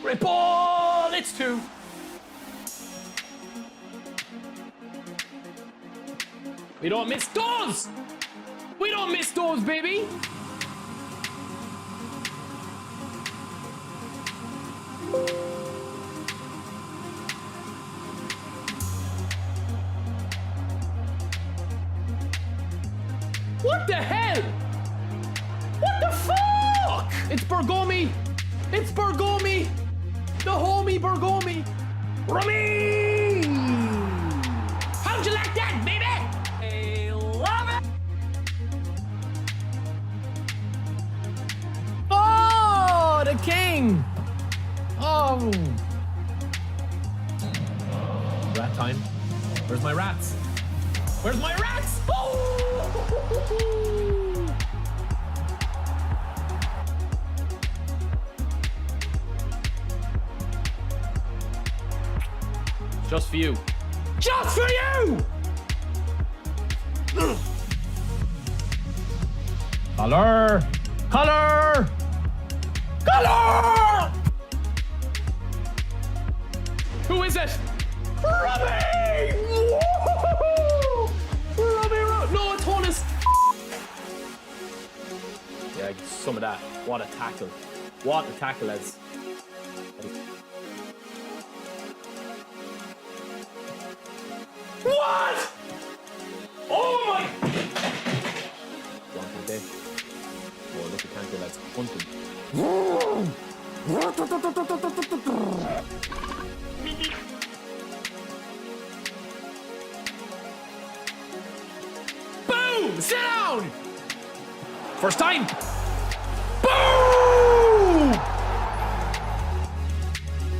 Great ball! It's 2. We don't miss those! We don't miss those, baby! What the hell? What the fuck? It's Bergomi! It's Bergomi! The homie Bergomi! Rummy! How'd you like that, baby? I love it! Oh, the king! Oh! Rat time. Where's my rats? Where's my rats? Oh! Just for you. Just for you! Color! Color! Color! Who is it? Robbie! Robbie! No, it's Honest. Yeah, some of that. What a tackle. What a tackle, lads. What? Oh my! One day. Oh, look at Kanko, lads. Hunting. Boom! Sit down! First time! Boom!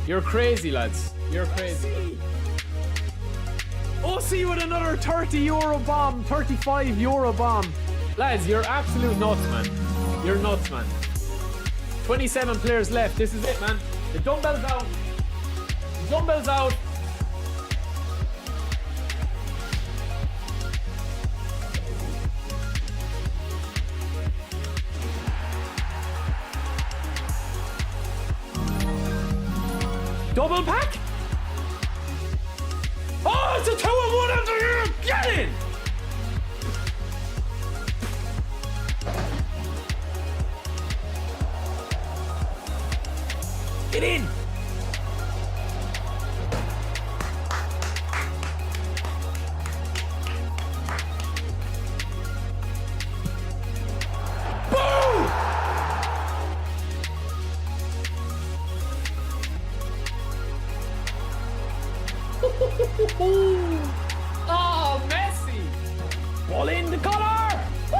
You're crazy, lads. You're crazy. OC with another €30 bomb, €35 bomb. Lads, you're absolute nuts, man. You're nuts, man. 27 players left. This is it, man. The dumbbells out. The dumbbells out. Double pack? Oh, it's a 2-on-1 after you! Get in! Get in! Oh, Messi! Ball in the collar! Oh!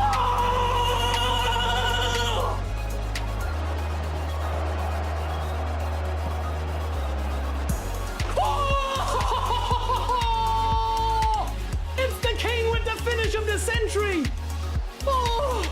Oh! It's the king with the finish of the century! Oh!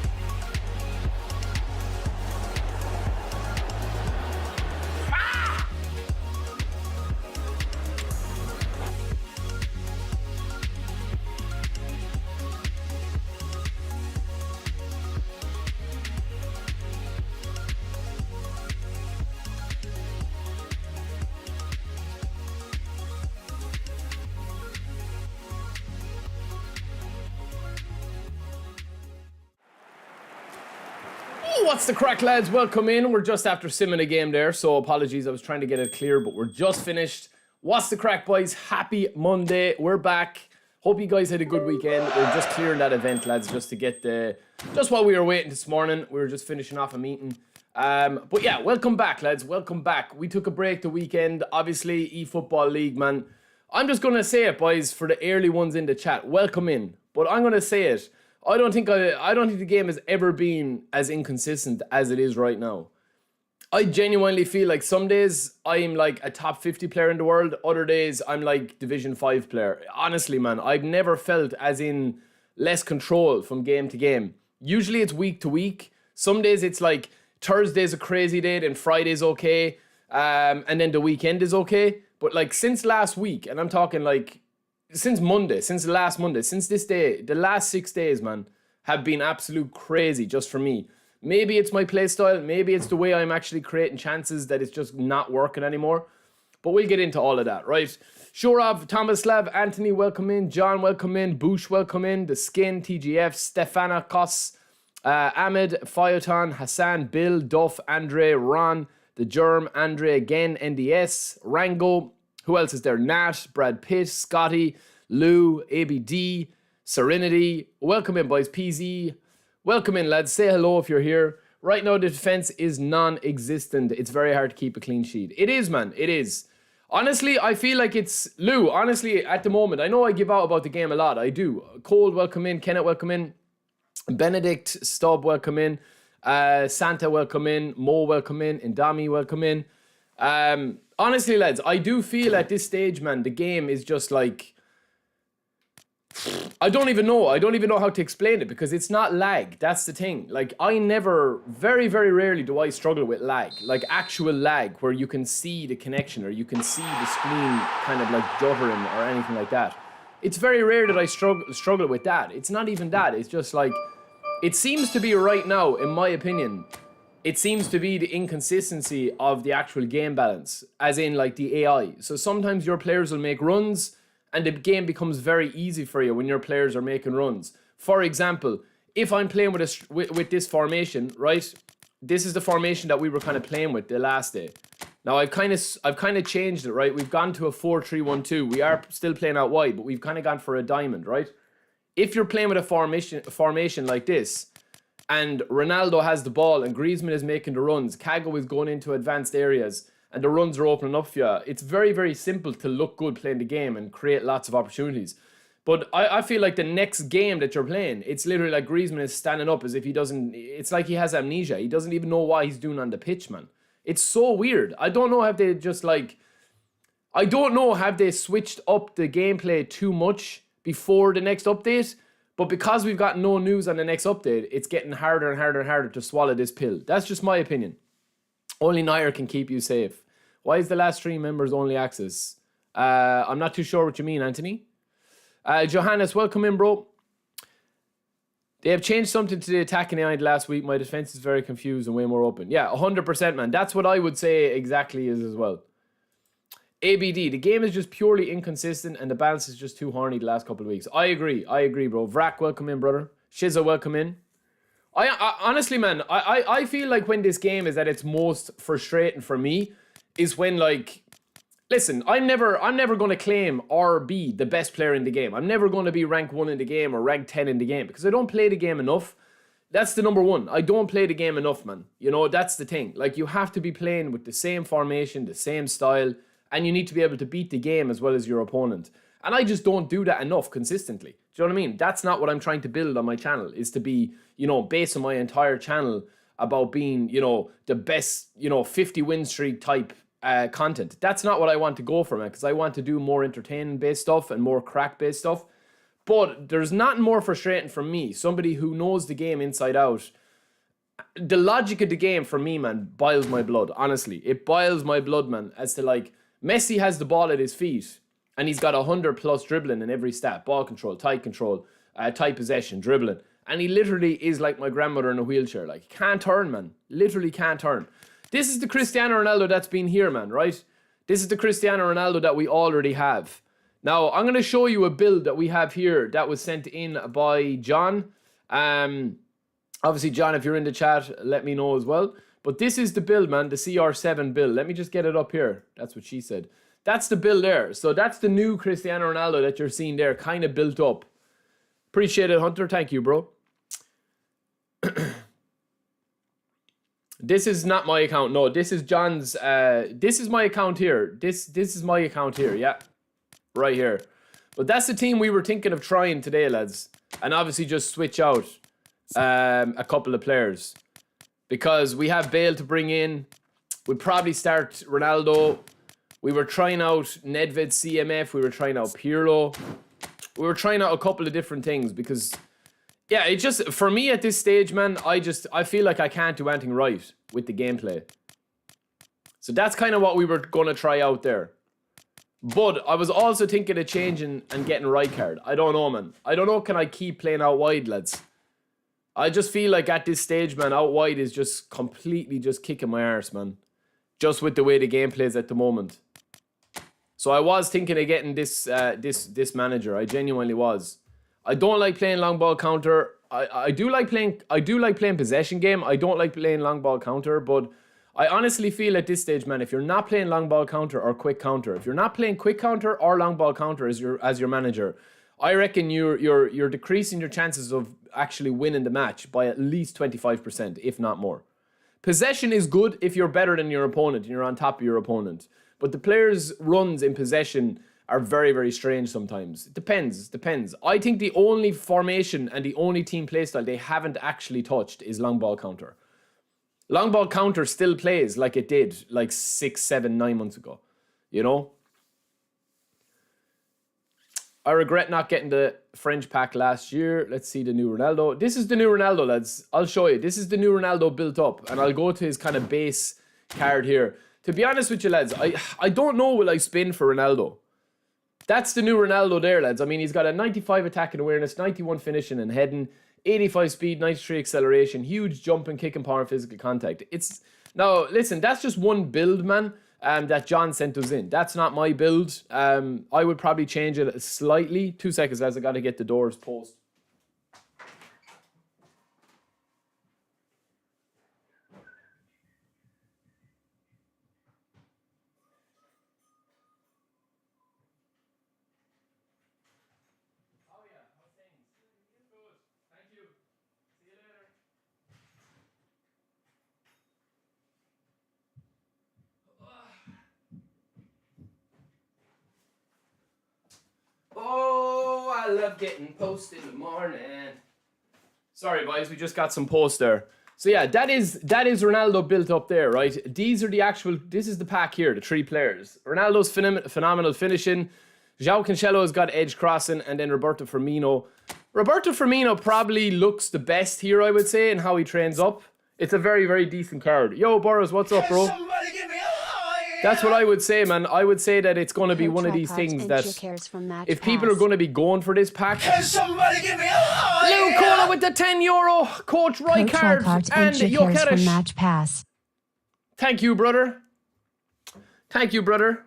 What's the crack, lads? Welcome in. We're just after simming a game there, so apologies. I was trying to get it clear, but we're just finished. What's the crack, boys? Happy Monday. We're back. Hope you guys had a good weekend. We're just clearing that event, lads, just to get the... Just while we were waiting this morning, we were just finishing off a meeting. But yeah, welcome back, lads. Welcome back. We took a break the weekend. Obviously, eFootball League, man. I'm just going to say it, boys, for the early ones in the chat. Welcome in. But I'm going to say it. I don't think the game has ever been as inconsistent as it is right now. I genuinely feel like some days I'm like a top 50 player in the world. Other days I'm like Division 5 player. Honestly, man, I've never felt as in less control from game to game. Usually it's week to week. Some days it's like Thursday's a crazy day and Friday's okay. And then the weekend is okay. But like since last week, and I'm talking like since Monday, since last Monday, since this day, the last 6 days, man, have been absolute crazy just for me. Maybe it's my play style. Maybe it's the way I'm actually creating chances that it's just not working anymore. But we'll get into all of that, right? Shurov, Tomislav, Anthony, welcome in. John, welcome in. Bush, welcome in. The Skin, TGF, Stefana, Kos, Ahmed, Phaeton, Hassan, Bill, Duff, Andre, Ron, The Germ, Andre again, NDS, Rango. Who else is there? Nat, Brad Pitt, Scotty, Lou, ABD, Serenity. Welcome in, boys. PZ. Welcome in, lads. Say hello if you're here. Right now, the defense is non-existent. It's very hard to keep a clean sheet. It is, man. It is. Honestly, I feel like it's... Lou, honestly, at the moment, I know I give out about the game a lot. I do. Cole, welcome in. Kenneth, welcome in. Benedict, Stubb, welcome in. Santa, welcome in. Mo, welcome in. Indami, welcome in. Honestly, lads, I do feel at this stage, man, the game is just like... I don't even know how to explain it because it's not lag. That's the thing. Like, I never, very, very rarely do I struggle with lag. Like, actual lag where you can see the connection or you can see the screen kind of like juddering or anything like that. It's very rare that I struggle with that. It's not even that. It's just like, it seems to be right now, in my opinion, it seems to be the inconsistency of the actual game balance, as in like the AI. So sometimes your players will make runs and the game becomes very easy for you when your players are making runs. For example, if I'm playing with this formation, right? This is the formation that we were kind of playing with the last day. Now I've kind of changed it, right? We've gone to a 4-3-1-2. We are still playing out wide, but we've kind of gone for a diamond, right? If you're playing with a formation like this, and Ronaldo has the ball and Griezmann is making the runs, Kago is going into advanced areas, and the runs are opening up for you, it's very, very simple to look good playing the game and create lots of opportunities. But I feel like the next game that you're playing, it's literally like Griezmann is standing up as if he doesn't... It's like he has amnesia. He doesn't even know what he's doing on the pitch, man. It's so weird. I don't know have they just like... I don't know have they switched up the gameplay too much before the next update, but because we've got no news on the next update, it's getting harder and harder and harder to swallow this pill. That's just my opinion. Only Nair can keep you safe. Why is the last 3 members only access? I'm not too sure what you mean, Anthony. Johannes, welcome in, bro. They have changed something to the attacking AI last week. My defense is very confused and way more open. Yeah, 100%, man. That's what I would say exactly is as well. ABD, the game is just purely inconsistent and the balance is just too horny the last couple of weeks. I agree, bro. Vrak, welcome in, brother. Shiza, welcome in. I honestly, man, I feel like when this game is at its most frustrating for me is when, like, listen, I'm never going to claim or be the best player in the game. I'm never going to be rank 1 in the game or rank 10 in the game because I don't play the game enough. That's the number one. I don't play the game enough, man. You know, that's the thing. Like, you have to be playing with the same formation, the same style, and you need to be able to beat the game as well as your opponent. And I just don't do that enough consistently. Do you know what I mean? That's not what I'm trying to build on my channel, is to be, you know, based on my entire channel about being, you know, the best, you know, 50 win streak type content. That's not what I want to go for, man, because I want to do more entertainment based stuff and more crack based stuff. But there's nothing more frustrating for me, somebody who knows the game inside out. The logic of the game for me, man, boils my blood, honestly. It boils my blood, man, as to, like, Messi has the ball at his feet and he's got 100+ dribbling in every stat. Ball control, tight possession, dribbling. And he literally is like my grandmother in a wheelchair. Like, can't turn, man. Literally can't turn. This is the Cristiano Ronaldo that's been here, man, right? This is the Cristiano Ronaldo that we already have. Now, I'm going to show you a build that we have here that was sent in by John. Obviously, John, if you're in the chat, let me know as well. But this is the build, man, the CR7 build. Let me just get it up here. That's what she said. That's the build there. So that's the new Cristiano Ronaldo that you're seeing there, kind of built up. Appreciate it, Hunter. Thank you, bro. This is not my account. No, this is John's. This is my account here. This is my account here. Yeah, right here. But that's the team we were thinking of trying today, lads. And obviously just switch out a couple of players. Because we have Bale to bring in. We'd probably start Ronaldo. We were trying out Nedved CMF. We were trying out Pirlo. We were trying out a couple of different things because... yeah, it just, for me at this stage, man, I feel like I can't do anything right with the gameplay. So that's kind of what we were going to try out there. But I was also thinking of changing and getting right card. I don't know, man. I don't know, can I keep playing out wide, lads? I just feel like at this stage, man, out wide is just completely just kicking my arse, man. Just with the way the game plays at the moment. So I was thinking of getting this manager. I genuinely was. I don't like playing long ball counter. I do like playing possession game. I don't like playing long ball counter, but I honestly feel at this stage, man, if you're not playing long ball counter or quick counter, if you're not playing quick counter or long ball counter as your manager, I reckon you're decreasing your chances of actually winning the match by at least 25%, if not more. Possession is good if you're better than your opponent and you're on top of your opponent. But the players' runs in possession are very, very strange sometimes. It depends. I think the only formation and the only team playstyle they haven't actually touched is long ball counter. Long ball counter still plays like it did like 6, 7, 9 months ago. You know? I regret not getting the French pack last year. Let's see the new Ronaldo. This is the new Ronaldo, lads. I'll show you. This is the new Ronaldo built up. And I'll go to his kind of base card here. To be honest with you, lads, I don't know will I spin for Ronaldo. That's the new Ronaldo there, lads. I mean, he's got a 95 attack and awareness, 91 finishing and heading, 85 speed, 93 acceleration, huge jump and kick and power and physical contact. Now, listen, that's just one build, man, that John sent us in. That's not my build. I would probably change it slightly. 2 seconds, lads. I got to get the doors post. Oh, I love getting post in the morning. Sorry, boys, we just got some post there. So yeah, that is Ronaldo built up there, right? These are the actual. This is the pack here, the 3 players. Ronaldo's phenomenal finishing. João Cancelo's got edge crossing, and then Roberto Firmino. Roberto Firmino probably looks the best here, I would say, in how he trains up. It's a very, very decent card. Yo, Boris, what's up, bro? That's what I would say, man. I would say that it's going to be one of these things that if people are going to be going for this pack, Lou Cola with the €10, Coach Rijkaard and Jokeres. Thank you, brother. Thank you, brother.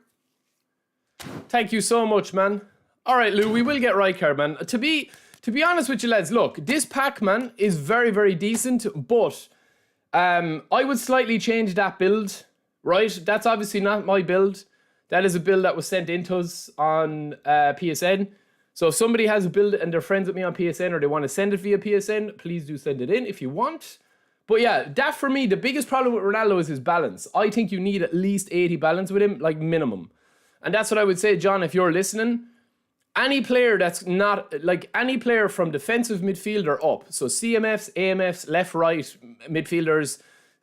Thank you so much, man. All right, Lou, we will get Rijkaard, man. To be honest with you, lads, look, this pack, man, is very, very decent, but I would slightly change that build. Right, that's obviously not my build. That is a build that was sent into us on PSN. So if somebody has a build and they're friends with me on PSN or they want to send it via PSN, please do send it in if you want. But yeah, that for me, the biggest problem with Ronaldo is his balance. I think you need at least 80 balance with him, like minimum. And that's what I would say, John, if you're listening. Any player that's not, like any player from defensive midfielder up. So CMFs, AMFs, left, right, midfielders,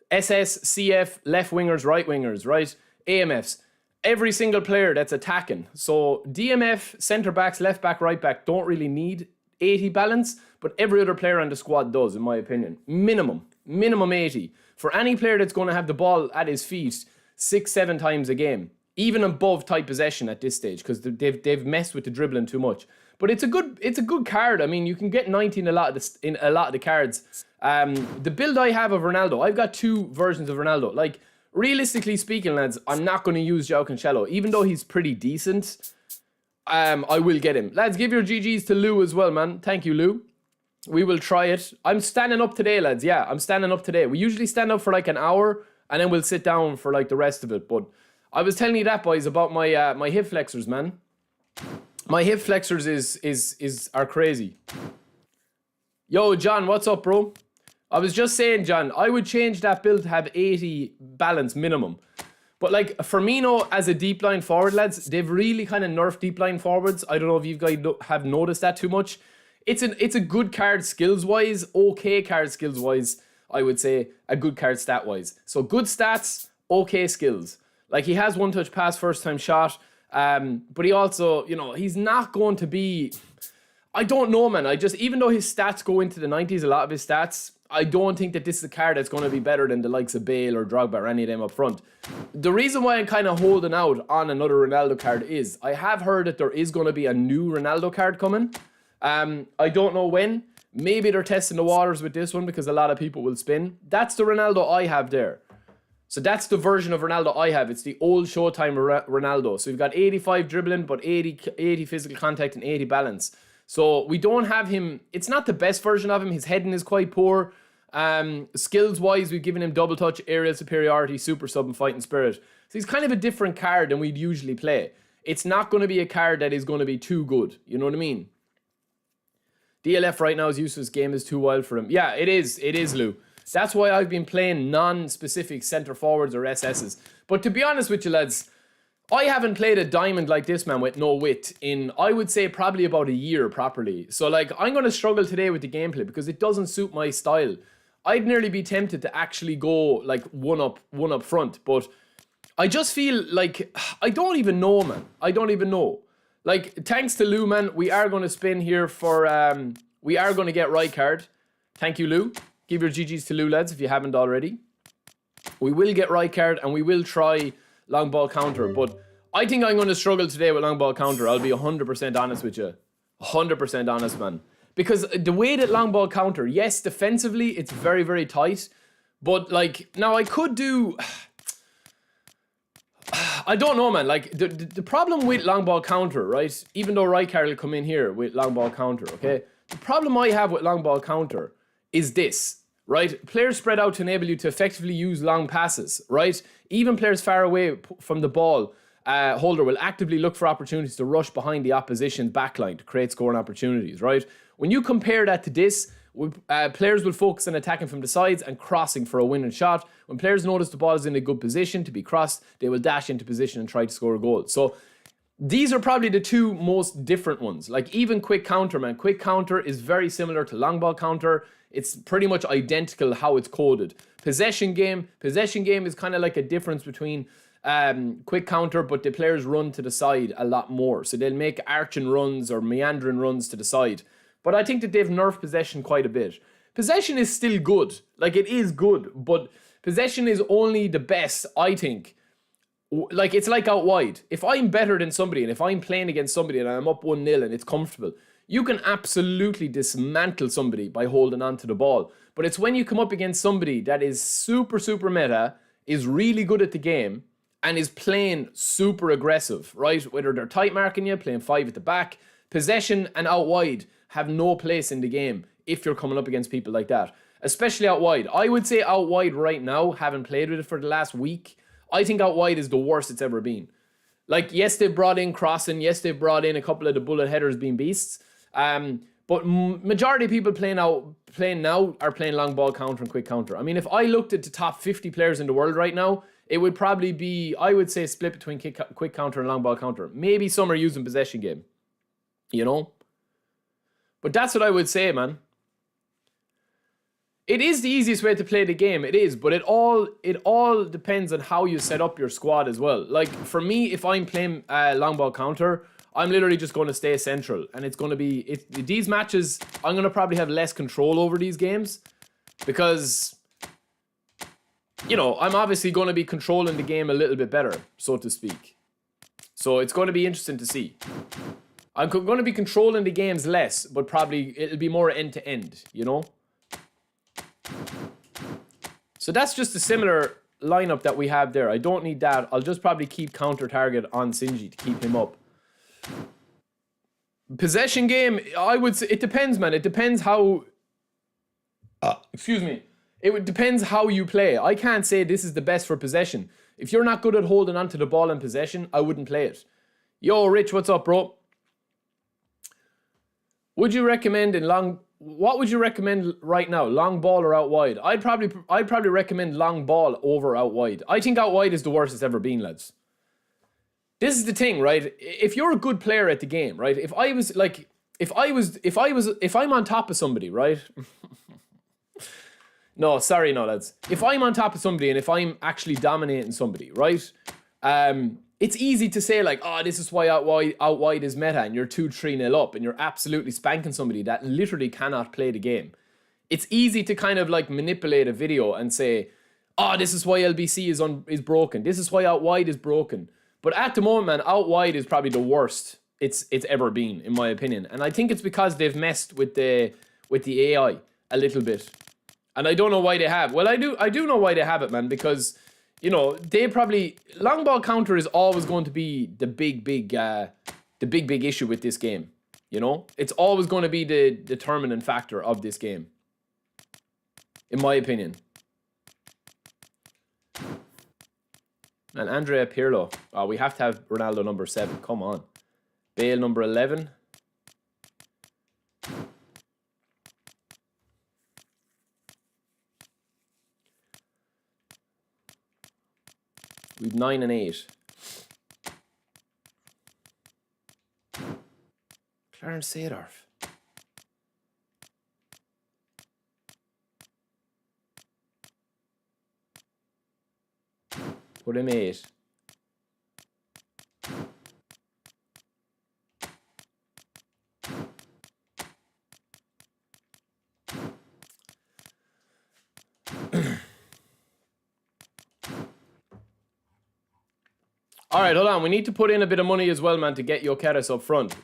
SS, CF, left wingers, right wingers, right? AMFs. Every single player that's attacking. So DMF, centre backs, left back, right back don't really need 80 balance, but every other player on the squad does, in my opinion. Minimum 80. For any player that's going to have the ball at his feet 6-7 times a game, even above tight possession at this stage, because they've messed with the dribbling too much. But it's a good card. I mean, you can get 90 in a lot of the cards. The build I have of Ronaldo, I've got 2 versions of Ronaldo. Like, realistically speaking, lads, I'm not going to use João Cancelo. Even though he's pretty decent, I will get him. Lads, give your GGs to Lou as well, man. Thank you, Lou. We will try it. I'm standing up today, lads. Yeah, I'm standing up today. We usually stand up for like an hour, and then we'll sit down for like the rest of it. But I was telling you that, boys, about my my hip flexors, man. My hip flexors are crazy. Yo, John, what's up, bro? I was just saying, John, I would change that build to have 80 balance minimum. But like Firmino as a deep line forward, lads, they've really kind of nerfed deep line forwards. I don't know if you guys have noticed that too much. It's a good card skills-wise, okay card skills-wise, I would say, a good card stat-wise. So good stats, okay skills. Like he has one-touch pass, first-time shot, but he also, you know, he's not going to be... I don't know, man. Even though his stats go into the 90s, a lot of his stats, I don't think that this is a card that's going to be better than the likes of Bale or Drogba or any of them up front. The reason why I'm kind of holding out on another Ronaldo card is I have heard that there is going to be a new Ronaldo card coming. I don't know when. Maybe they're testing the waters with this one because a lot of people will spin. That's the Ronaldo I have there. So that's the version of Ronaldo I have. It's the old Showtime Ronaldo. So we've got 85 dribbling, but 80 physical contact and 80 balance. So we don't have him. It's not the best version of him. His heading is quite poor. Skills-wise, we've given him double touch, aerial superiority, super sub, and fighting spirit. So he's kind of a different card than we'd usually play. It's not going to be a card that is going to be too good. You know what I mean? DLF right now is useless. Game is too wild for him. Yeah, it is. It is, Lou. That's why I've been playing non-specific centre forwards or SSs. But to be honest with you, lads, I haven't played a diamond like this, man, with no wit in, I would say, probably about a year properly. So, like, I'm going to struggle today with the gameplay because it doesn't suit my style. I'd nearly be tempted to actually go, like, one up front. But I just feel like, I don't even know, man. I don't even know. Like, thanks to Lou, man, we are going to spin here for, we are going to get right card. Thank you, Lou. Give your GGs to Lou, lads, if you haven't already. We will get right card and we will try long ball counter, but I think I'm going to struggle today with long ball counter. I'll be 100% honest with you. 100% honest, man. Because the way that long ball counter, yes, defensively, it's very, very tight. But, like, now I could do... I don't know, man. Like, the problem with long ball counter, right? Even though right card will come in here with long ball counter, okay? The problem I have with long ball counter is this, right? Players spread out to enable you to effectively use long passes, right? Even players far away from the ball holder will actively look for opportunities to rush behind the opposition's backline to create scoring opportunities, right? When you compare that to this, players will focus on attacking from the sides and crossing for a winning shot. When players notice the ball is in a good position to be crossed, they will dash into position and try to score a goal. So these are probably the two most different ones. Like even quick counter, man. Quick counter is very similar to long ball counter. It's pretty much identical how it's coded. Possession game is kind of like a difference between quick counter, but the players run to the side a lot more. So they'll make arching runs or meandering runs to the side. But I think that they've nerfed possession quite a bit. Possession is still good. Like, it is good, but possession is only the best, I think. Like, it's like out wide. If I'm better than somebody, and if I'm playing against somebody and I'm up 1-0 and it's comfortable, you can absolutely dismantle somebody by holding on to the ball. But it's when you come up against somebody that is super, super meta, is really good at the game, and is playing super aggressive, right? Whether they're tight marking you, playing 5 at the back, possession and out wide have no place in the game if you're coming up against people like that. Especially out wide. I would say out wide right now, having played with it for the last week, I think out wide is the worst it's ever been. Like, yes, they've brought in crossing. Yes, they've brought in a couple of the bullet headers being beasts. But majority of people playing now are playing long ball counter and quick counter. I mean, if I looked at the top 50 players in the world right now, it would probably be, I would say, split between quick counter and long ball counter. Maybe some are using possession game, you know? But that's what I would say, man. It is the easiest way to play the game, it is, but it all depends on how you set up your squad as well. Like, for me, if I'm playing long ball counter, I'm literally just going to stay central, and it's going to be, these matches, I'm going to probably have less control over these games, because, you know, I'm obviously going to be controlling the game a little bit better, so to speak. So it's going to be interesting to see. I'm going to be controlling the games less, but probably it'll be more end-to-end, you know? So that's just a similar lineup that we have there. I don't need that. I'll just probably keep counter target on Sinji to keep him up. Possession game, I would say, it depends, man. It depends how... excuse me. It depends how you play. I can't say this is the best for possession. If you're not good at holding onto the ball in possession, I wouldn't play it. Yo, Rich, what's up, bro? Would you recommend what would you recommend right now? Long ball or out wide? I'd probably recommend long ball over out wide. I think out wide is the worst it's ever been, lads. This is the thing, right? If you're a good player at the game, right? If I'm on top of somebody, right? No, sorry, no, lads. If I'm on top of somebody and if I'm actually dominating somebody, right? It's easy to say, like, oh, this is why out wide is meta, and you're 2-3-0 up, and you're absolutely spanking somebody that literally cannot play the game. It's easy to kind of like manipulate a video and say, oh, this is why LBC is broken. This is why out wide is broken. But at the moment, man, out wide is probably the worst it's ever been, in my opinion. And I think it's because they've messed with the with the AI a little bit. And I don't know why they have. Well, I do know why they have it, man, because, you know, they probably... Long ball counter is always going to be the big issue with this game, you know? It's always going to be the determining factor of this game, in my opinion. And Andrea Pirlo. Oh, we have to have Ronaldo number 7. Come on. Bale number 11. We've 9 and 8. Clarence Seedorf. Put him 8. All right, hold on. We need to put in a bit of money as well, man, to get Gyökeres up front.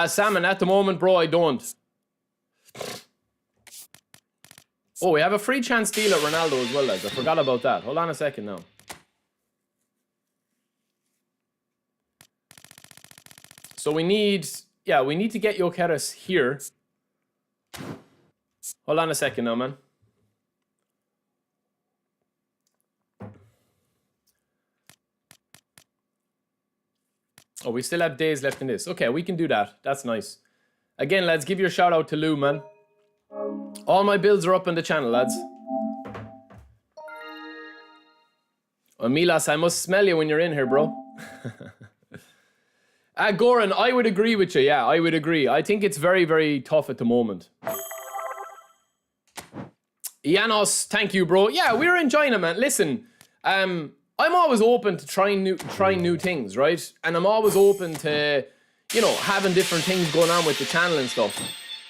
Salmon, at the moment, bro, I don't. Oh, we have a free chance deal at Ronaldo as well, lads. I forgot about that. Hold on a second now. So we need... Yeah, we need to get Gyökeres here. Hold on a second now, man. Oh, we still have days left in this. Okay, we can do that. That's nice. Again, lads, give your shout out to Lou, man. All my builds are up on the channel, lads. Oh, Milas, I must smell you when you're in here, bro. Goran, I would agree with you. Yeah, I would agree. I think it's very, very tough at the moment. Janos, thank you, bro. Yeah, we're enjoying it, man. Listen, I'm always open to trying new things, right? And I'm always open to, you know, having different things going on with the channel and stuff.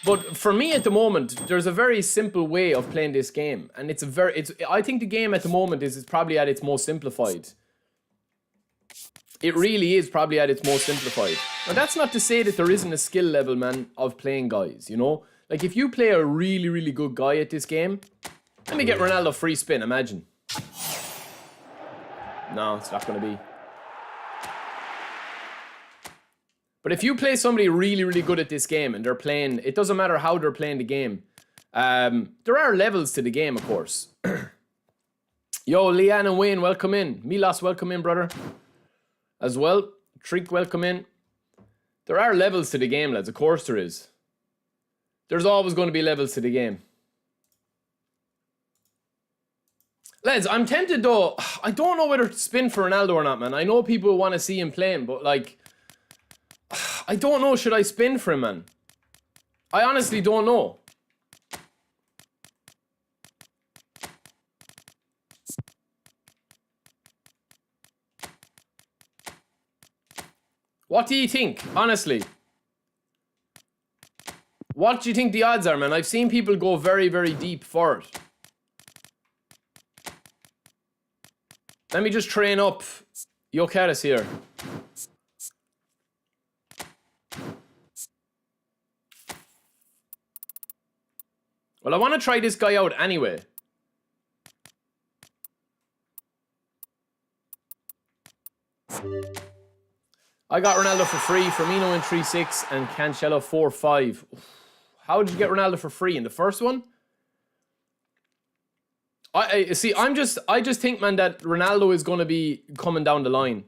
But for me at the moment, there's a very simple way of playing this game. And I think the game at the moment is probably at its most simplified. It really is probably at its most simplified. Now that's not to say that there isn't a skill level, man, of playing guys, you know? Like if you play a really, really good guy at this game, let me get Ronaldo free spin, imagine. No, it's not going to be. But if you play somebody really, really good at this game and they're playing, it doesn't matter how they're playing the game. There are levels to the game, of course. Yo, Leanne and Wayne, welcome in. Milas, welcome in, brother. As well. Trick, welcome in. There are levels to the game, lads. Of course there is. There's always going to be levels to the game. Lads, I'm tempted though. I don't know whether to spin for Ronaldo or not, man. I know people want to see him playing, but like... I don't know, should I spin for him, man? I honestly don't know. What do you think, honestly? What do you think the odds are, man? I've seen people go very, very deep for it. Let me just train up Gyökeres here. Well, I want to try this guy out anyway. I got Ronaldo for free, Firmino in 3.6 and Cancelo 4.5. How did you get Ronaldo for free in the first one? I see. I just think, man, that Ronaldo is going to be coming down the line.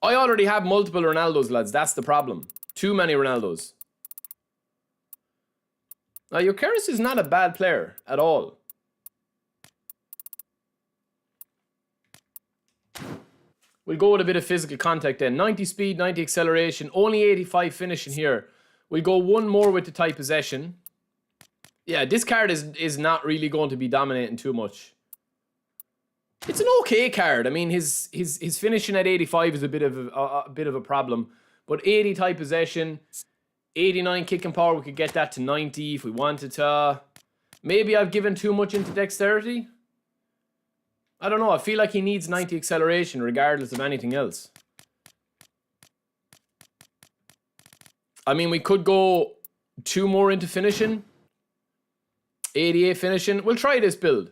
I already have multiple Ronaldos, lads. That's the problem. Too many Ronaldos. Now, Gyökeres is not a bad player at all. We'll go with a bit of physical contact then. 90 speed, 90 acceleration, only 85 finishing here. We'll go one more with the tight possession. Yeah, this card is not really going to be dominating too much. It's an okay card. I mean, his finishing at 85 is a bit of a problem. But 80 tight possession, 89 kicking power, we could get that to 90 if we wanted to. Maybe I've given too much into dexterity. I don't know. I feel like he needs 90 acceleration regardless of anything else. I mean, we could go 2 more into finishing. 88 finishing. We'll try this build.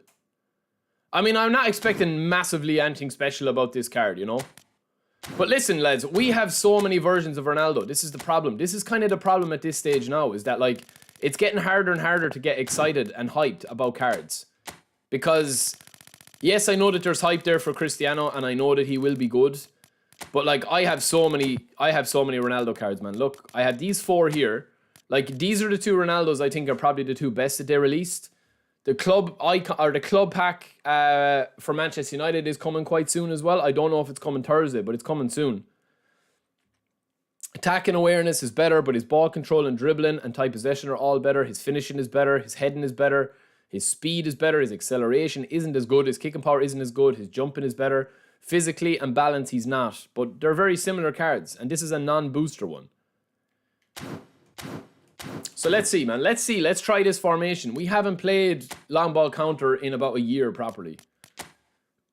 I mean, I'm not expecting massively anything special about this card, you know? But listen, lads, we have so many versions of Ronaldo. This is the problem. This is kind of the problem at this stage now, is that, like, it's getting harder and harder to get excited and hyped about cards. Because, yes, I know that there's hype there for Cristiano, and I know that he will be good. But, like, I have so many Ronaldo cards, man. Look, I have these 4 here. Like, these are the 2 Ronaldos I think are probably the 2 best that they released. The club icon, or the club pack for Manchester United is coming quite soon as well. I don't know if it's coming Thursday, but it's coming soon. Attacking awareness is better, but his ball control and dribbling and tight possession are all better. His finishing is better. His heading is better. His speed is better. His acceleration isn't as good. His kicking power isn't as good. His jumping is better. Physically and balance, he's not. But they're very similar cards, and this is a non-booster one. So let's see, man. Let's see. Let's try this formation. We haven't played long ball counter in about a year properly.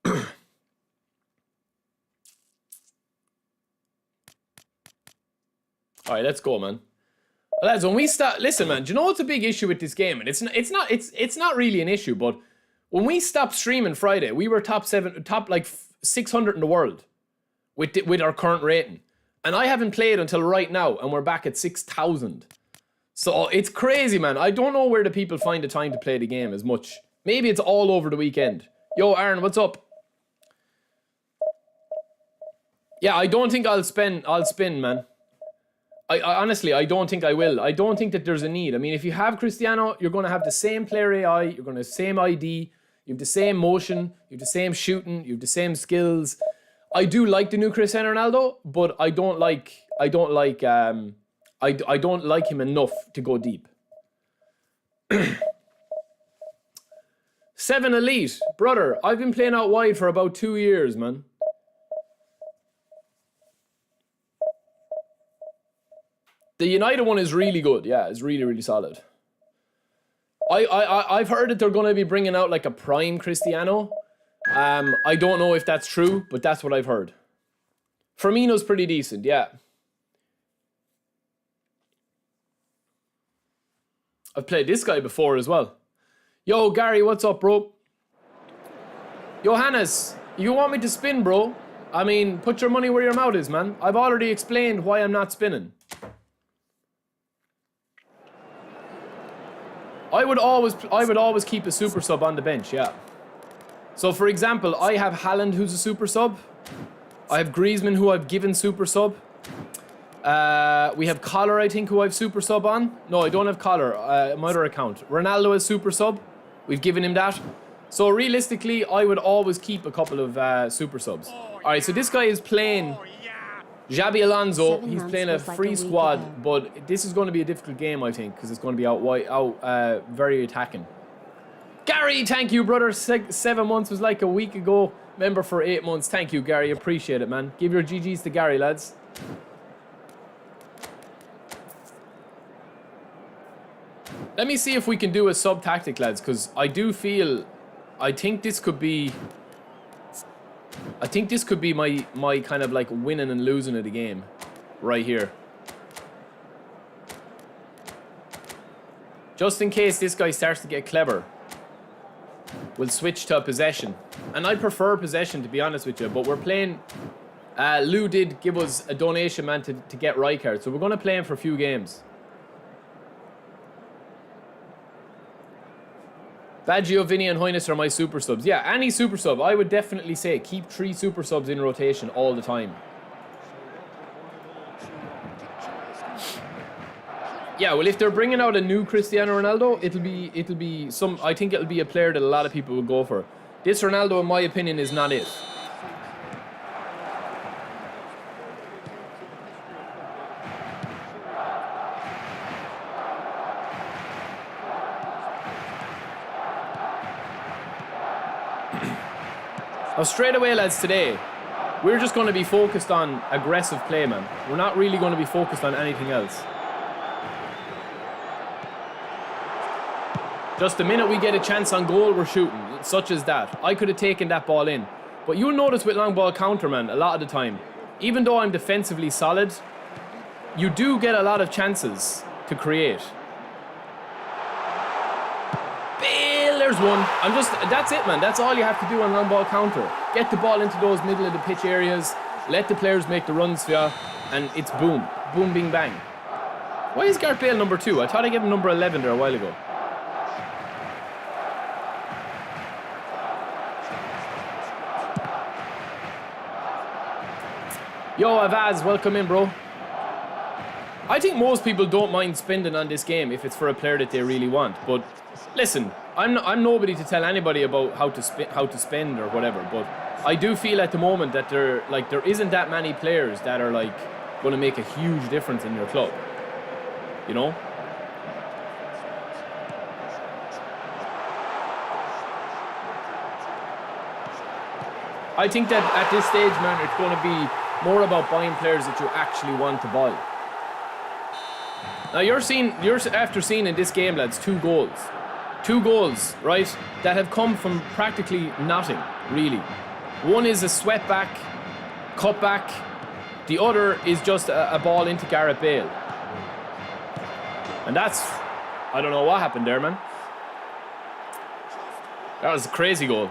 All right, let's go, man. Lads, when we start, listen, man. Do you know what's a big issue with this game? And it's not really an issue, but when we stopped streaming Friday, we were top like 600 in the world with our current rating, and I haven't played until right now, and we're back at 6,000. So it's crazy, man. I don't know where the people find the time to play the game as much. Maybe it's all over the weekend. Yo, Aaron, what's up? Yeah, I don't think I'll spin, man. I honestly, I don't think I will. I don't think that there's a need. I mean, if you have Cristiano, you're going to have the same player AI, you're going to have the same ID, you have the same motion, you have the same shooting, you have the same skills. I do like the new Cristiano Ronaldo, but I don't like him enough to go deep. 7 Elite. Brother, I've been playing out wide for about 2 years, man. The United one is really good. Yeah, it's really, really solid. I've heard that they're going to be bringing out like a prime Cristiano. I don't know if that's true, but that's what I've heard. Firmino's pretty decent, yeah. I've played this guy before as well. Yo, Gary, what's up, bro? Johannes, you want me to spin, bro? I mean, put your money where your mouth is, man. I've already explained why I'm not spinning. I would always keep a super sub on the bench, yeah. So, for example, I have Haaland, who's a super sub. I have Griezmann, who I've given super sub. We have Collar, I think, who I've super sub on. No, I don't have Collar, my other account. Ronaldo is super sub. We've given him that. So realistically, I would always keep a couple of super subs. Alright, so this guy is playing Xabi Alonso. He's playing a free squad, but this is going to be a difficult game, I think, because it's going to be very attacking. Gary, thank you, brother. 7 months was like a week ago. Member for 8 months. Thank you, Gary. Appreciate it, man. Give your GGs to Gary, lads. Let me see if we can do a sub tactic, lads, because I think this could be my kind of like winning and losing of the game right here. Just in case this guy starts to get clever, we'll switch to possession. And I prefer possession, to be honest with you, but we're playing... Lou did give us a donation, man, to get Rijkaard, so we're going to play him for a few games. Baggio, Vinny, and Hoynes are my super subs. Yeah, any super sub, I would definitely say keep 3 super subs in rotation all the time. Yeah, well, if they're bringing out a new Cristiano Ronaldo, it'll be some. I think it'll be a player that a lot of people will go for. This Ronaldo, in my opinion, is not it. Now, straight away, lads, today, we're just going to be focused on aggressive play, man. We're not really going to be focused on anything else. Just the minute we get a chance on goal, we're shooting. Such as that. I could have taken that ball in. But you'll notice with long ball counter, man, a lot of the time, even though I'm defensively solid, you do get a lot of chances to create. Bill, there's one. That's it, man. That's all you have to do on long ball counter. Get the ball into those middle of the pitch areas, let the players make the runs for you, and it's boom. Boom, bing, bang. Why is Gareth Bale number 2? I thought I gave him number 11 there a while ago. Yo, Avaz, welcome in, bro. I think most people don't mind spending on this game if it's for a player that they really want. But listen, I'm nobody to tell anybody about how to spend or whatever. But I do feel at the moment that there isn't that many players that are like going to make a huge difference in your club. You know? I think that at this stage, man, it's going to be more about buying players that you actually want to buy. Now you're after seeing in this game, lads, 2 goals. 2 goals, right, that have come from practically nothing, really. One is a swept back, cut back. The other is just a ball into Gareth Bale. And that's, I don't know what happened there, man. That was a crazy goal.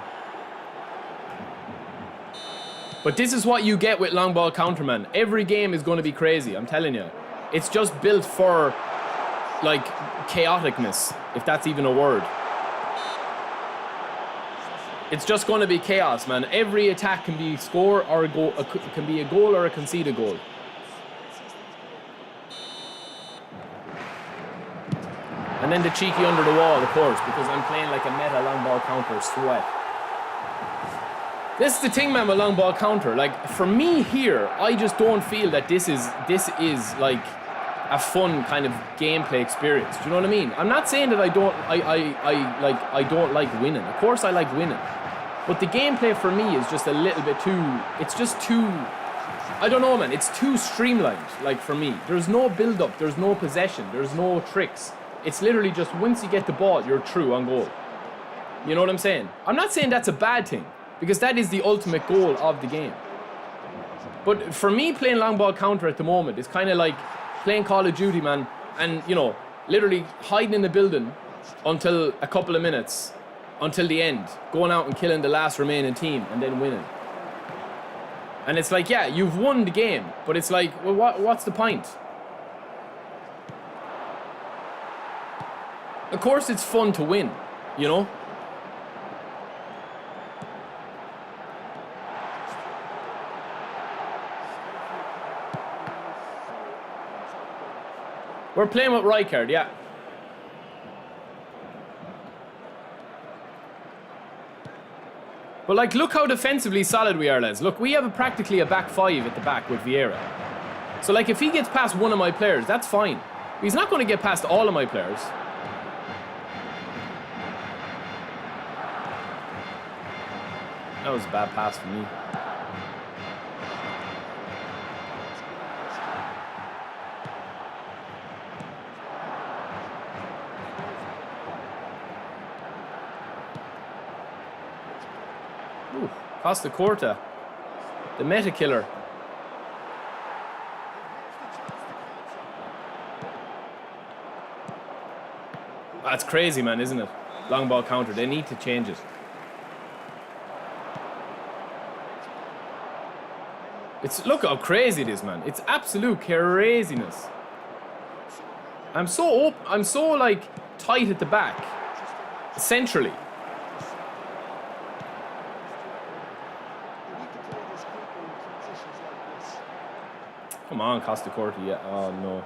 But this is what you get with long ball counter, man. Every game is going to be crazy, I'm telling you. It's just built for, like, chaoticness, if that's even a word. It's just going to be chaos, man. Every attack can be score or a goal, can be a goal or a conceded goal. And then the cheeky under the wall, of course, because I'm playing like a meta long ball counter sweat. This is the thing, man, with long ball counter. Like, for me here, I just don't feel that this is like a fun kind of gameplay experience. Do you know what I mean? I'm not saying that I don't like winning. Of course I like winning. But the gameplay for me is just a little bit too, it's just too, I don't know, man, it's too streamlined, like, for me. There's no build-up, there's no possession, there's no tricks. It's literally just once you get the ball, you're through on goal. You know what I'm saying? I'm not saying that's a bad thing, because that is the ultimate goal of the game. But for me, playing long ball counter at the moment is kind of like playing Call of Duty, man, and, you know, literally hiding in the building until a couple of minutes, until the end, going out and killing the last remaining team and then winning. And it's like, yeah, you've won the game, but it's like, well, what's the point? Of course it's fun to win, you know? We're playing with Rijkaard, yeah. But, like, look how defensively solid we are, lads. Look, we have practically a back 5 at the back with Vieira. So, like, if he gets past one of my players, that's fine. He's not going to get past all of my players. That was a bad pass for me. Ooh, Costa Corta, the meta killer. That's crazy, man, isn't it? Long ball counter. They need to change it. Look how crazy it is, man. It's absolute craziness. I'm so like tight at the back, centrally. Come on, Costa Corta. Yeah. Oh no.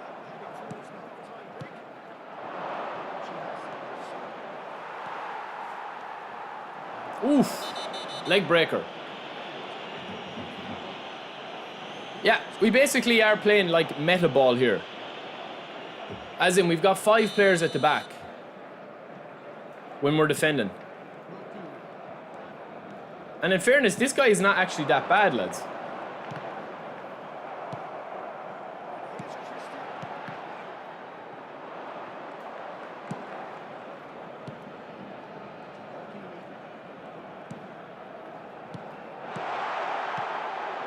Oof. Leg breaker. Yeah, we basically are playing like meta ball here. As in, we've got 5 players at the back when we're defending. And in fairness, this guy is not actually that bad, lads.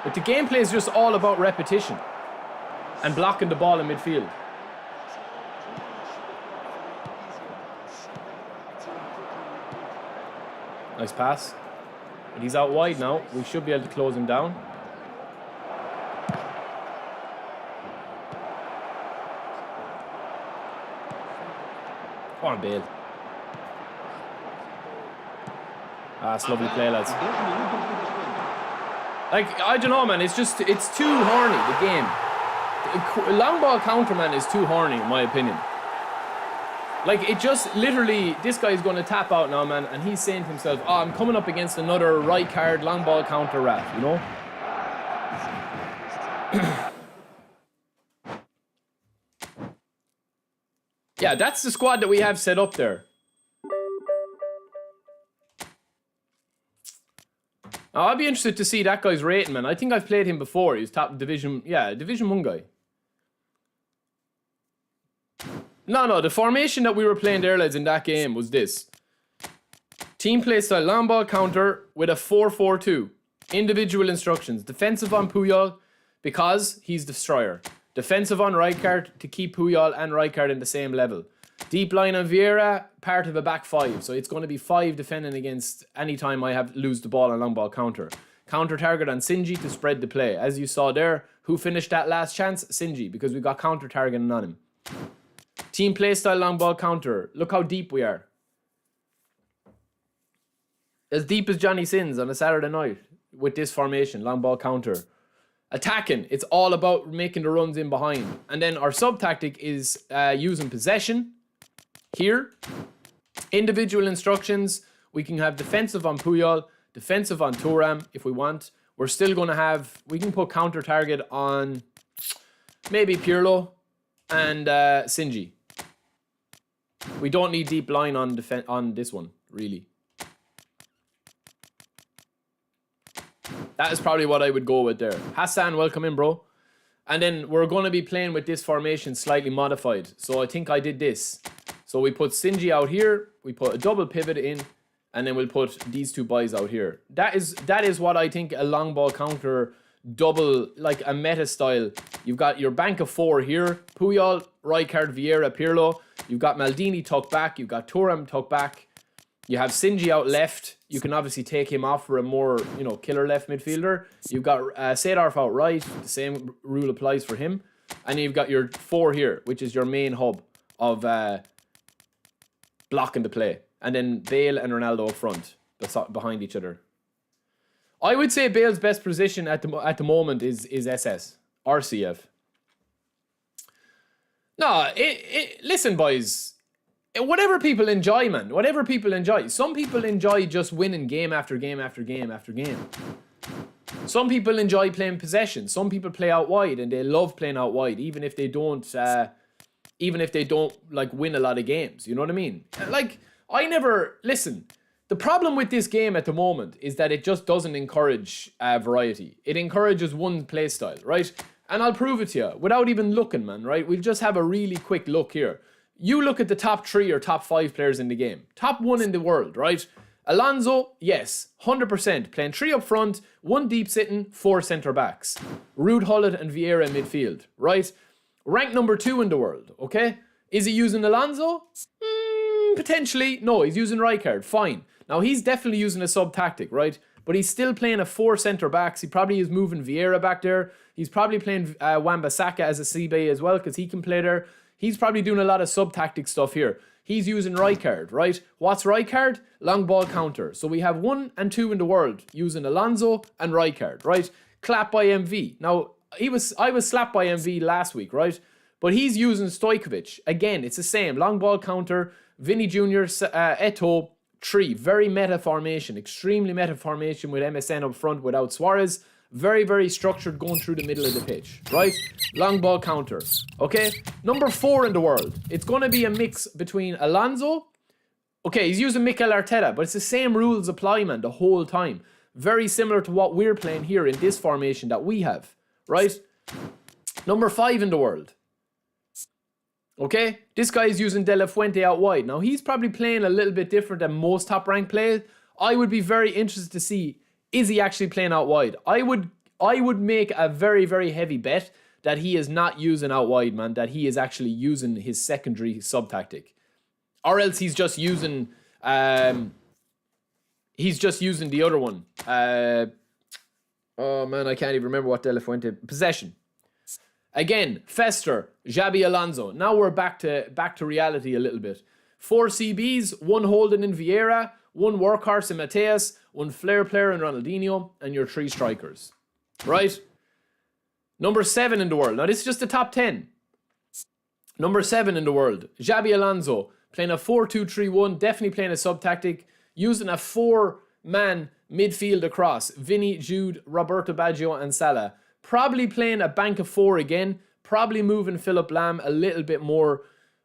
But the gameplay is just all about repetition and blocking the ball in midfield. Nice pass. But he's out wide now. We should be able to close him down. Come on, Bale. Ah, it's lovely play, lads. Like, I don't know, man. It's too horny, the game. Long ball counter, man, is too horny, in my opinion. Like, it just literally, this guy's going to tap out now, man, and he's saying to himself, oh, I'm coming up against another right card long ball counter rat, you know? Yeah, that's the squad that we have set up there. Now, I'd be interested to see that guy's rating, man. I think I've played him before. He's top division, yeah, Division 1 guy. No, the formation that we were playing there, lads, in that game was this. Team play style, long ball counter with a 4-4-2. Individual instructions. Defensive on Puyol because he's destroyer. Defensive on Rijkaard to keep Puyol and Rijkaard in the same level. Deep line on Vieira, part of a back 5. So it's going to be 5 defending against any time I lose the ball on long ball counter. Counter target on Sinji to spread the play. As you saw there, who finished that last chance? Sinji, because we got counter targeting on him. Team playstyle long ball counter. Look how deep we are. As deep as Johnny Sins on a Saturday night with this formation, long ball counter. Attacking, it's all about making the runs in behind. And then our sub-tactic is using possession here. Individual instructions, we can have defensive on Puyol, defensive on Thuram if we want. We're still going to have, we can put counter target on maybe Pirlo and Sinji. We don't need deep line on this one, really. That is probably what I would go with there. Hassan, welcome in, bro. And then we're going to be playing with this formation slightly modified. So I think I did this. So we put Sinji out here. We put a double pivot in. And then we'll put these two boys out here. That is what I think a long ball counter double, like a meta style. You've got your bank of 4 here. Puyol, Rijkaard, Vieira, Pirlo. You've got Maldini tucked back. You've got Thuram tucked back. You have Sinji out left. You can obviously take him off for a more, you know, killer left midfielder. You've got Seedorf out right. The same rule applies for him. And you've got your 4 here, which is your main hub of blocking the play. And then Bale and Ronaldo up front, behind each other. I would say Bale's best position at the moment is SS. RCF. No, listen, boys. Whatever people enjoy, man. Whatever people enjoy. Some people enjoy just winning game after game after game after game. Some people enjoy playing possession. Some people play out wide and they love playing out wide, even if they don't like win a lot of games. You know what I mean? Like, listen. The problem with this game at the moment is that it just doesn't encourage variety. It encourages one play style, right? And I'll prove it to you without even looking, man, right? We'll just have a really quick look here. You look at the top 3 or top 5 players in the game. Top 1 in the world, right? Alonso, yes, 100%. Playing 3 up front, 1 deep sitting, 4 centre backs. Ruud Gullit and Vieira in midfield, right? Rank number 2 in the world, okay? Is he using Alonso? Potentially. No, he's using Rijkaard. Fine. Now, he's definitely using a sub-tactic, right? But he's still playing a 4 centre backs. He probably is moving Vieira back there. He's probably playing Wan-Bissaka as a CB as well because he can play there. He's probably doing a lot of sub-tactic stuff here. He's using Rijkaard, right? What's Rijkaard? Long ball counter. So we have 1 and 2 in the world using Alonso and Rijkaard, right? Clapped by MV. Now, I was slapped by MV last week, right? But he's using Stojkovic. Again, it's the same. Long ball counter, Vinny Jr., Eto'o, 3. Very meta formation. Extremely meta formation with MSN up front without Suarez. Very, very structured going through the middle of the pitch, right? Long ball counter, okay? Number 4 in the world. It's going to be a mix between Alonso. Okay, he's using Mikel Arteta, but it's the same rules apply, man, the whole time. Very similar to what we're playing here in this formation that we have, right? Number 5 in the world. Okay, this guy is using De La Fuente out wide. Now, he's probably playing a little bit different than most top-ranked players. I would be very interested to see, is he actually playing out wide? I would I would make a very, very heavy bet that he is not using out wide, man. That he is actually using his secondary sub-tactic. Or else he's just using the other one. Oh man, I can't even remember what De La Fuente. Possession. Again, Fester, Xabi Alonso. Now we're back to reality a little bit. 4 CBs, 1 Holden in Vieira, 1 workhorse in Mateus, 1 flair player in Ronaldinho, and your 3 strikers. Right? Number 7 in the world. Now this is just the top 10. Number 7 in the world. Xabi Alonso. Playing a 4-2-3-1. Definitely playing a sub-tactic. Using a 4-man midfield across. Vinny, Jude, Roberto Baggio, and Salah. Probably playing a bank of 4 again. Probably moving Philip Lam a little bit more.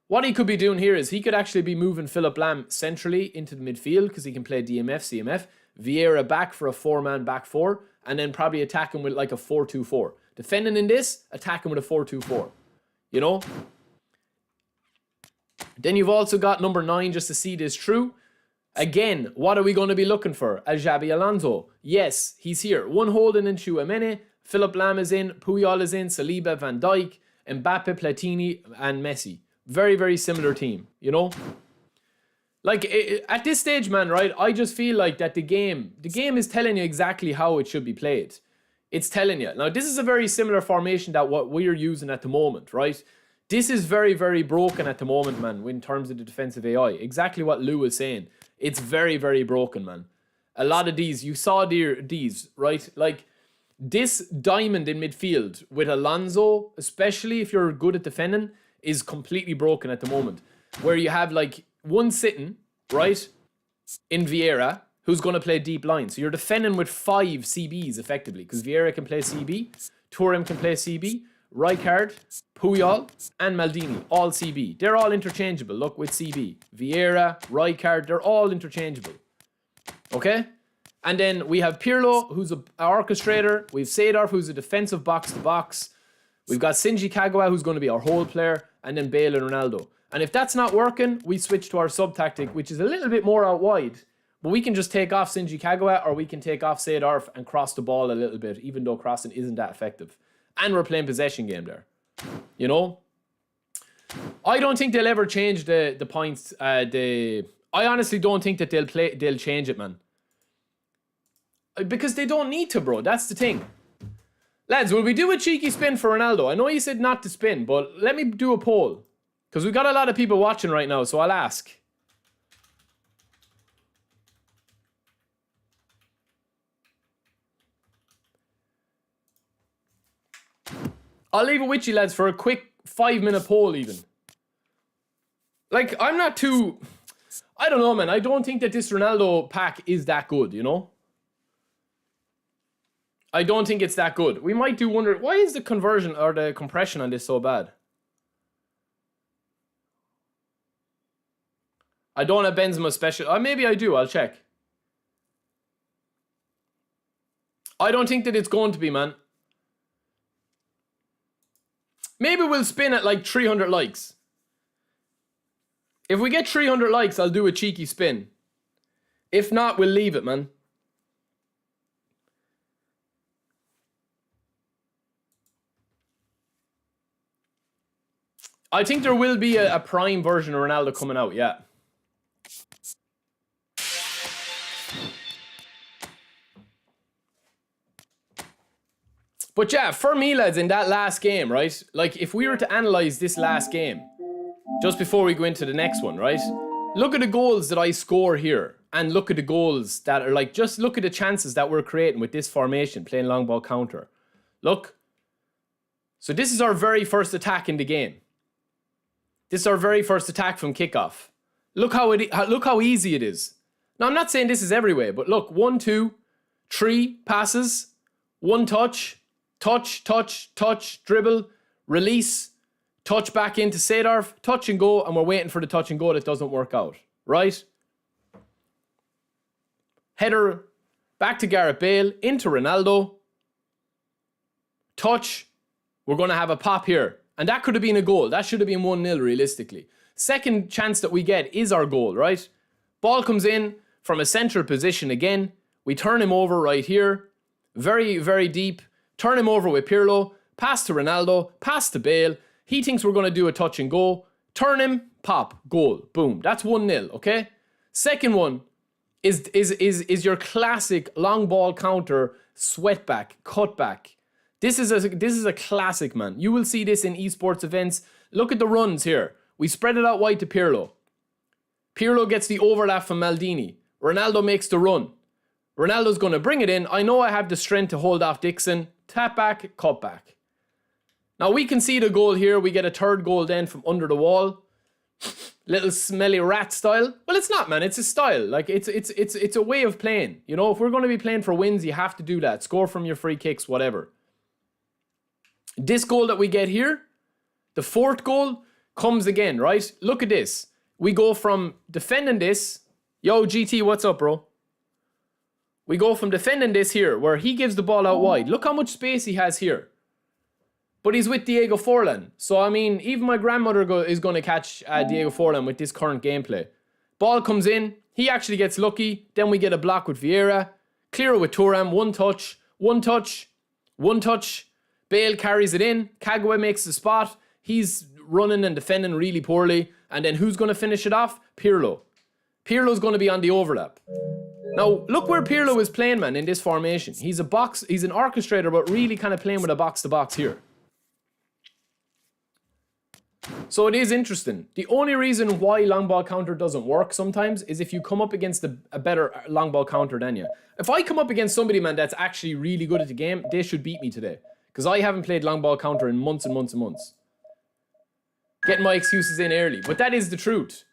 What he could be doing here is he could actually be moving Philip Lam centrally into the midfield because he can play DMF, CMF. Vieira back for a 4-man back 4. And then probably attacking with like a 4-2-4. Defending in this, attacking with a 4-2-4. You know? Then you've also got number 9 just to see this through. Again, what are we going to be looking for? A Xabi Alonso. Yes, he's here. 1 Holden in Tchouaméni. Philip Lam is in. Puyol is in. Saliba, Van Dijk, Mbappe, Platini, and Messi. Very, very similar team, you know? Like, at this stage, man, right, I just feel like that the game is telling you exactly how it should be played. It's telling you. Now, this is a very similar formation that what we're using at the moment, right? This is very, very broken at the moment, man, in terms of the defensive AI. Exactly what Lou was saying. It's very, very broken, man. A lot of these, you saw these, right? Like, this diamond in midfield with Alonso, especially if you're good at defending, is completely broken at the moment. Where you have, like, one sitting, right, in Vieira, who's going to play deep line. So you're defending with 5 CBs, effectively, because Vieira can play CB, Thuram can play CB, Rijkaard, Puyol, and Maldini, all CB. They're all interchangeable, look, with CB. Vieira, Rijkaard, they're all interchangeable. Okay? And then we have Pirlo, who's an orchestrator. We have Seedorf, who's a defensive box-to-box. We've got Shinji Kagawa, who's going to be our whole player, and then Bale and Ronaldo. And if that's not working, we switch to our sub-tactic, which is a little bit more out wide. But we can just take off Shinji Kagawa, or we can take off Seedorf and cross the ball a little bit, even though crossing isn't that effective. And we're playing possession game there. You know? I don't think they'll ever change the points. I honestly don't think that they'll change it, man. Because they don't need to, bro. That's the thing. Lads, will we do a cheeky spin for Ronaldo? I know you said not to spin, but let me do a poll. Because we've got a lot of people watching right now, so I'll ask. I'll leave it with you, lads, for a quick 5-minute poll even. Like, I'm not too... I don't know, man. I don't think that this Ronaldo pack is that good, you know? I don't think it's that good. We might do wonder... Why is the conversion or the compression on this so bad? I don't have Benzema special... maybe I do. I'll check. I don't think that it's going to be, man. Maybe we'll spin at like 300 likes. If we get 300 likes, I'll do a cheeky spin. If not, we'll leave it, man. I think there will be a prime version of Ronaldo coming out, yeah. But yeah, for me, lads, in that last game, right? Like, if we were to analyze this last game, just before we go into the next one, right? Look at the goals that I score here. And look at the goals that are like, just look at the chances that we're creating with this formation, playing long ball counter. Look. So this is our very first attack in the game. This is our very first attack from kickoff. Look how easy it is. Now, I'm not saying this is everywhere, but look, 1, 2, 3 passes, 1 touch, touch, dribble, release, touch back into Seedorf, touch and go, and we're waiting for the touch and go that doesn't work out, right? Header back to Gareth Bale, into Ronaldo. Touch, we're going to have a pop here. And that could have been a goal. That should have been 1-0 realistically. Second chance that we get is our goal, right? Ball comes in from a central position again. We turn him over right here. Very, very deep. Turn him over with Pirlo. Pass to Ronaldo. Pass to Bale. He thinks we're going to do a touch and go. Turn him. Pop. Goal. Boom. That's 1-0, okay? Second one is your classic long ball counter, sweat back, cut back. This is a classic, man. You will see this in esports events. Look at the runs here. We spread it out wide to Pirlo. Pirlo gets the overlap from Maldini. Ronaldo makes the run. Ronaldo's going to bring it in. I know I have the strength to hold off Dixon. Tap back, cut back. Now we can see the goal here. We get a third goal then from under the wall. Little smelly rat style. Well, it's not, man. It's a style. Like it's a way of playing. You know, if we're going to be playing for wins, you have to do that. Score from your free kicks, whatever. This goal that we get here, the fourth goal, comes again, right? Look at this. We go from defending this. Yo, GT, what's up, bro? We go from defending this here, where he gives the ball out wide. Look how much space he has here. But he's with Diego Forlan. So, I mean, even my grandmother is going to catch Diego Forlan with this current gameplay. Ball comes in. He actually gets lucky. Then we get a block with Vieira. Clear it with Thuram. One touch. One touch. One touch. Bale carries it in. Kagawa makes the spot. He's running and defending really poorly. And then who's going to finish it off? Pirlo. Pirlo's going to be on the overlap. Now, look where Pirlo is playing, man, in this formation. He's an orchestrator, but really kind of playing with a box-to-box here. So it is interesting. The only reason why long ball counter doesn't work sometimes is if you come up against a better long ball counter than you. If I come up against somebody, man, that's actually really good at the game, they should beat me today. Because I haven't played long ball counter in months and months and months. Getting my excuses in early. But that is the truth.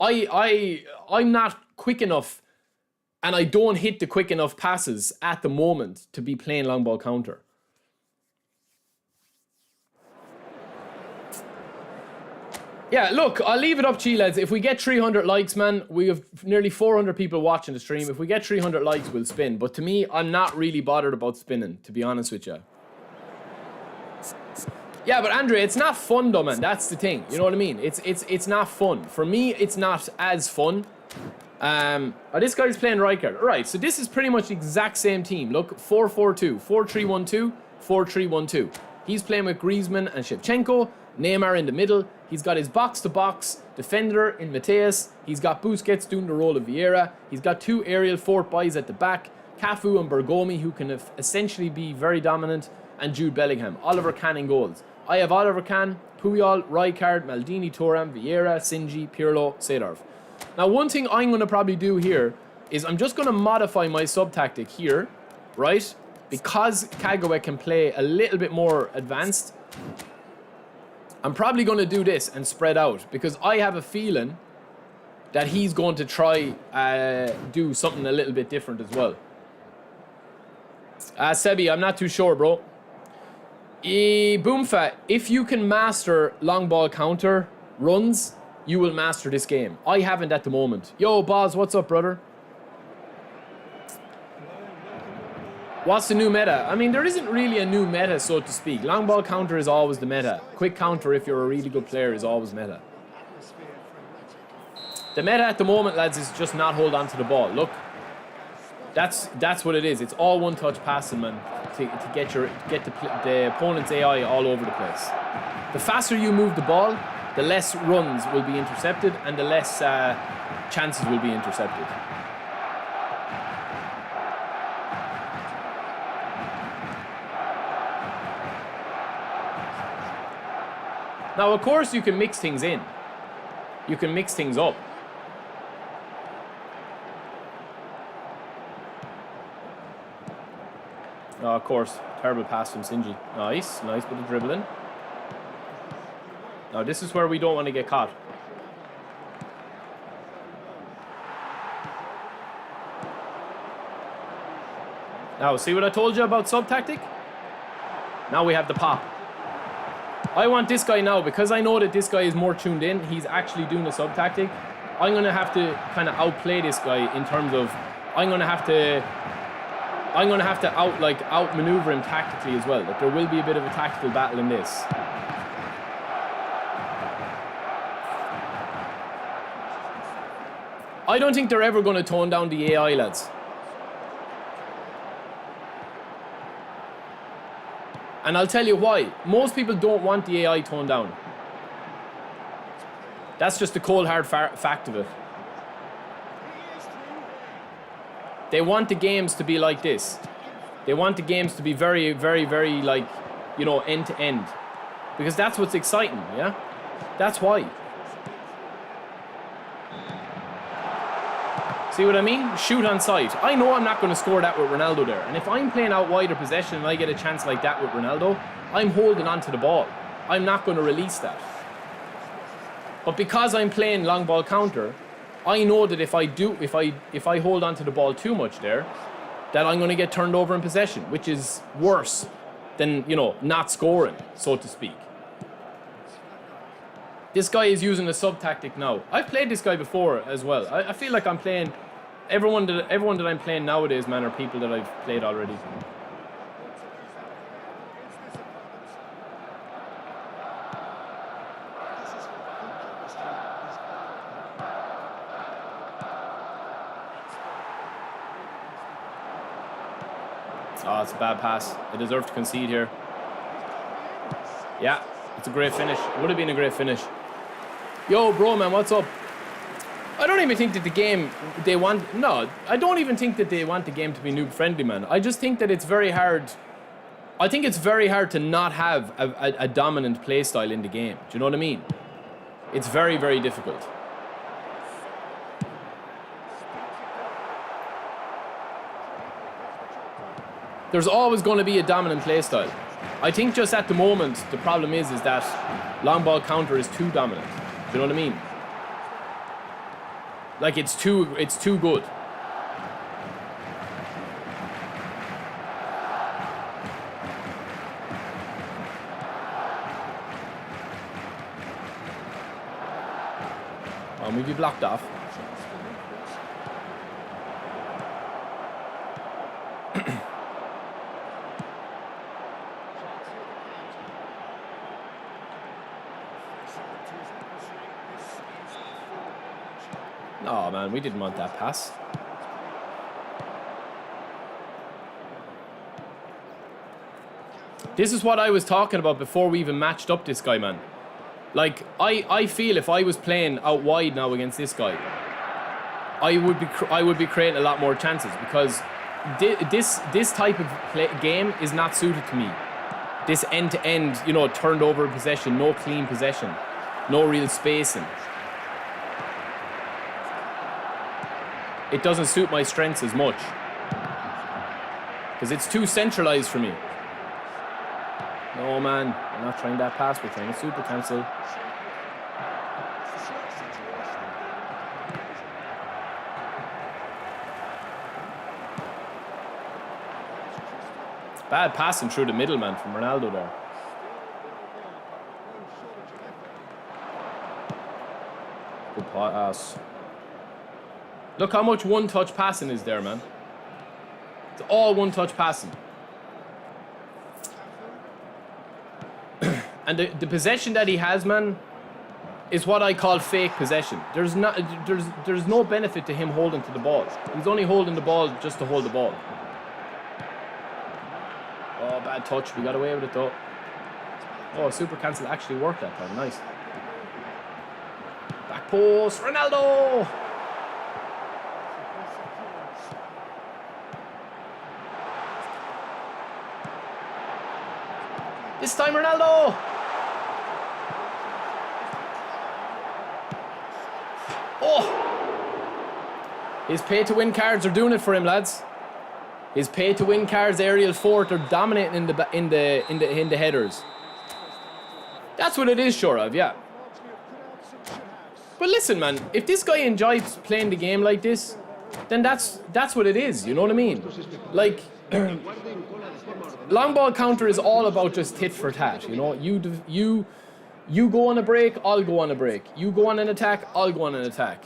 I'm not quick enough, and I don't hit the quick enough passes at the moment to be playing long ball counter. Yeah, look, I'll leave it up to you, lads. If we get 300 likes, man, we have nearly 400 people watching the stream. If we get 300 likes, we'll spin. But to me, I'm not really bothered about spinning, to be honest with you. Yeah, but Andre, it's not fun though, man. That's the thing. You know what I mean? It's not fun. For me, it's not as fun. This guy's playing Rijkaard. Right, so this is pretty much the exact same team. Look, 4-4-2, 4-3-1-2, 4-3-1-2. He's playing with Griezmann and Shevchenko. Neymar in the middle. He's got his box-to-box defender in Mateus. He's got Busquets doing the role of Vieira. He's got two aerial fort boys at the back. Cafu and Bergomi, who can essentially be very dominant. And Jude Bellingham. Oliver Kahn in goals. I have Oliver Kahn, Puyol, Rijkaard, Maldini, Thuram, Vieira, Sinji, Pirlo, Seedorf. Now, one thing I'm going to probably do here is I'm just going to modify my sub-tactic here, right? Because Kagawa can play a little bit more advanced, I'm probably going to do this and spread out because I have a feeling that he's going to try do something a little bit different as well. Sebi, I'm not too sure, bro. Boomfa, if you can master long ball counter runs, you will master this game. I haven't at the moment. Yo, Boz, what's up, brother? What's the new meta? I mean, there isn't really a new meta, so to speak. Long ball counter is always the meta. Quick counter, if you're a really good player, is always meta. The meta at the moment, lads, is just not hold on to the ball. Look, that's what it is. It's all one-touch passing, man, to get the opponent's AI all over the place. The faster you move the ball, the less runs will be intercepted and the less chances will be intercepted. Now, of course, you can mix things in. You can mix things up. Oh, of course, terrible pass from Sinji. Nice bit of dribbling. Now, this is where we don't want to get caught. Now, see what I told you about sub-tactic? Now we have the pop. I want this guy now, because I know that this guy is more tuned in, he's actually doing the sub-tactic. I'm going to have to kind of outplay this guy in terms of, I'm going to have to outmaneuver him tactically as well. That there will be a bit of a tactical battle in this. I don't think they're ever going to tone down the AI, lads. And I'll tell you why. Most people don't want the AI toned down. That's just the cold hard fact of it. They want the games to be like this. They want the games to be very, very, very, like, you know, end to end. Because that's what's exciting, yeah? That's why. See what I mean? Shoot on sight. I know I'm not going to score that with Ronaldo there. And if I'm playing out wider possession and I get a chance like that with Ronaldo, I'm holding on to the ball. I'm not going to release that. But because I'm playing long ball counter, I know that if I hold on to the ball too much there, that I'm going to get turned over in possession, which is worse than, you know, not scoring, so to speak. This guy is using a sub tactic now. I've played this guy before as well. I feel like I'm playing everyone that I'm playing nowadays, man, are people that I've played already. Oh, it's a bad pass. They deserve to concede here. Yeah, it's a great finish. It would have been a great finish. Yo, bro, man, what's up? I don't even think that the game they want... No, I don't even think that they want the game to be noob-friendly, man. I just think that it's very hard... I think it's very hard to not have a dominant playstyle in the game. Do you know what I mean? It's very, very difficult. There's always going to be a dominant playstyle. I think just at the moment, the problem is that long ball counter is too dominant. Do you know what I mean? Like, it's too good. Oh, maybe blocked off. Oh man, we didn't want that pass. This is what I was talking about before we even matched up this guy, man. Like, I feel if I was playing out wide now against this guy, I would be creating a lot more chances, because this type of game is not suited to me. This end-to-end, you know, turned over possession, no clean possession, no real spacing. It doesn't suit my strengths as much, because it's too centralized for me. No, man, we're not trying that pass, we're trying a super cancel. It's bad passing through the middle, man, from Ronaldo there. Good pass. Look how much one-touch passing is there, man. It's all one-touch passing. And the possession that he has, man, is what I call fake possession. There's no benefit to him holding to the ball. He's only holding the ball just to hold the ball. Oh, bad touch. We got away with it, though. Oh, super cancel actually worked that time. Nice. Back post. Ronaldo! This time, Ronaldo! Oh! His pay-to-win cards are doing it for him, lads. His pay-to-win cards, aerial fort, are dominating in the headers. That's what it is, sure of, yeah. But listen, man, if this guy enjoys playing the game like this, then that's what it is. You know what I mean? Like. Long ball counter is all about just tit for tat, you know. You go on a break, I'll go on a break. You go on an attack, I'll go on an attack.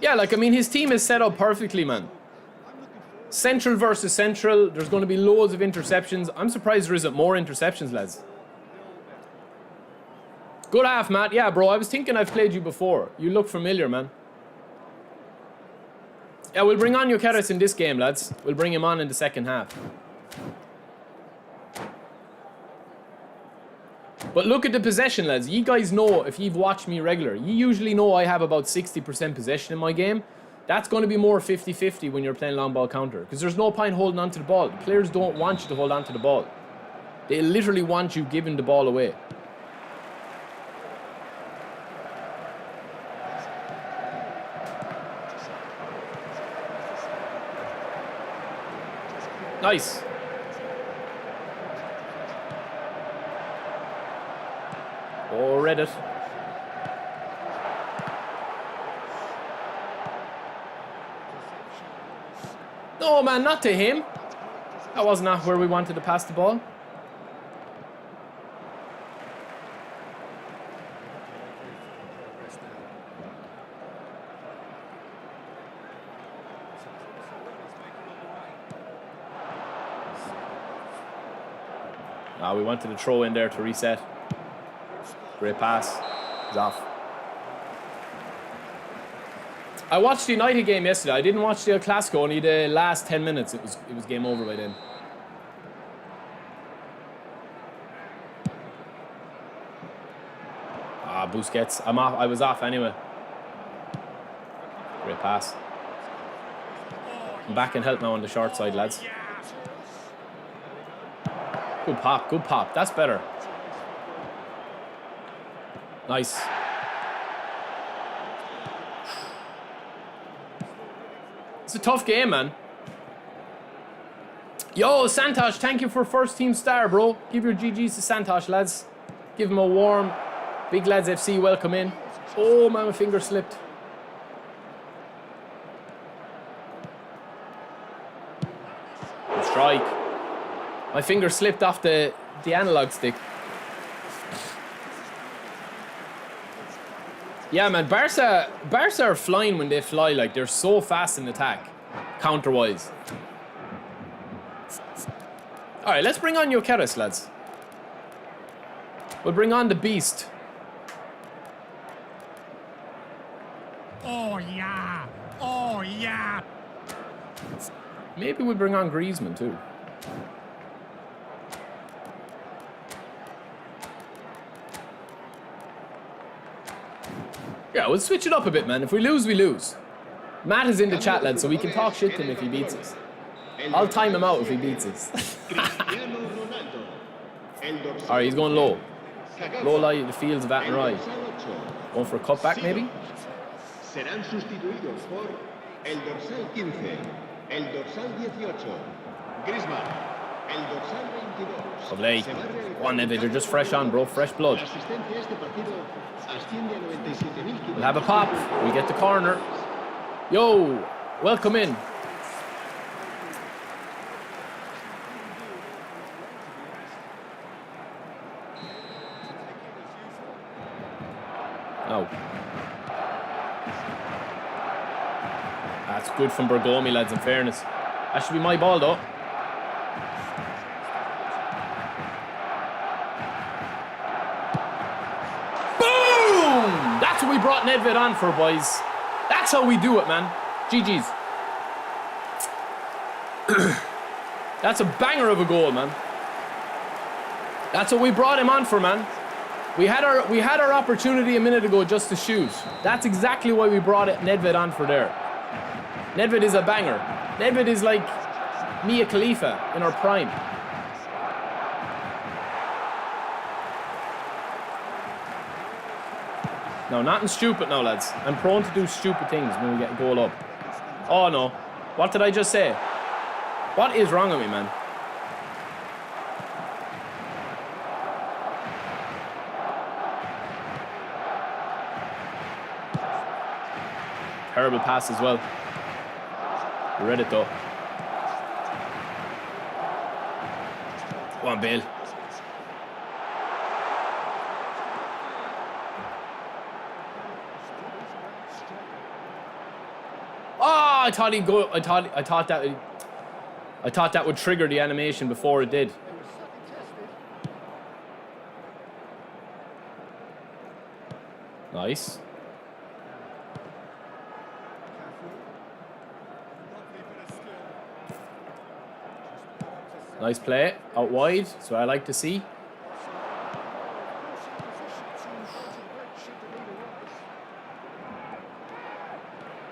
Yeah, like, I mean, his team is set up perfectly, man. Central versus central, there's going to be loads of interceptions. I'm surprised there isn't more interceptions, lads. Good half, Matt. Yeah, bro, I was thinking I've played you before. You look familiar, man. Yeah, we'll bring on Gyökeres in this game, lads. We'll bring him on in the second half. But look at the possession, lads. You guys know, if you've watched me regular, you usually know I have about 60% possession in my game. That's going to be more 50-50 when you're playing long ball counter. Because there's no point holding on to the ball. The players don't want you to hold on to the ball. They literally want you giving the ball away. Nice. Oh, Reddit. No, man, not to him. That was not where we wanted to pass the ball. We wanted to throw in there to reset. Great pass. He's off. I watched the United game yesterday. I didn't watch the El Clasico, only the last 10 minutes. It was game over by then. Busquets. I'm off. I was off anyway. Great pass. I'm back and help now on the short side, lads. Good pop, good pop. That's better. Nice. It's a tough game, man. Yo, Santosh, thank you for first team star, bro. Give your GGs to Santosh, lads. Give him a warm Big Lads FC welcome in. Oh, man, my finger slipped. Good strike. My finger slipped off the analog stick. Yeah, man, Barca are flying when they fly. Like, they're so fast in attack, counter-wise. All right, let's bring on Gyökeres, lads. We'll bring on the beast. Oh, yeah. Oh, yeah. Maybe we'll bring on Griezmann, too. Yeah, we'll switch it up a bit, man. If we lose, we lose. Matt is in the chat, lads, so we can talk shit to him if he beats us. I'll time him out if he beats us. Alright, he's going low. Low lie, the fields of Attenry. Going for a cutback, maybe? Serán sustituidos por el dorsal 15, el dorsal 18, Griezmann, el dorsal 22. Lovely. Go on, Nevid, you're just fresh on, bro. Fresh blood. We'll have a pop. We get the corner. Yo, welcome in. Oh. That's good from Bergomi, lads, in fairness. That should be my ball, though. Boom! That's what we brought Nedved on for, boys. That's how we do it, man. GG's. That's a banger of a goal, man. That's what we brought him on for, man. We had our opportunity a minute ago just to shoot. That's exactly why we brought Nedved on for there. Nedved is a banger. Nedved is like Mia Khalifa in her prime. No, nothing stupid now, lads. I'm prone to do stupid things when we get a goal up. Oh, no. What did I just say? What is wrong with me, man? Terrible pass as well. We read it though. Go on, Bale. Oh, I thought he'd go. I thought that would trigger the animation before it did. Nice. Nice play. Out wide. So I like to see.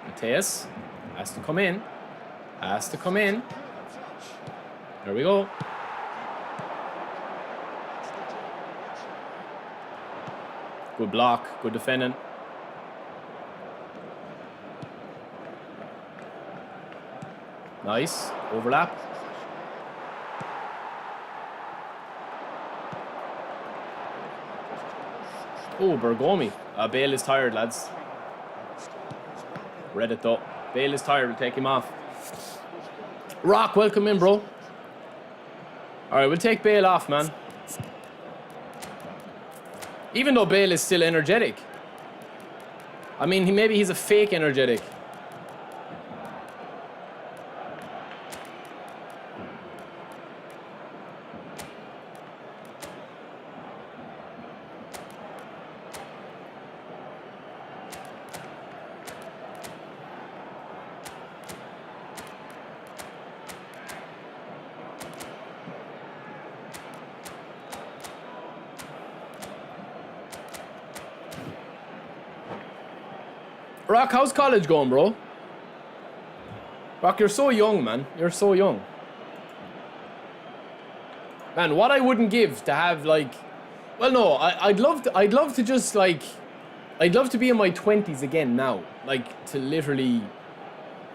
Mateus has to come in. Has to come in. There we go. Good block. Good defending. Nice. Overlap. Oh, Bergomi. Bale is tired, lads. Read it though. Bale is tired. We'll take him off. Rock, welcome in, bro. Alright, we'll take Bale off, man. Even though Bale is still energetic. I mean, maybe he's a fake energetic. Rock, how's college going, bro? Rock, you're so young, man. You're so young. Man, what I wouldn't give to have, like... Well, no, I'd love to just, like... I'd love to be in my 20s again now. Like, to literally...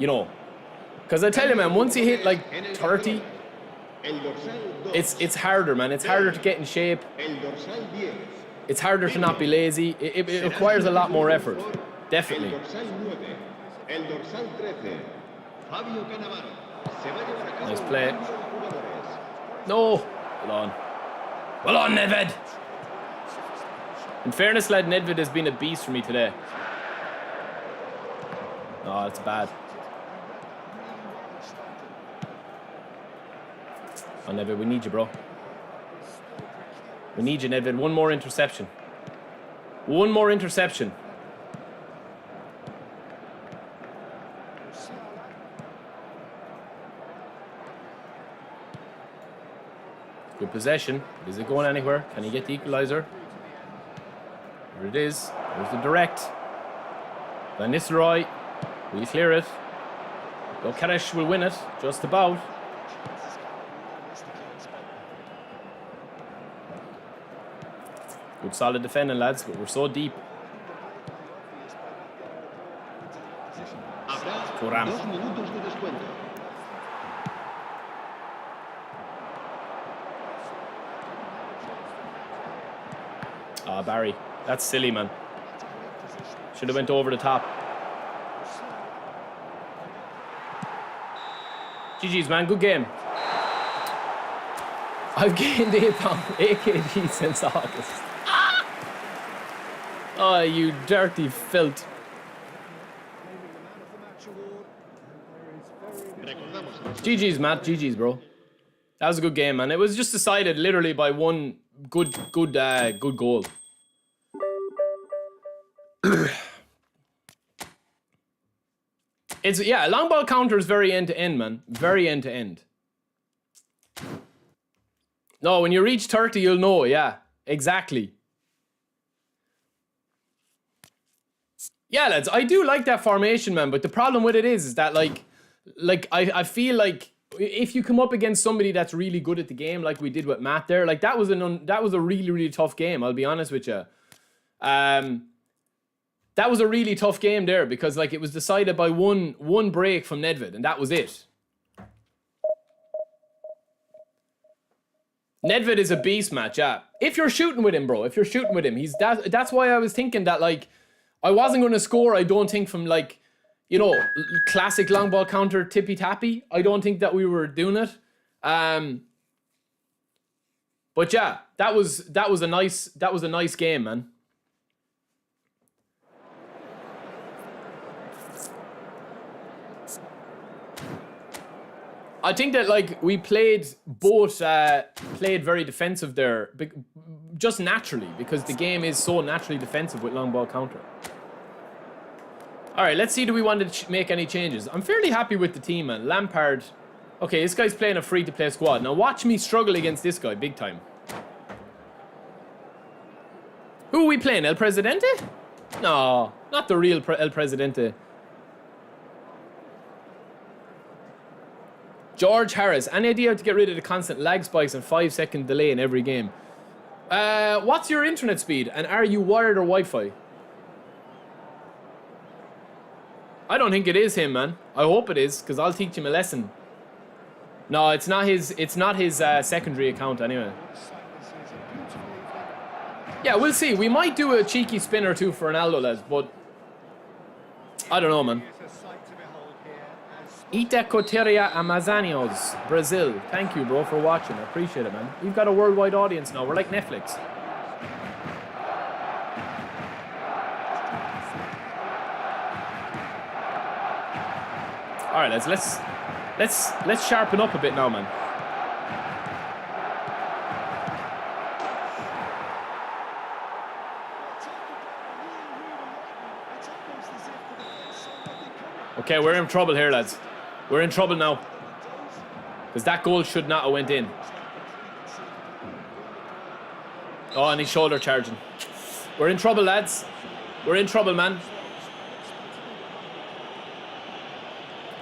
You know. Because I tell you, man, once you hit, like, 30... It's harder, man. It's harder to get in shape. It's harder to not be lazy. It requires a lot more effort. Definitely. Nice play. No. Well on. Well on, Nedved. In fairness, lad, Nedved has been a beast for me today. Oh, that's bad. Oh, Nedved, we need you, bro. We need you, Nedved. One more interception. One more interception. Good possession. Is it going anywhere? Can he get the equalizer? There it is. There's the direct. Van Nistelrooy. Will he clear it? Gokaresh will win it. Just about. Good solid defending, lads, but we're so deep. Thuram. Ah, Barry. That's silly, man. Should have went over the top. GG's, man. Good game. I've gained 8 kg since August. Ah! Oh, you dirty filth. GG's, Matt. GG's, bro. That was a good game, man. It was just decided literally by one good goal. It's, yeah, long ball counter is very end to end, man. Very end to end. No, when you reach 30, you'll know. Yeah, exactly. Yeah, lads, I do like that formation, man. But the problem with it is that like I feel like if you come up against somebody that's really good at the game, like we did with Matt there, like that was a really tough game. I'll be honest with you. That was a really tough game there because like it was decided by one break from Nedved, and that was it. Nedved is a beast, Matt. Yeah, if you're shooting with him, bro, if you're shooting with him, that's why I was thinking that like I wasn't going to score. I don't think from like, you know, classic long ball counter tippy tappy. I don't think that we were doing it. But yeah, that was a nice game, man. I think that like we played very defensive there. just naturally, because the game is so naturally defensive with long ball counter. All right, let's see. Do we want to make any changes? I'm fairly happy with the team, man. Lampard. Okay, this guy's playing a free-to-play squad. Now watch me struggle against this guy big time. Who are we playing? El Presidente? No, not the real El Presidente. George Harris. Any idea how to get rid of the constant lag spikes and 5-second delay in every game? What's your internet speed? And are you wired or Wi-Fi? I don't think it is him, man. I hope it is, because I'll teach him a lesson. No, it's not his secondary account anyway. Yeah, we'll see. We might do a cheeky spin or two for Ronaldo, lads, but I don't know, man. Itacoteria Amazonios, Brazil. Thank you, bro, for watching. I appreciate it, man. We've got a worldwide audience now. We're like Netflix. All right, lads. Let's sharpen up a bit now, man. Okay, we're in trouble here, lads. We're in trouble now. Because that goal should not have went in. Oh, and he's shoulder charging. We're in trouble, lads. We're in trouble, man.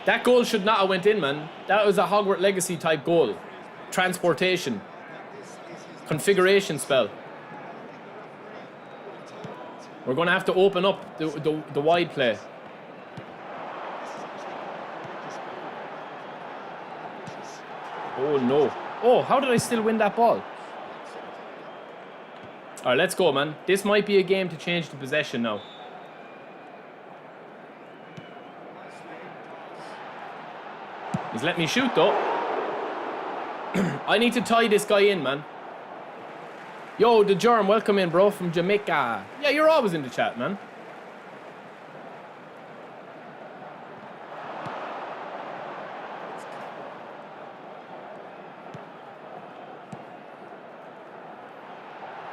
That goal should not have went in, man. That was a Hogwarts Legacy type goal. Transportation. Configuration spell. We're going to have to open up the wide play. Oh, no. Oh, how did I still win that ball? All right, let's go, man. This might be a game to change the possession now. He's let me shoot, though. I need to tie this guy in, man. Yo, the Germ, welcome in, bro, from Jamaica. Yeah, you're always in the chat, man.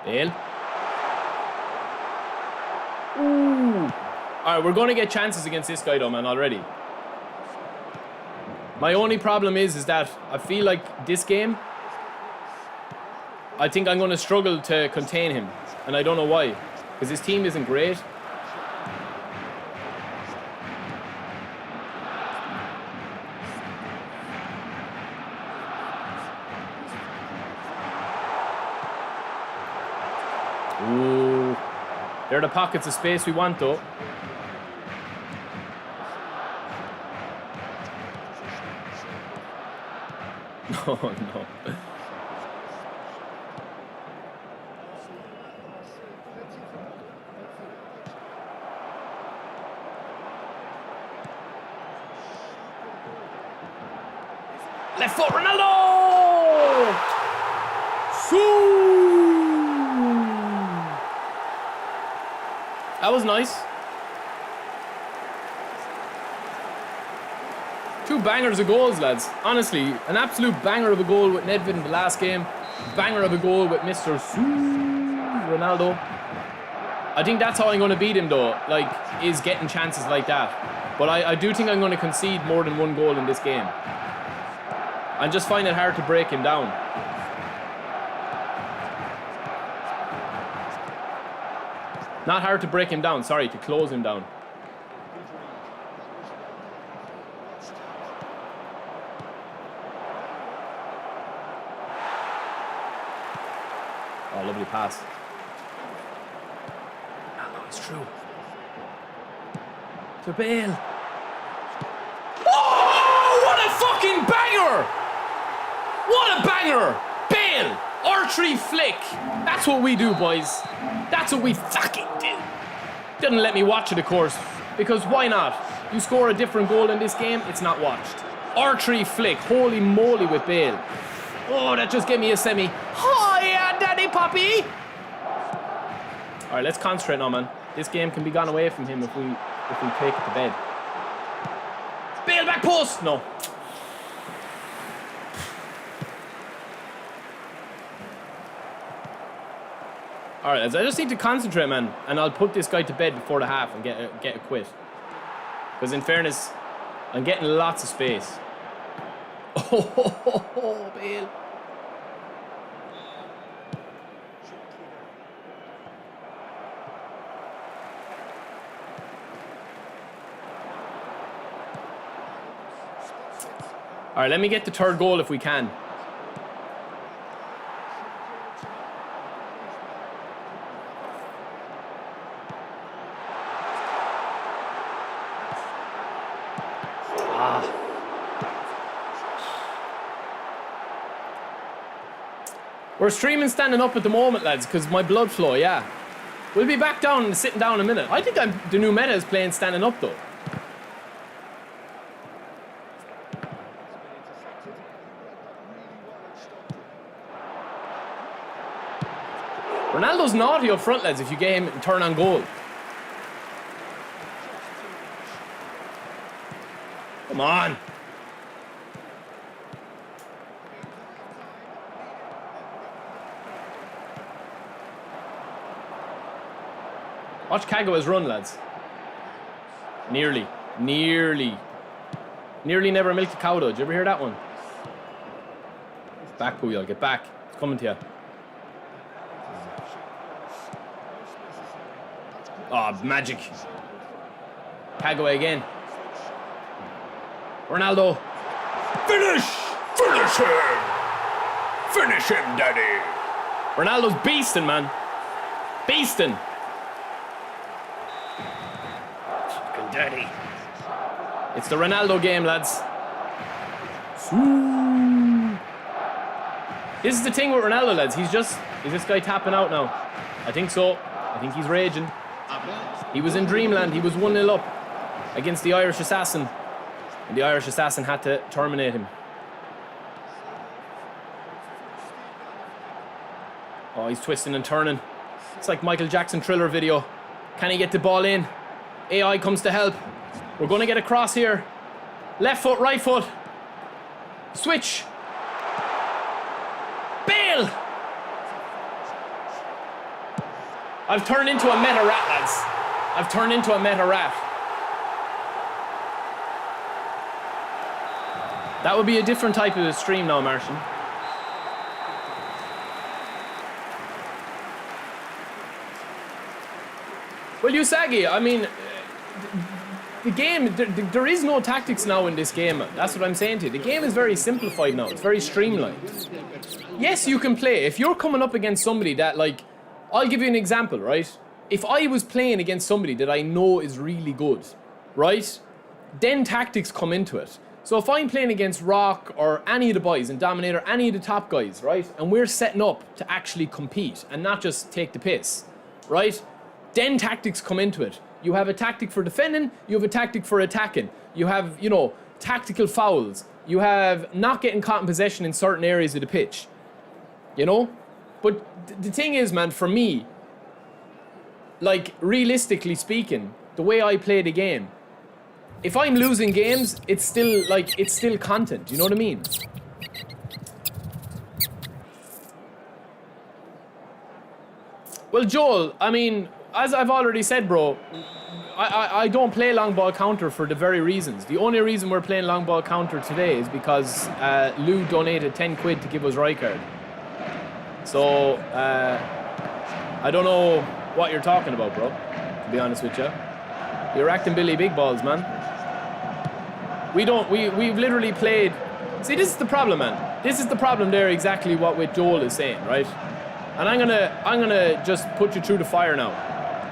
Bale. Ooh. Alright, we're going to get chances against this guy, though, man, already. My only problem is that I feel like this game, I think I'm going to struggle to contain him. And I don't know why. Because his team isn't great. Ooh. They're the pockets of space we want, though. Oh, no. Left foot, Ronaldo! That was nice. Two bangers of goals, lads. Honestly, an absolute banger of a goal with Nedved in the last game. Banger of a goal with Mr. Ronaldo. I think that's how I'm going to beat him, though, like, is getting chances like that. But I do think I'm going to concede more than one goal in this game. I just find it hard to break him down. Not hard to break him down, sorry, to close him down. Oh, lovely pass. Oh, it's true. To Bale. Oh, what a fucking banger! What a banger! Bale! Archery flick. That's what we do, boys. That's what we fucking do. Didn't let me watch it, of course, because why not? You score a different goal in this game, it's not watched. Archery flick. Holy moly with Bale. Oh, that just gave me a semi. Oh, yeah, Daddy Poppy. All right, let's concentrate now, man. This game can be gone away from him if we take it to bed. Bale back post. No. All right, lads, I just need to concentrate, man, and I'll put this guy to bed before the half and get a quit. Because in fairness, I'm getting lots of space. Oh, Bale. All right, let me get the third goal if we can. We're streaming standing up at the moment, lads, because my blood flow, yeah. We'll be back down and sitting down in a minute. I think the new meta is playing standing up, though. Ronaldo's naughty up front, lads, if you get him and turn on goal. Come on. Watch Kagawa's run, lads. Nearly never milked a cow, though. Did you ever hear that one? Back, Puyol, get back. It's coming to you. Oh, magic. Kagawa again. Ronaldo. Finish him! Finish him, daddy! Ronaldo's beasting, man. Beasting. Fucking daddy. It's the Ronaldo game, lads. This is the thing with Ronaldo, lads. Is this guy tapping out now? I think so. I think he's raging. He was in dreamland. He was 1-0 up against the Irish Assassin. And the Irish Assassin had to terminate him. Oh, he's twisting and turning. It's like Michael Jackson Thriller video. Can he get the ball in? AI comes to help. We're going to get a cross here. Left foot, right foot. Switch. Bale! I've turned into a meta rat, lads. I've turned into a meta rat. That would be a different type of stream now, Martian. Well, Usagi, I mean, the game, there is no tactics now in this game. That's what I'm saying to you. The game is very simplified now. It's very streamlined. Yes, you can play. If you're coming up against somebody that, like, I'll give you an example, right? If I was playing against somebody that I know is really good, right? Then tactics come into it. So if I'm playing against Rock or any of the boys and Dominator, any of the top guys, right? And we're setting up to actually compete and not just take the piss, right? Then tactics come into it. You have a tactic for defending, you have a tactic for attacking. You have, you know, tactical fouls. You have not getting caught in possession in certain areas of the pitch. You know? But the thing is, man, for me, like, realistically speaking, the way I play the game, if I'm losing games, it's still, like, it's still content. You know what I mean? Well, Joel, I mean, as I've already said, bro, I don't play long ball counter for the very reasons. The only reason we're playing long ball counter today is because Lou donated 10 quid to give us Rijkaard. So, I don't know what you're talking about, bro, to be honest with you. You're acting Billy Big Balls, man. We've literally played... See, this is the problem, man. This is the problem there, exactly what Joel is saying, right? And I'm gonna just put you through the fire now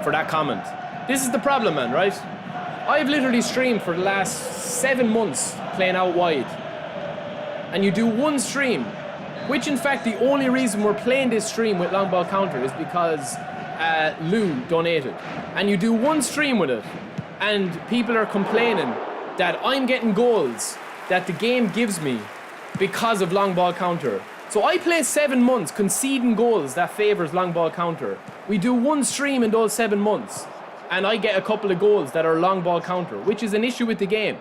for that comment. This is the problem, man, right? I've literally streamed for the last 7 months playing out wide. And you do one stream, which in fact the only reason we're playing this stream with long ball counter is because Lou donated. And you do one stream with it, and people are complaining that I'm getting goals that the game gives me because of long ball counter. So I play 7 months conceding goals that favours long ball counter. We do one stream in those 7 months, and I get a couple of goals that are long ball counter, which is an issue with the game,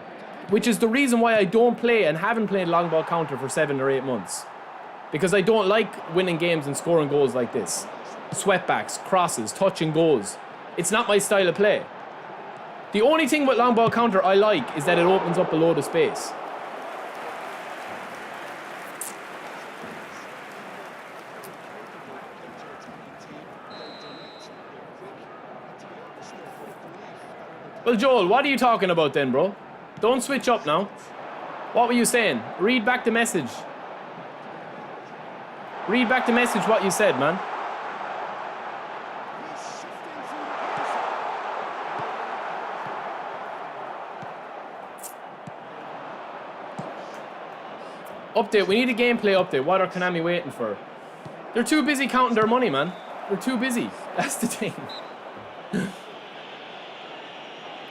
which is the reason why I don't play and haven't played long ball counter for 7 or 8 months. Because I don't like winning games and scoring goals like this. sweatbacks, crosses, touch and goals. It's not my style of play. The only thing with long ball counter I like is that it opens up a load of space. Well, Joel, what are you talking about then, bro? Don't switch up now. What were you saying? Read back the message. Read back the message what you said, man. Update. We need a gameplay update. What are Konami waiting for? They're too busy counting their money, man. They're too busy. That's the thing.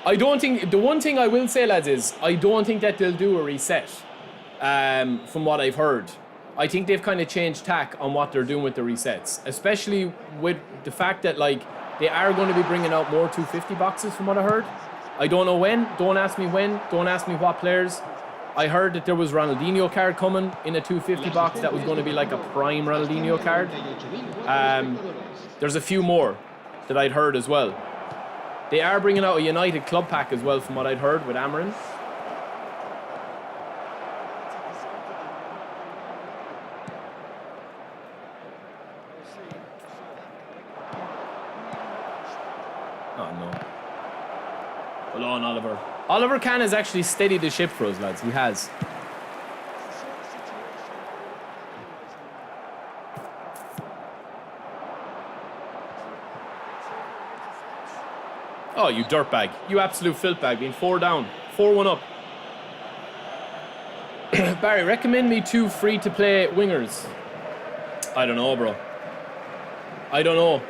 I don't think... The one thing I will say, lads, is I don't think that they'll do a reset. From what I've heard. I think they've kind of changed tack on what they're doing with the resets. Especially with the fact that, like, they are going to be bringing out more 250 boxes from what I heard. I don't know when. Don't ask me when. Don't ask me what players. I heard that there was Ronaldinho card coming in a 250 box that was going to be like a prime Ronaldinho card. There's a few more that I'd heard as well. They are bringing out a United club pack as well from what I'd heard with Amarin. Oh no. Hold on, Oliver. Oliver Kahn has actually steadied the ship for us, lads. He has. Oh, you dirtbag. You absolute filthbag. Being 4 down. 4-1 up. Barry, recommend me 2 free-to-play wingers. I don't know, bro. I don't know.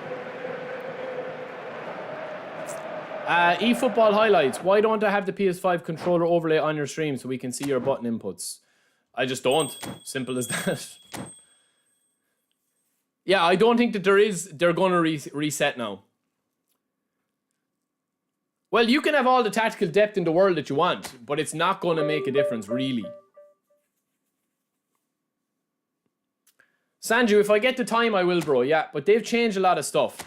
eFootball highlights. Why don't I have the PS5 controller overlay on your stream so we can see your button inputs? I just don't. Simple as that. Yeah, I don't think that they're going to reset now. Well, you can have all the tactical depth in the world that you want, but it's not going to make a difference, really. Sanju, if I get the time, I will, bro. Yeah, but they've changed a lot of stuff.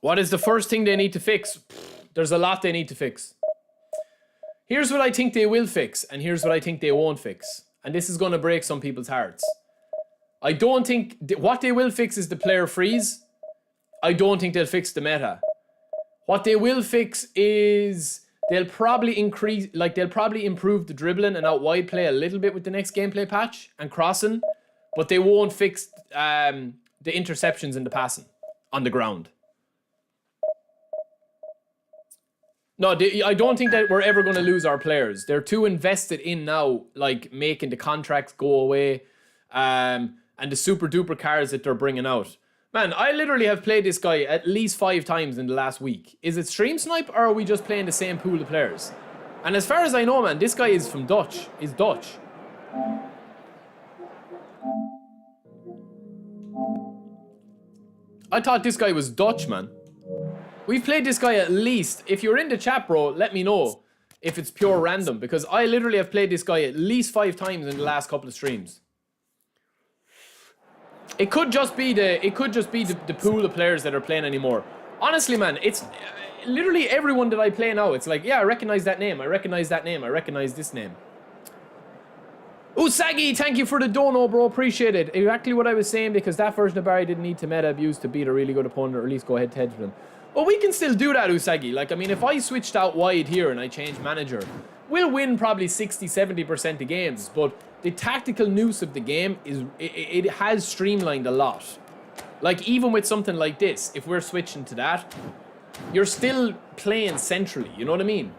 What is the first thing they need to fix? There's a lot they need to fix. Here's what I think they will fix, and here's what I think they won't fix. And this is going to break some people's hearts. I don't think... What they will fix is the player freeze. I don't think they'll fix the meta. What they will fix is... They'll probably increase... Like, they'll probably improve the dribbling and out wide play a little bit with the next gameplay patch. And crossing. But they won't fix the interceptions and the passing. On the ground. No, I don't think that we're ever going to lose our players. They're too invested in now, like, making the contracts go away. And the super duper cars that they're bringing out. Man, I literally have played this guy at least 5 times in the last week. Is it stream snipe or are we just playing the same pool of players? And as far as I know, man, this guy is from Dutch. He's Dutch. I thought this guy was Dutch, man. We've played this guy at least. If you're in the chat, bro, let me know if it's pure random. Because I literally have played this guy at least 5 times in the last couple of streams. It could just be the pool of players that are playing anymore. Honestly, man, it's literally everyone that I play now. It's like, yeah, I recognize that name. I recognize that name. I recognize this name. Usagi, thank you for the dono, bro. Appreciate it. Exactly what I was saying, because that version of Barry didn't need to meta abuse to beat a really good opponent, or at least go head to head with them. Well, we can still do that, Usagi. Like, I mean, if I switched out wide here and I changed manager, we'll win probably 60-70% of games, but the tactical noose of the game is it has streamlined a lot. Like, even with something like this, if we're switching to that, you're still playing centrally, you know what I mean?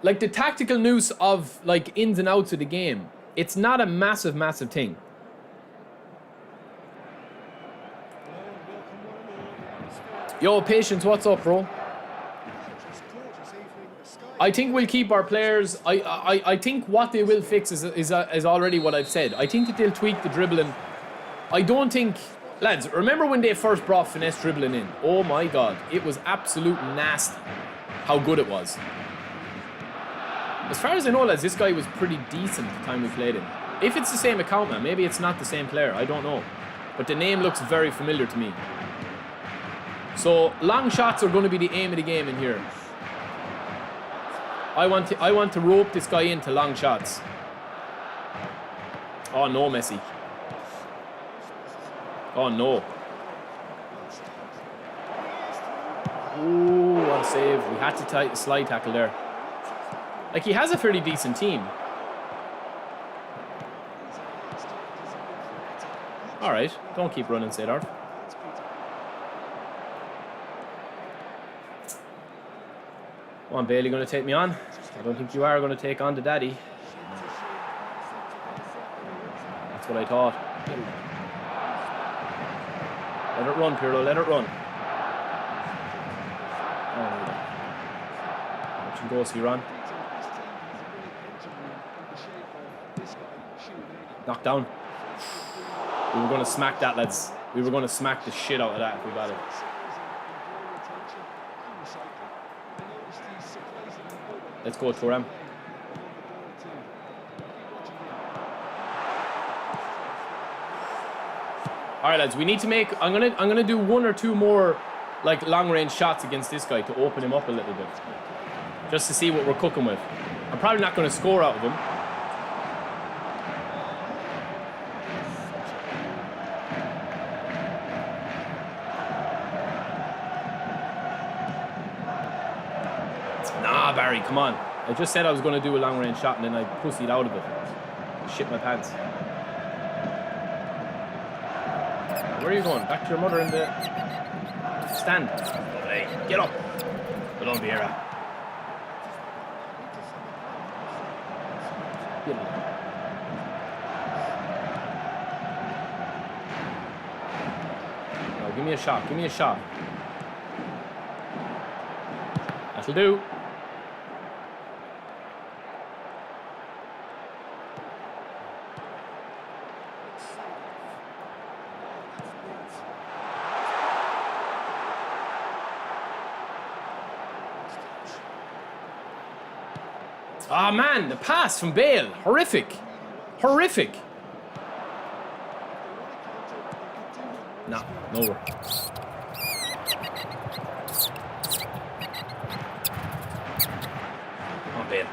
Like, the tactical noose of, like, ins and outs of the game, it's not a massive, massive thing. Yo, Patience, what's up, bro? I think we'll keep our players. I think what they will fix is already what I've said. I think that they'll tweak the dribbling. I don't think... Lads, remember when they first brought finesse dribbling in? Oh my god. It was absolute nasty how good it was. As far as I know, lads, this guy was pretty decent the time we played him. If it's the same account, man, maybe it's not the same player. I don't know. But the name looks very familiar to me. So, long shots are going to be the aim of the game in here. I want to rope this guy into long shots. Oh, no, Messi. Oh, no. Ooh, what a save. We had to slide tackle there. Like, he has a fairly decent team. Alright, don't keep running, Seydorf. Come on, Bale, you going to take me on? I don't think you are going to take on the daddy. That's what I thought. Let it run, Pirlo, let it run. Oh, let you go, C-Ron. Knock down. We were going to smack that, lads. We were going to smack the shit out of that if we got it. Let's go, Thuram. All right, lads. We need to make. I'm gonna do one or two more like long range shots against this guy to open him up a little bit, just to see what we're cooking with. I'm probably not going to score out of him. Nah, Barry, come on. I just said I was going to do a long range shot and then I pussied out of it. Shit my pants. Where are you going? Back to your mother in the stand. Hey, get up. Well done, Vieira. No, give me a shot. Give me a shot. That'll do. Oh man, the pass from Bale. Horrific. Horrific. No, nowhere. Oh, Bale.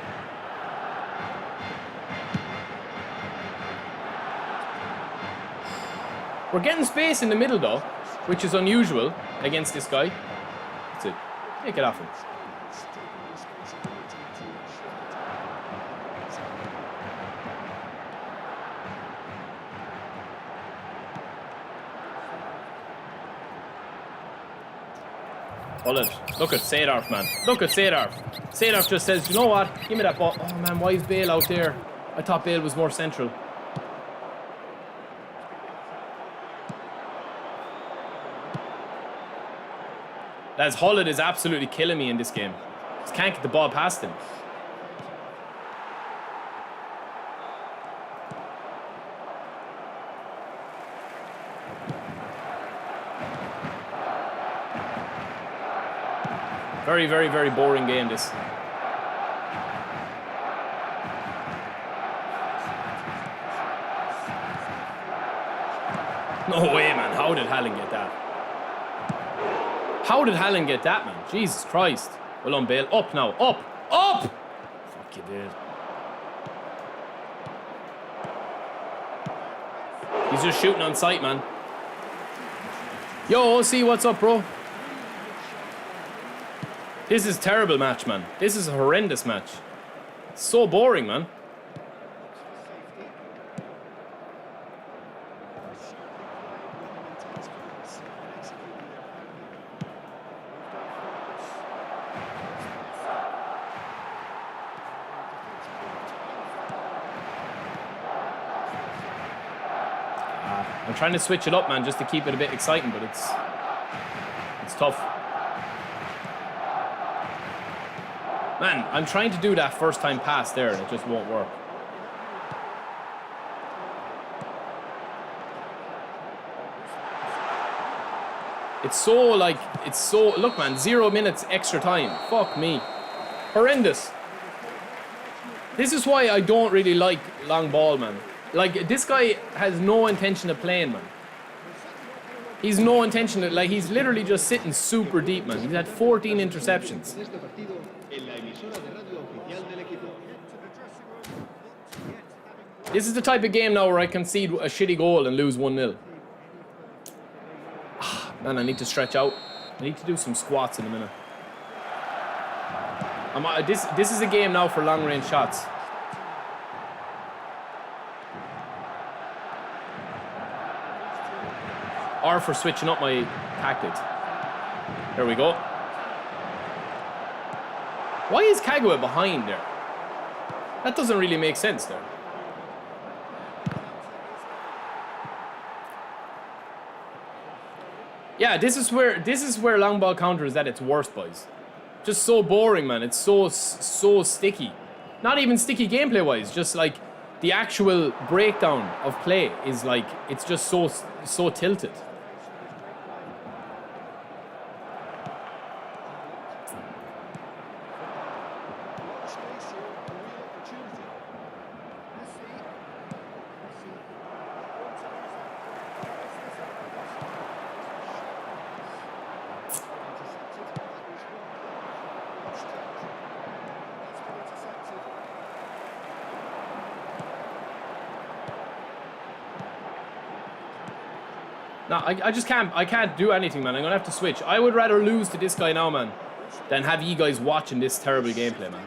We're getting space in the middle though, which is unusual against this guy. That's it. Take it off him. Hold it. Look at Seydorf, man. Look at Seydorf. Seydorf just says, you know what? Give me that ball. Oh, man, why is Bale out there? I thought Bale was more central. Lads, Hullet is absolutely killing me in this game. Just can't get the ball past him. Very, very, very boring game, this. No way, man. How did Haaland get that? How did Haaland get that, man? Jesus Christ. Well on, Bale. Up now. Up! Up! Fuck you, dude. He's just shooting on sight, man. Yo, OC, what's up, bro? This is a terrible match, man. This is a horrendous match. It's so boring, man. I'm trying to switch it up, man, just to keep it a bit exciting, but it's tough. Man, I'm trying to do that first time pass there and it just won't work. It's so, look man, 0 minutes extra time. Fuck me. Horrendous. This is why I don't really like long ball, man. Like, this guy has no intention of playing, man. He's no intention of, like, he's literally just sitting super deep, man. He's had 14 interceptions. This is the type of game now where I concede a shitty goal and lose 1-0. Man, I need to stretch out. I need to do some squats in a minute. This is a game now for long range shots. Or for switching up my tactics. There we go. Why is Kagawa behind there? That doesn't really make sense there. Yeah, this is where long ball counter is at its worst, boys. Just so boring, man. It's so sticky. Not even sticky gameplay wise, just like the actual breakdown of play is like, it's just so tilted. No, I just can't. I can't do anything, man. I'm gonna have to switch. I would rather lose to this guy now, man, than have you guys watching this terrible gameplay, man.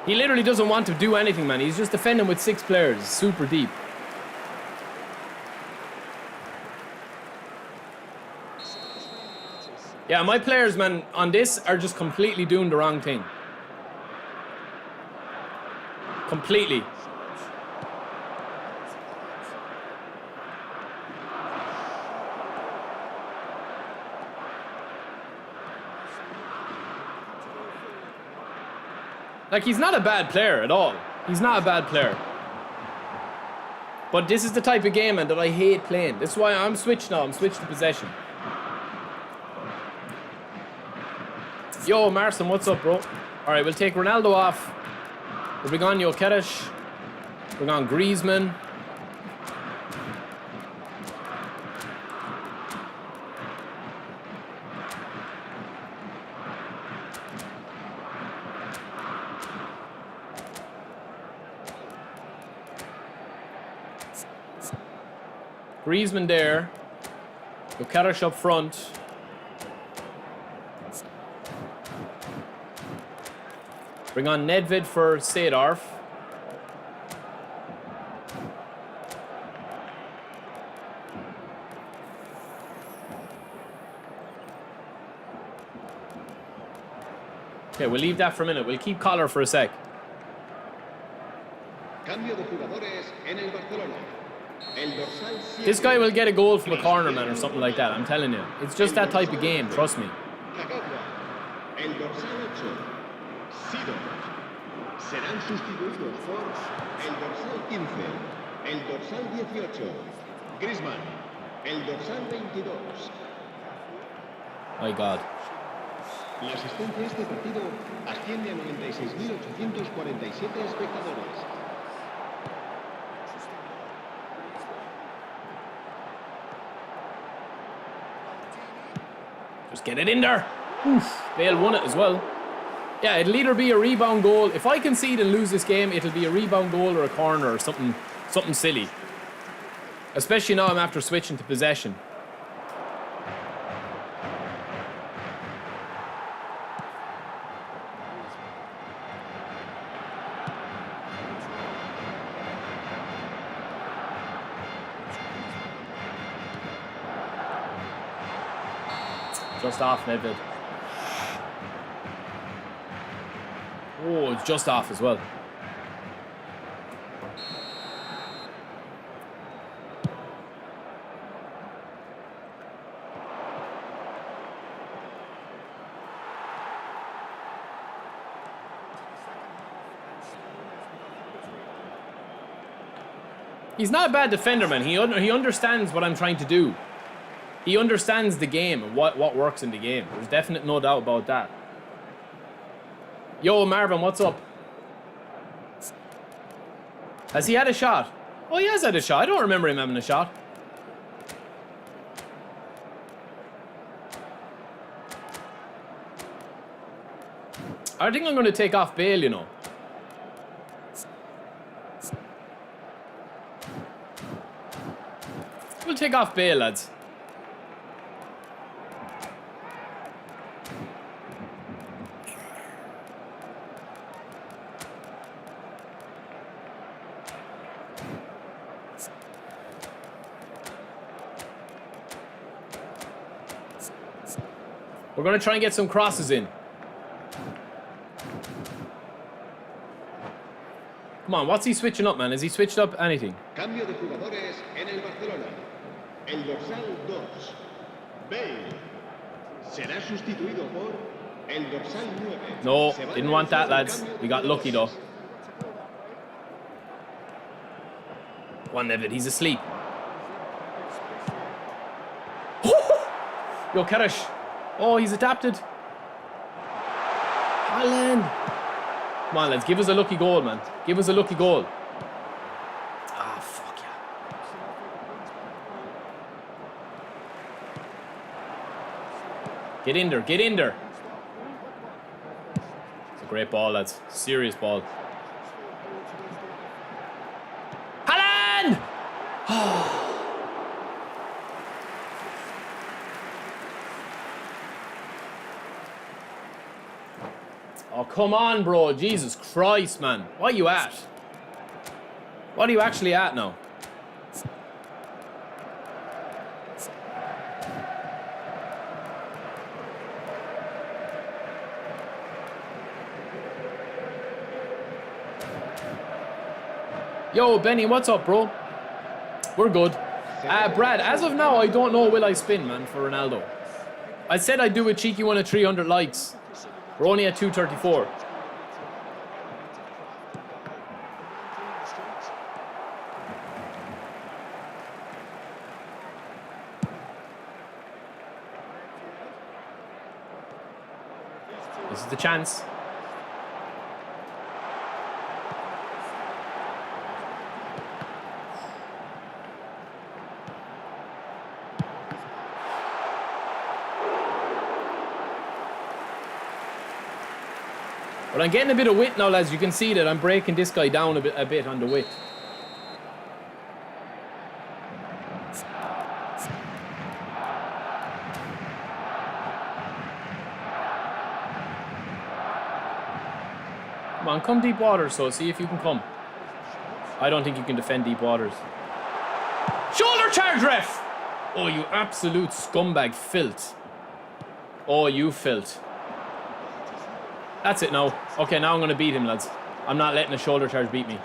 He literally doesn't want to do anything, man. He's just defending with 6 players, super deep. Yeah, my players, man, on this are just completely doing the wrong thing. Completely. Like, he's not a bad player at all. He's not a bad player. But this is the type of game, man, that I hate playing. This is why I'm switched now. I'm switched to possession. Yo, Marson, what's up, bro? All right, we'll take Ronaldo off. We'll bring on Jokeres. Bring on Griezmann. Griezmann there. Jokeres up front. Bring on Nedved for Seedorf. Okay, we'll leave that for a minute. We'll keep Collar for a sec. This guy will get a goal from a corner, man, or something like that. I'm telling you. It's just that type of game. Trust me. Serán sustituidos por el dorsal 15, el dorsal 18, Griezmann, el dorsal 22. My God. La asistencia a este partido asciende a 96.847 espectadores. Just get it in there. Oof. Bale won it as well. Yeah, it'll either be a rebound goal. If I concede and lose this game, it'll be a rebound goal or a corner or something silly. Especially now I'm after switching to possession. Just off, Nedved. Oh, it's just off as well. He's not a bad defender, man. He understands what I'm trying to do. He understands the game and what works in the game. There's definite no doubt about that. Yo, Marvin, what's up? Has he had a shot? Oh, he has had a shot. I don't remember him having a shot. I think I'm going to take off Bale, you know. We'll take off Bale, lads. We're going to try and get some crosses in. Come on, what's he switching up, man? Has he switched up anything? Cambio de jugadores en el Barcelona. El dorsal 2, Bale, será sustituido por el dorsal 9. No, didn't want that, lads. We got lucky, though. One Nevid, he's asleep. Yo, Karish. Oh, he's adapted. Haaland. Come on, lads. Give us a lucky goal, man. Give us a lucky goal. Ah, fuck yeah. Get in there. Get in there. It's a great ball, lads. Serious ball. Haaland! Oh, come on, bro. Jesus Christ, man. What are you at? What are you actually at now? Yo, Benny, what's up, bro? We're good. Brad, as of now, I don't know will I spin, man, for Ronaldo. I said I'd do a cheeky one at 300 likes. We're only at 234. This is the chance. But I'm getting a bit of width now, lads. You can see that I'm breaking this guy down a bit on the width. Come on, come deep waters, so see if you can come. I don't think you can defend deep waters. Shoulder charge, ref! Oh, you absolute scumbag filth. Oh, you filth. That's it now. Okay, now I'm going to beat him, lads. I'm not letting a shoulder charge beat me.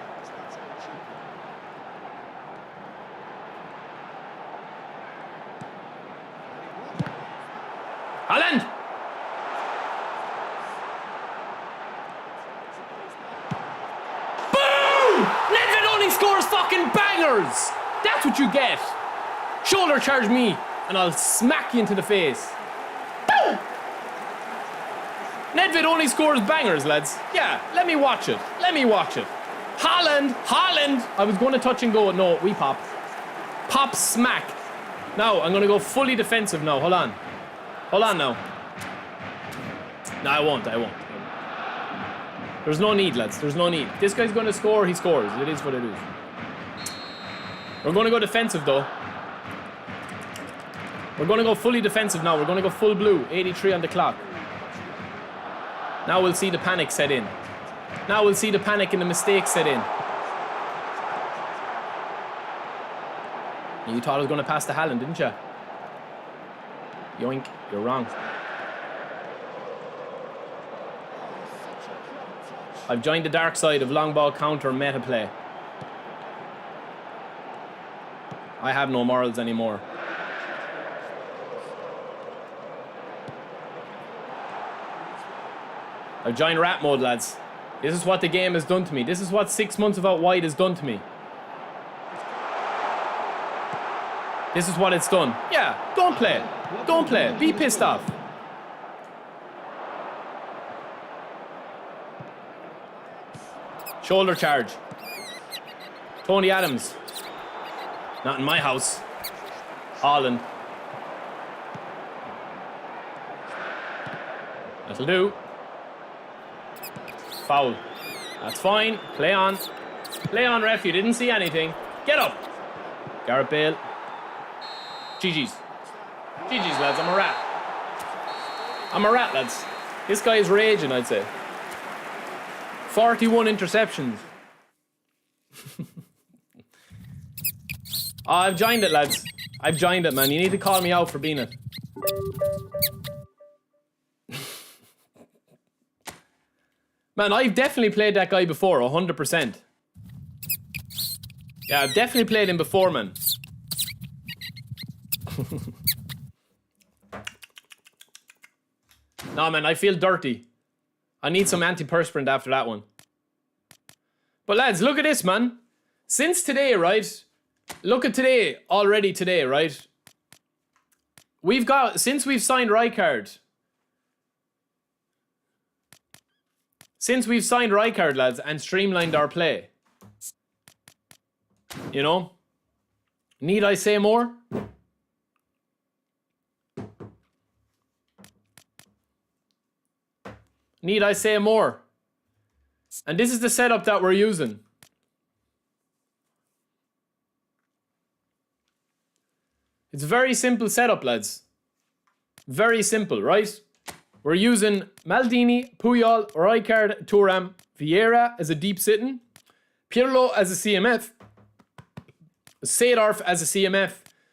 Haaland! Boom! Nedved only scores fucking bangers! That's what you get. Shoulder charge me, and I'll smack you into the face. Boom! Nedved only scores bangers, lads. Yeah, let me watch it. Let me watch it. Haaland! I was going to touch and go. No, we pop. Pop, smack. Now, I'm going to go fully defensive now. Hold on. Hold on now. No, I won't. There's no need, lads. There's no need. This guy's going to score, he scores. It is what it is. We're going to go defensive, though. We're going to go fully defensive now. We're going to go full blue. 83 on the clock. Now we'll see the panic set in. Now we'll see the panic and the mistakes set in. You thought I was going to pass to Haaland, didn't you? Yoink, you're wrong. I've joined the dark side of long ball counter meta play. I have no morals anymore. I've joined rat mode, lads. This is what the game has done to me. This is what 6 months of out wide has done to me. This is what it's done. Yeah, don't play. Don't play. Be pissed off. Shoulder charge. Tony Adams. Not in my house. Holland. That'll do. Foul. That's fine. Play on. Play on, ref. You didn't see anything. Get up. Gareth Bale. GG's. GG's, lads. I'm a rat. I'm a rat, lads. This guy is raging, I'd say. 41 interceptions. Oh, I've joined it, lads. I've joined it, man. You need to call me out for being it. Man, I've definitely played that guy before, 100%. Yeah, I've definitely played him before, man. No, man, I feel dirty. I need some antiperspirant after that one. But lads, look at this, man. Since today, right? Look at today, already today, right? We've got, since we've signed Rijkaard. Since we've signed Rijkaard, lads, and streamlined our play. You know? Need I say more? Need I say more? And this is the setup that we're using. It's a very simple setup, lads. Very simple, right? We're using Maldini, Puyol, Rijkaard, Thuram, Vieira as a deep sitting, Pirlo as a CMF, Seedorf as a CMF,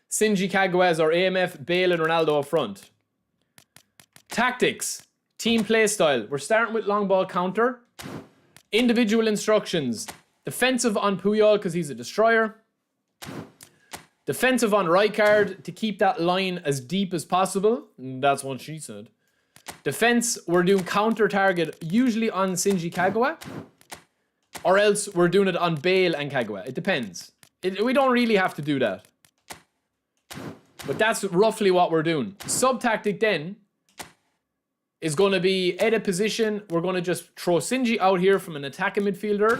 Shinji Kagawa as our AMF, Bale and Ronaldo up front. Tactics, team play style. We're starting with long ball counter. Individual instructions. Defensive on Puyol because he's a destroyer. Defensive on Rijkaard to keep that line as deep as possible. That's what she said. Defense, we're doing counter target usually on Shinji Kagawa. Or else we're doing it on Bale and Kagawa. It depends. We don't really have to do that. But that's roughly what we're doing. Sub-tactic then is going to be at a position. We're going to just throw Shinji out here from an attacking midfielder.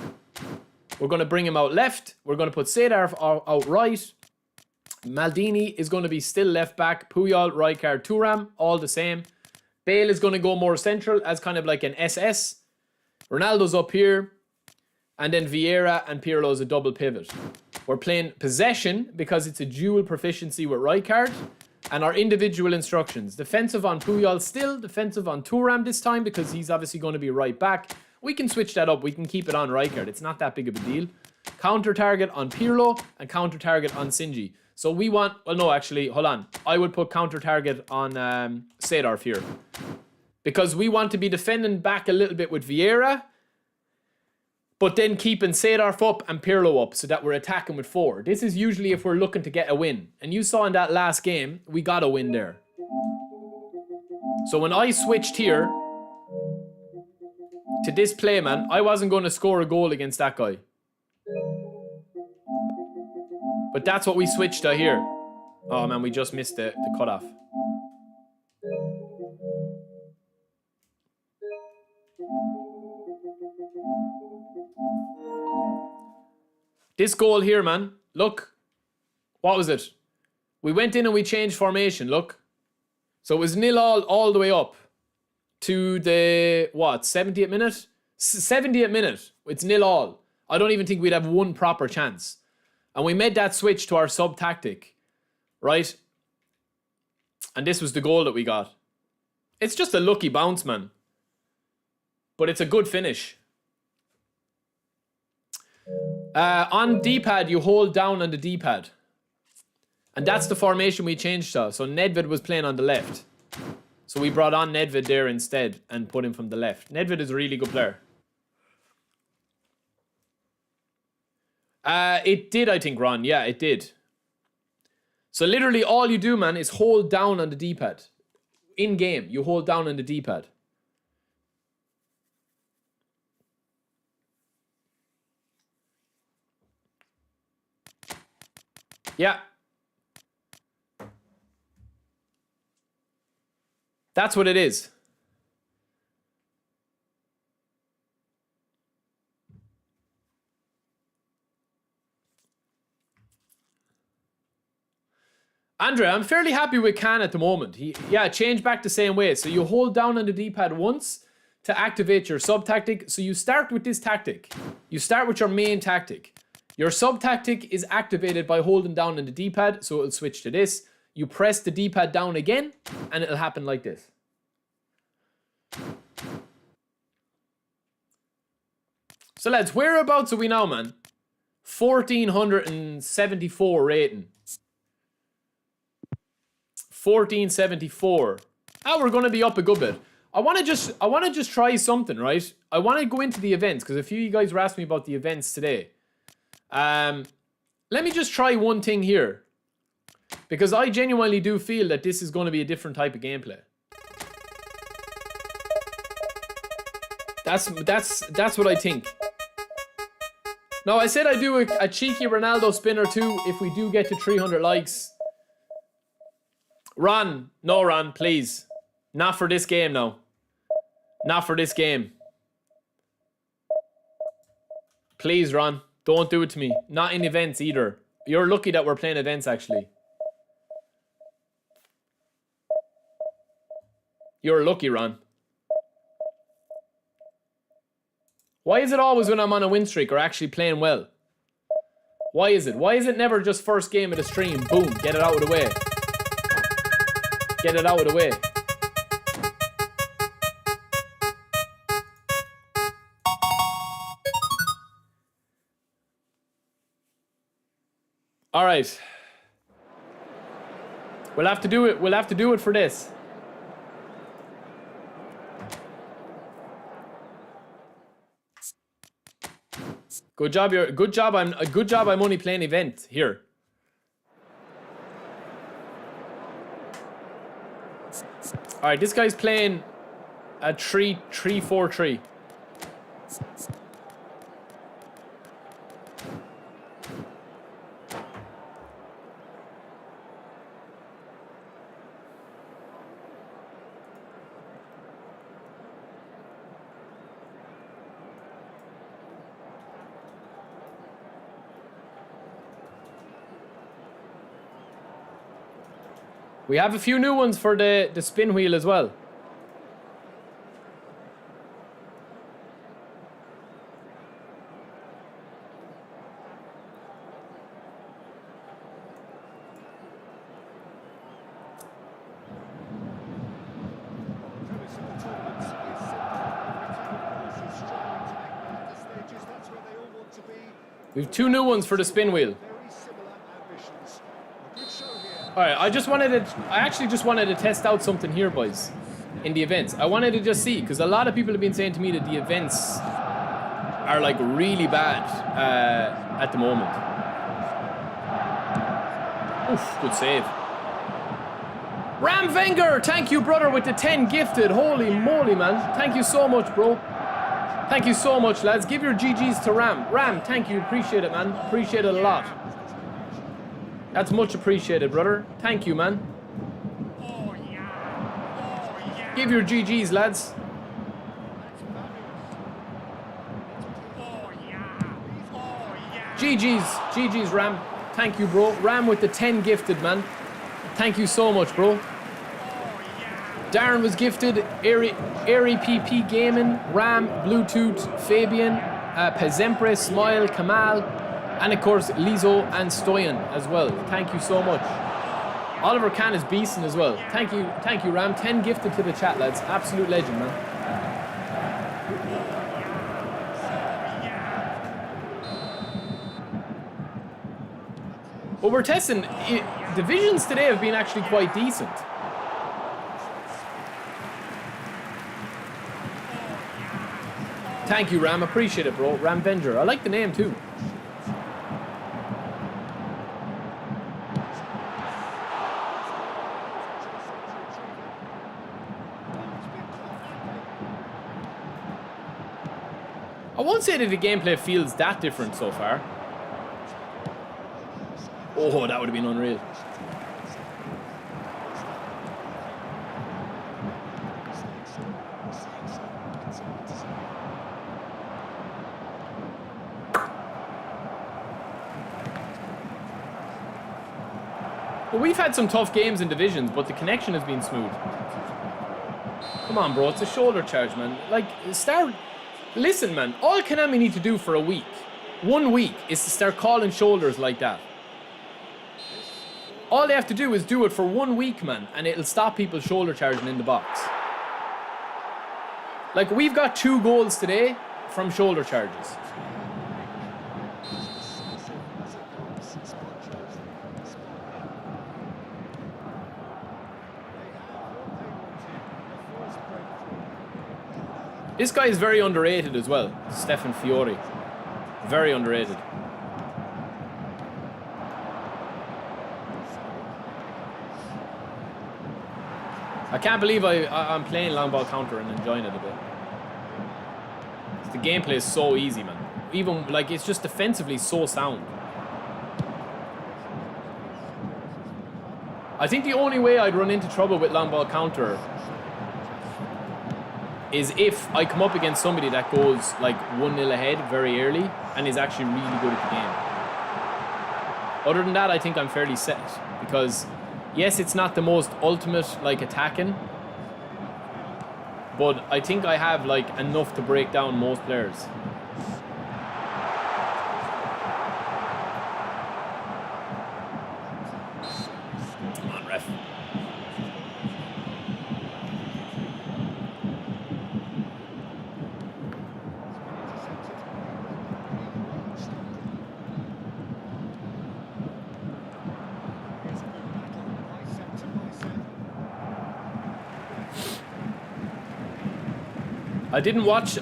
We're going to bring him out left. We're going to put Seedorf out right. Maldini is going to be still left back. Puyol, Rijkaard, Thuram, all the same. Bale is going to go more central as kind of like an SS. Ronaldo's up here. And then Vieira and Pirlo is a double pivot. We're playing possession because it's a dual proficiency with Rijkaard. And our individual instructions. Defensive on Puyol still. Defensive on Thuram this time because he's obviously going to be right back. We can switch that up. We can keep it on Rijkaard. It's not that big of a deal. Counter target on Pirlo and counter target on Shinji. So we want, well no actually, hold on. I would put counter target on Seedorf here. Because we want to be defending back a little bit with Vieira. But then keeping Seedorf up and Pirlo up so that we're attacking with 4. This is usually if we're looking to get a win. And you saw in that last game, we got a win there. So when I switched here to this play, man, I wasn't going to score a goal against that guy. But that's what we switched to here. Oh man, we just missed the cutoff. This goal here, man. Look. What was it? We went in and we changed formation, look. So it was 0-0 all the way up to the, what, 70th minute? 70th minute. It's 0-0. I don't even think we'd have one proper chance. And we made that switch to our sub-tactic, right? And this was the goal that we got. It's just a lucky bounce, man. But it's a good finish. On D-pad, you hold down on the D-pad. And that's the formation we changed to. So Nedved was playing on the left. So we brought on Nedved there instead and put him from the left. Nedved is a really good player. It did, I think, Ron. Yeah, it did. So literally all you do, man, is hold down on the D-pad. In game, you hold down on the D-pad. Yeah. That's what it is. Andre, I'm fairly happy with Khan at the moment. Yeah, change back the same way. So you hold down on the D-pad once to activate your sub-tactic. So you start with this tactic. You start with your main tactic. Your sub-tactic is activated by holding down on the D-pad, so it'll switch to this. You press the D-pad down again, and it'll happen like this. So lads, whereabouts are we now, man? 1474 rating. 1474. Ah, we're gonna be up a good bit. I wanna just try something, right? I wanna go into the events, because a few of you guys were asking me about the events today. Let me just try one thing here. Because I genuinely do feel that this is gonna be a different type of gameplay. That's what I think. Now, I said I'd do a cheeky Ronaldo spin or two if we do get to 300 likes. Ron, no Ron, please. Not for this game now. Not for this game. Please, Ron, don't do it to me. Not in events either. You're lucky that we're playing events, actually. You're lucky, Ron. Why is it always when I'm on a win streak or actually playing well? Why is it? Why is it never just first game of the stream, boom, get it out of the way? Get it out of the way. All right. We'll have to do it. We'll have to do it for this. Good job. Good job. I'm only playing event here. All right, this guy's playing a 3-3-4-3. We have a few new ones for the spin wheel as well. We have two new ones for the spin wheel. Alright, I actually just wanted to test out something here, boys, in the events. I wanted to just see, because a lot of people have been saying to me that the events are like really bad at the moment. Oof, good save. Ram Wenger, thank you, brother, with the 10 gifted. Holy moly, man. Thank you so much, bro. Thank you so much, lads. Give your GGs to Ram. Ram, thank you. Appreciate it, man. Appreciate it a lot. That's much appreciated, brother. Thank you, man. Oh, yeah. Oh, yeah. Give your GGs, lads. Oh, yeah. Oh, yeah. GGs, Ram. Thank you, bro. Ram with the 10 gifted, man. Thank you so much, bro. Oh, yeah. Darren was gifted. Airy PP Gaming, Ram, Bluetooth, Fabian, Pezempre, Smile, Kamal, and of course Lizo and Stoyan as well. Thank you so much. Oliver Khan is beasting as well. Thank you, Ram. 10 gifted to the chat, lads. Absolute legend, man. But we're testing. Divisions today have been actually quite decent. Thank you, Ram. Appreciate it, bro. Ram Venger. I like the name too. I won't say that the gameplay feels that different so far. Oh, that would have been unreal. But we've had some tough games in divisions, but the connection has been smooth. Come on, bro. It's a shoulder charge, man. Like, start... Listen, man. All Konami need to do for a week, 1 week, is to start calling shoulders like that. All they have to do is do it for 1 week, man, and it'll stop people shoulder charging in the box. Like, we've got 2 goals today from shoulder charges. This guy is very underrated as well, Stefan Fiori. Very underrated. I can't believe I'm playing long ball counter and enjoying it a bit. The gameplay is so easy, man. Even, like, it's just defensively so sound. I think the only way I'd run into trouble with long ball counter is if I come up against somebody that goes like 1-0 ahead very early and is actually really good at the game. Other than that, I think I'm fairly set because yes, it's not the most ultimate like attacking, but I think I have like enough to break down most players. Come on, ref.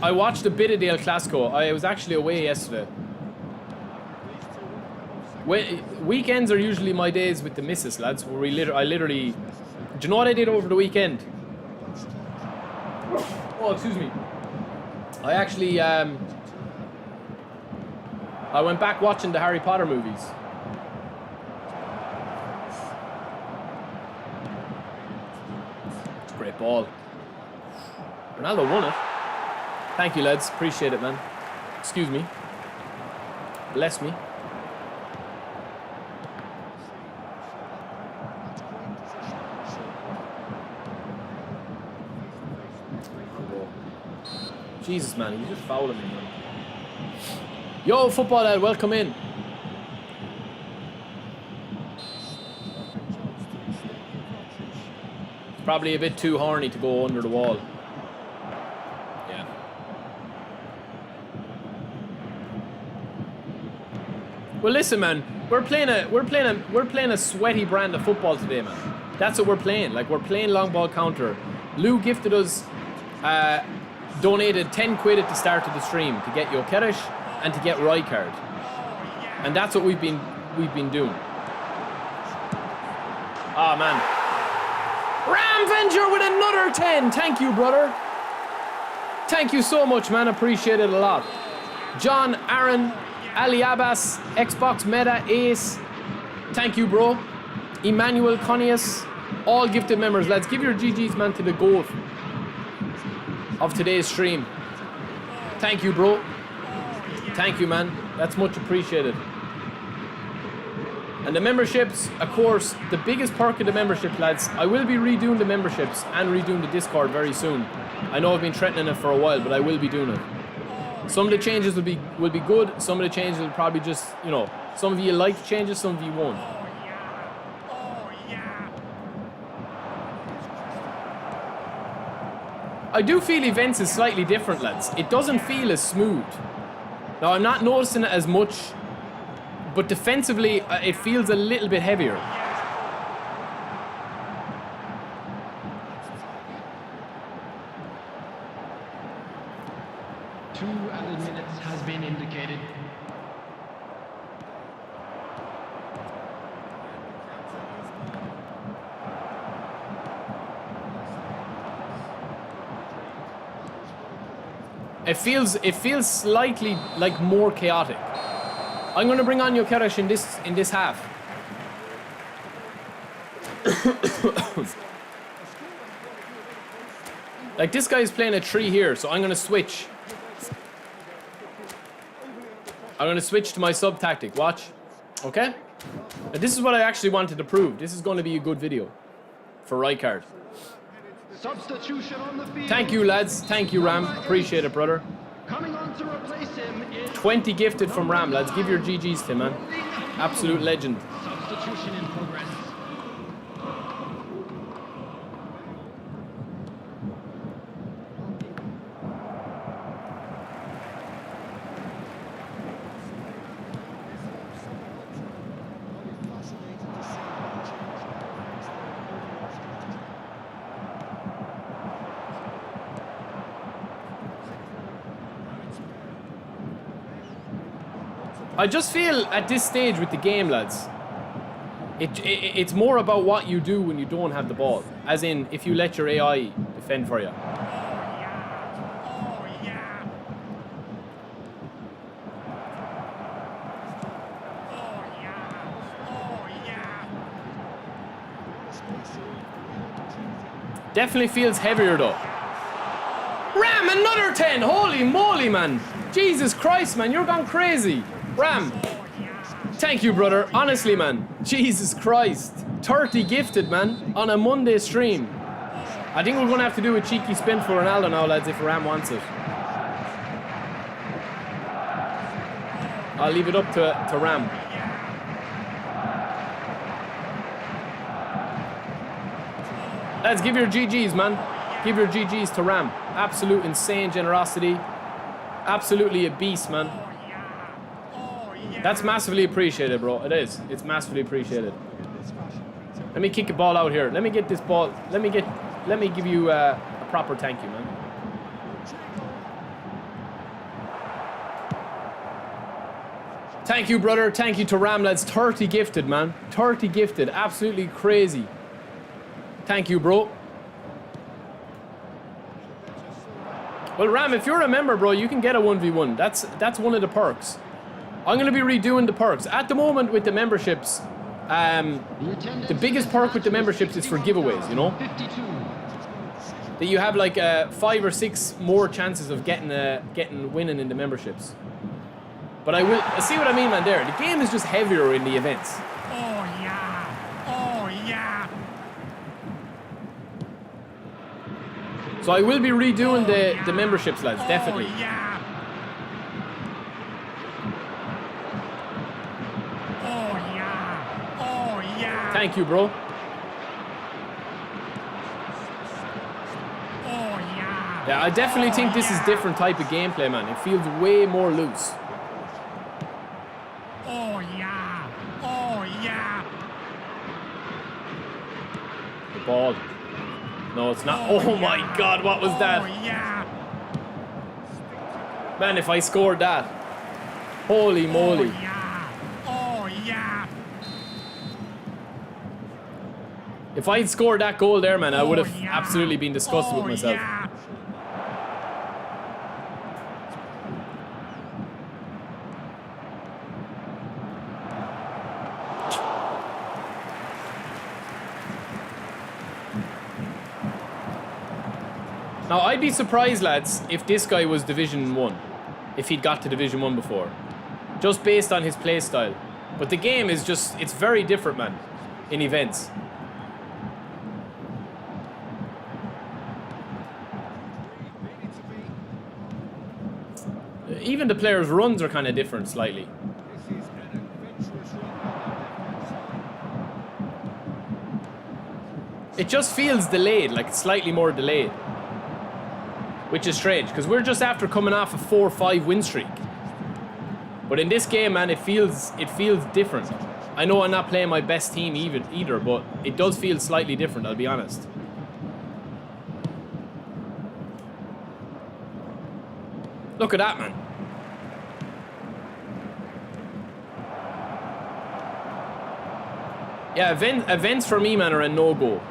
I watched a bit of the El Clasico. I was actually away yesterday. Weekends are usually my days with the missus, lads, where I literally... Do you know what I did over the weekend? Oh, excuse me. I actually, I went back watching the Harry Potter movies. It's a great ball. Ronaldo won it. Thank you, lads. Appreciate it, man. Excuse me. Bless me. Jesus, man. He's just fouling me, man. Yo, football lad. Welcome in. It's probably a bit too horny to go under the wall. Well, listen, man. We're playing a sweaty brand of football today, man. That's what we're playing. Like, we're playing long ball counter. Lou gifted us, donated 10 quid at the start of the stream to get Jokeres and to get Rijkaard, and that's what we've been doing. Ah, man. Ramvenger with another 10. Thank you, brother. Thank you so much, man. Appreciate it a lot. John, Aaron, Ali Abbas, Xbox Meta, Ace. Thank you, bro. Emmanuel Conius. All gifted members. Let's give your GGs, man, to the GOAT of today's stream. Thank you, bro. Thank you, man. That's much appreciated. And the memberships, of course, the biggest perk of the membership, lads. I will be redoing the memberships and redoing the Discord very soon. I know I've been threatening it for a while, but I will be doing it. Some of the changes will be good. Some of the changes will probably just, you know, some of you like changes, some of you won't. I do feel events is slightly different, lads. It doesn't feel as smooth. Now, I'm not noticing it as much, but defensively, it feels a little bit heavier. It feels slightly like more chaotic. I'm going to bring on Jokeres in this half. Like, this guy is playing a 3 here, so I'm going to switch. I'm going to switch to my sub tactic. Watch. Okay? This is what I actually wanted to prove. This is going to be a good video for Rijkaard. Substitution on the field. Thank you, lads. Thank you, Ram. Appreciate it, brother. Coming on to replace him is 20 gifted from Ram, lads. Give your GGs to him, man. Absolute legend. substitution in progress. I just feel at this stage with the game, lads, it's more about what you do when you don't have the ball. As in, if you let your AI defend for you. Oh yeah. Oh yeah. Oh yeah. Oh yeah. Definitely feels heavier though. Ram, another 10! Holy moly, man! Jesus Christ, man, you're gone crazy. Ram, thank you, brother. Honestly, man. Jesus Christ. 30 gifted, man, on a Monday stream. I think we're going to have to do a cheeky spin for Ronaldo now, lads, if Ram wants it. I'll leave it up to Ram. Lads, give your GGs, man. Give your GGs to Ram. Absolute insane generosity. Absolutely a beast, man. That's massively appreciated, bro. It is. It's massively appreciated. Let me kick a ball out here. Let me get this ball. Let me give you a proper thank you, man. Thank you, brother. Thank you to Ram, lads. 30 gifted, man. 30 gifted. Absolutely crazy. Thank you, bro. Well, Ram, if you're a member, bro, you can get a 1v1. That's one of the perks. I'm going to be redoing the perks. At the moment with the memberships, the biggest perk with the memberships is for giveaways, you know? That you have like 5 or 6 more chances of winning in the memberships. But I will see what I mean, man, there. The game is just heavier in the events. Oh yeah. Oh yeah. So I will be redoing the memberships, lads, definitely. Oh yeah. Oh yeah. Oh yeah. Thank you, bro. Oh yeah. Yeah, I definitely think this is different type of gameplay, man. It feels way more loose. Oh yeah. Oh yeah. The ball. No, it's not. Oh my God, what was that? Oh yeah. Man, if I scored that. Holy moly. Oh yeah. Oh yeah. If I'd scored that goal there, man, I would have Oh, yeah. absolutely been disgusted with Oh, myself. yeah. Now, I'd be surprised, lads, if this guy was Division 1. If he'd got to Division 1 before. Just based on his play style. But the game is just, it's very different, man, in events. Even the players' runs are kind of different slightly. It just feels delayed, like slightly more delayed. Which is strange, because we're just after coming off a 4-5 win streak. But in this game, man, it feels different. I know I'm not playing my best team either, but it does feel slightly different, I'll be honest. Look at that, man. Yeah, events for me, man, are a no-go.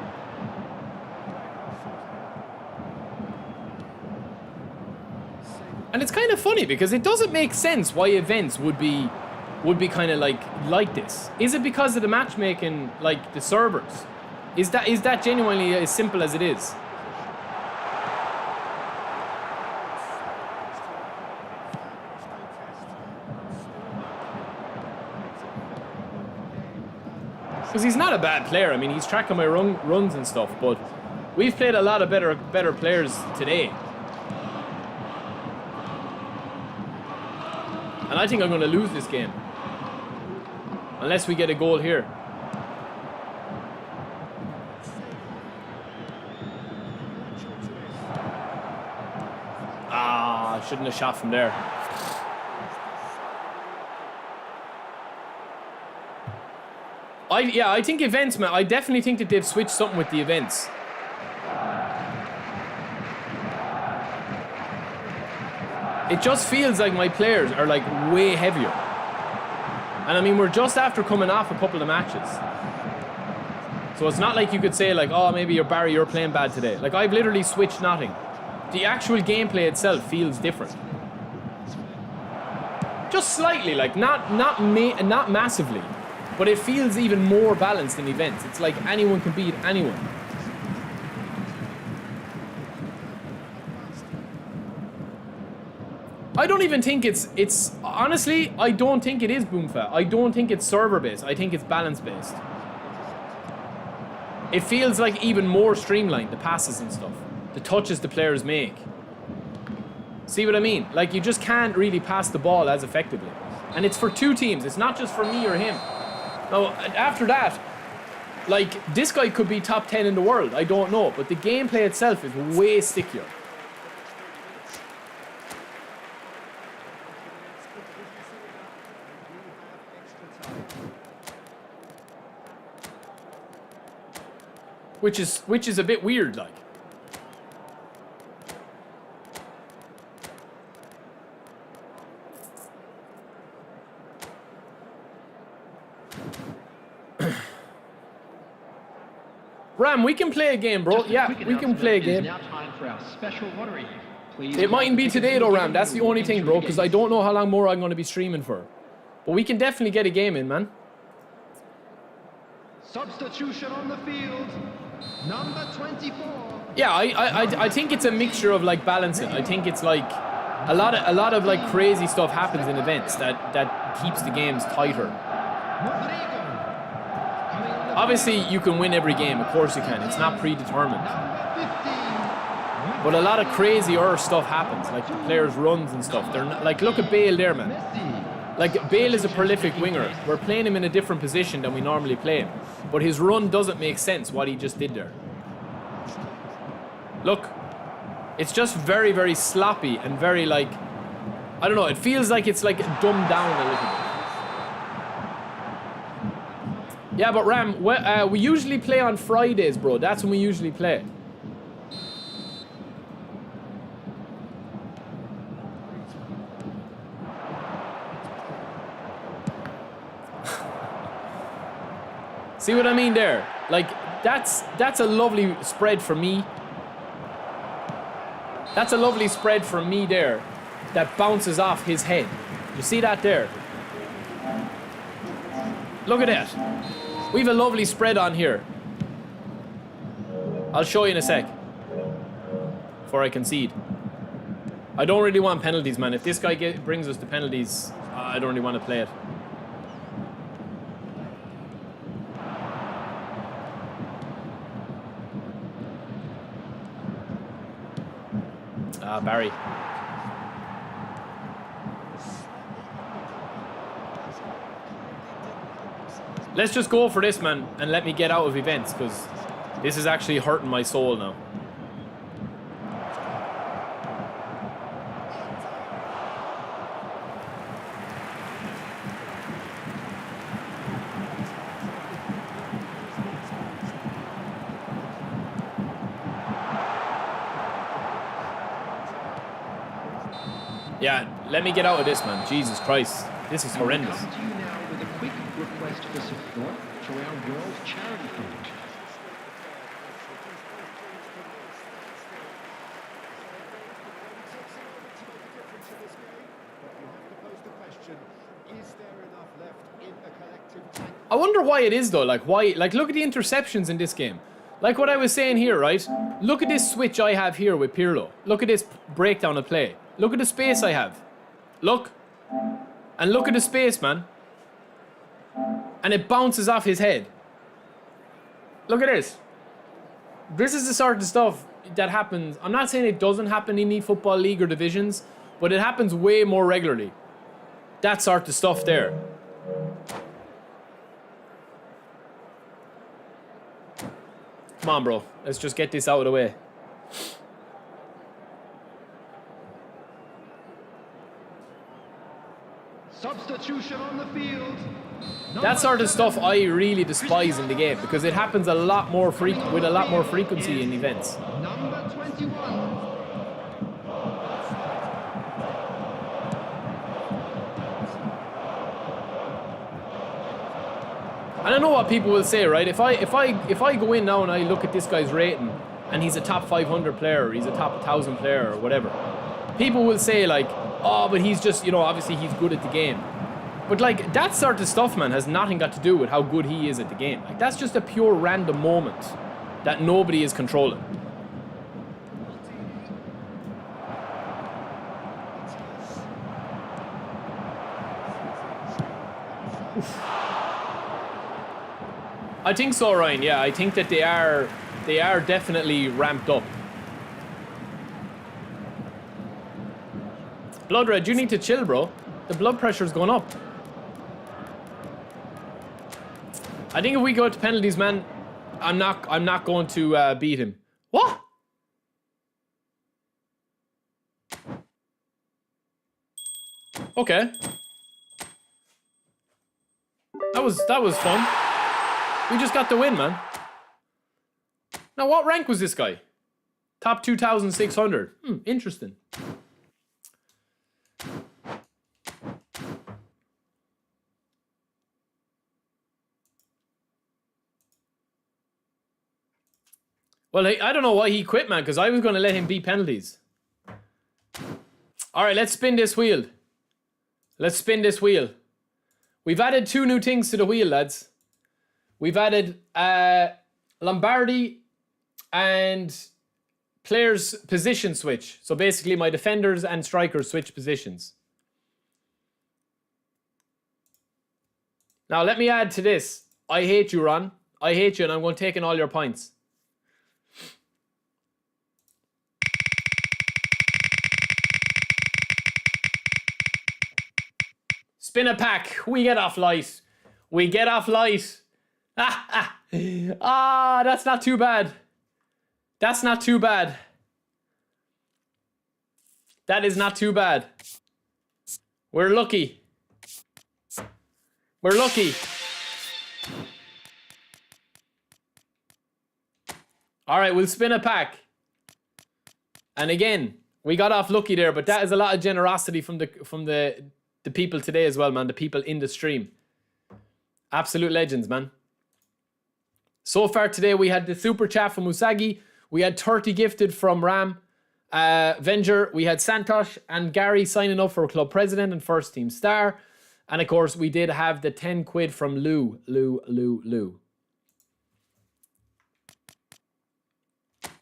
And it's kind of funny because it doesn't make sense why events would be kind of like this. Is it because of the matchmaking, like the servers? Is that genuinely as simple as it is? Because he's not a bad player. I mean, he's tracking my runs and stuff, but we've played a lot of better players today. And I think I'm going to lose this game. Unless we get a goal here. Ah, I shouldn't have shot from there. I think events, man. I definitely think that they've switched something with the events. It just feels like my players are like way heavier. And I mean, we're just after coming off a couple of matches. So it's not like you could say like, oh, maybe you're playing bad today. Like, I've literally switched nothing. The actual gameplay itself feels different. Just slightly, like not massively. But it feels even more balanced in events. It's like anyone can beat anyone. I don't even think it's honestly, I don't think it is Boomfa. I don't think it's server based. I think it's balance based. It feels like even more streamlined, the passes and stuff. The touches the players make. See what I mean? Like, you just can't really pass the ball as effectively. And it's for two teams. It's not just for me or him. Now, after that, like, this guy could be top 10 in the world. I don't know. But the gameplay itself is way stickier. Which is a bit weird, like. Ram, we can play a game, bro. Yeah, we can play a game. Now time for our special lottery. Please, it mightn't be today though, Ram. That's the only thing, bro, because I don't know how long more I'm going to be streaming for. But we can definitely get a game in, man. Substitution on the field. Number 24. Yeah, I think it's a mixture of like balancing. I think it's like a lot of like crazy stuff happens in events that keeps the games tighter. Obviously, you can win every game. Of course you can. It's not predetermined. But a lot of crazier stuff happens, like the players' runs and stuff. They're not, like, look at Bale there, man. Like, Bale is a prolific winger. We're playing him in a different position than we normally play him. But his run doesn't make sense, what he just did there. Look. It's just very, very sloppy and very, like, I don't know, it feels like it's, like, dumbed down a little bit. Yeah, but Ram, we usually play on Fridays, bro. That's when we usually play. See what I mean there? Like, that's a lovely spread for me. That's a lovely spread for me there that bounces off his head. You see that there? Look at that. We have a lovely spread on here. I'll show you in a sec. Before I concede. I don't really want penalties, man. If this guy brings us the penalties, I don't really want to play it. Barry. Let's just go for this, man, and let me get out of events, because this is actually hurting my soul now. Yeah, let me get out of this, man. Jesus Christ. This is horrendous. Come to you now with a quick request for support to our World Charity Fund. I wonder why it is, though. Like, why? Like, look at the interceptions in this game. Like what I was saying here, right? Look at this switch I have here with Pirlo. Look at this breakdown of play. Look at the space I have. Look. And look at the space, man. And it bounces off his head. Look at this. This is the sort of stuff that happens. I'm not saying it doesn't happen in eFootball League or divisions, but it happens way more regularly. That sort of stuff there. Come on, bro. Let's just get this out of the way. Substitution on the field. That sort of stuff I really despise in the game because it happens a lot more with a lot more frequency in events. Number 21. And I know what people will say, right? If I go in now and I look at this guy's rating and he's a top 500 player, or he's a top 1,000 player or whatever, people will say like, oh, but he's just, you know, obviously he's good at the game. But like that sort of stuff, man, has nothing got to do with how good he is at the game. Like that's just a pure random moment that nobody is controlling. Oof. I think so, Ryan. Yeah, I think that they are definitely ramped up. Blood Red, you need to chill, bro. The blood pressure's going up. I think if we go to penalties, man, I'm not going to beat him. What? Okay. That was fun. We just got the win, man. Now, what rank was this guy? Top 2,600. Interesting. Well, I don't know why he quit, man, because I was going to let him beat penalties. All right, let's spin this wheel. Let's spin this wheel. We've added 2 new things to the wheel, lads. We've added Lombardi and players position switch. So basically my defenders and strikers switch positions. Now let me add to this. I hate you, Ron. I hate you and I'm going to take in all your points. Spin a pack. We get off light. We get off light. Ah, that's not too bad. That's not too bad. That is not too bad. We're lucky. We're lucky. All right, we'll spin a pack. And again, we got off lucky there, but that is a lot of generosity from the people today as well, man. The people in the stream. Absolute legends, man. So far today, we had the super chat from Usagi. We had 30 gifted from Ram. Venger. We had Santosh and Gary signing up for club president and first team star. And of course, we did have the 10 quid from Lou.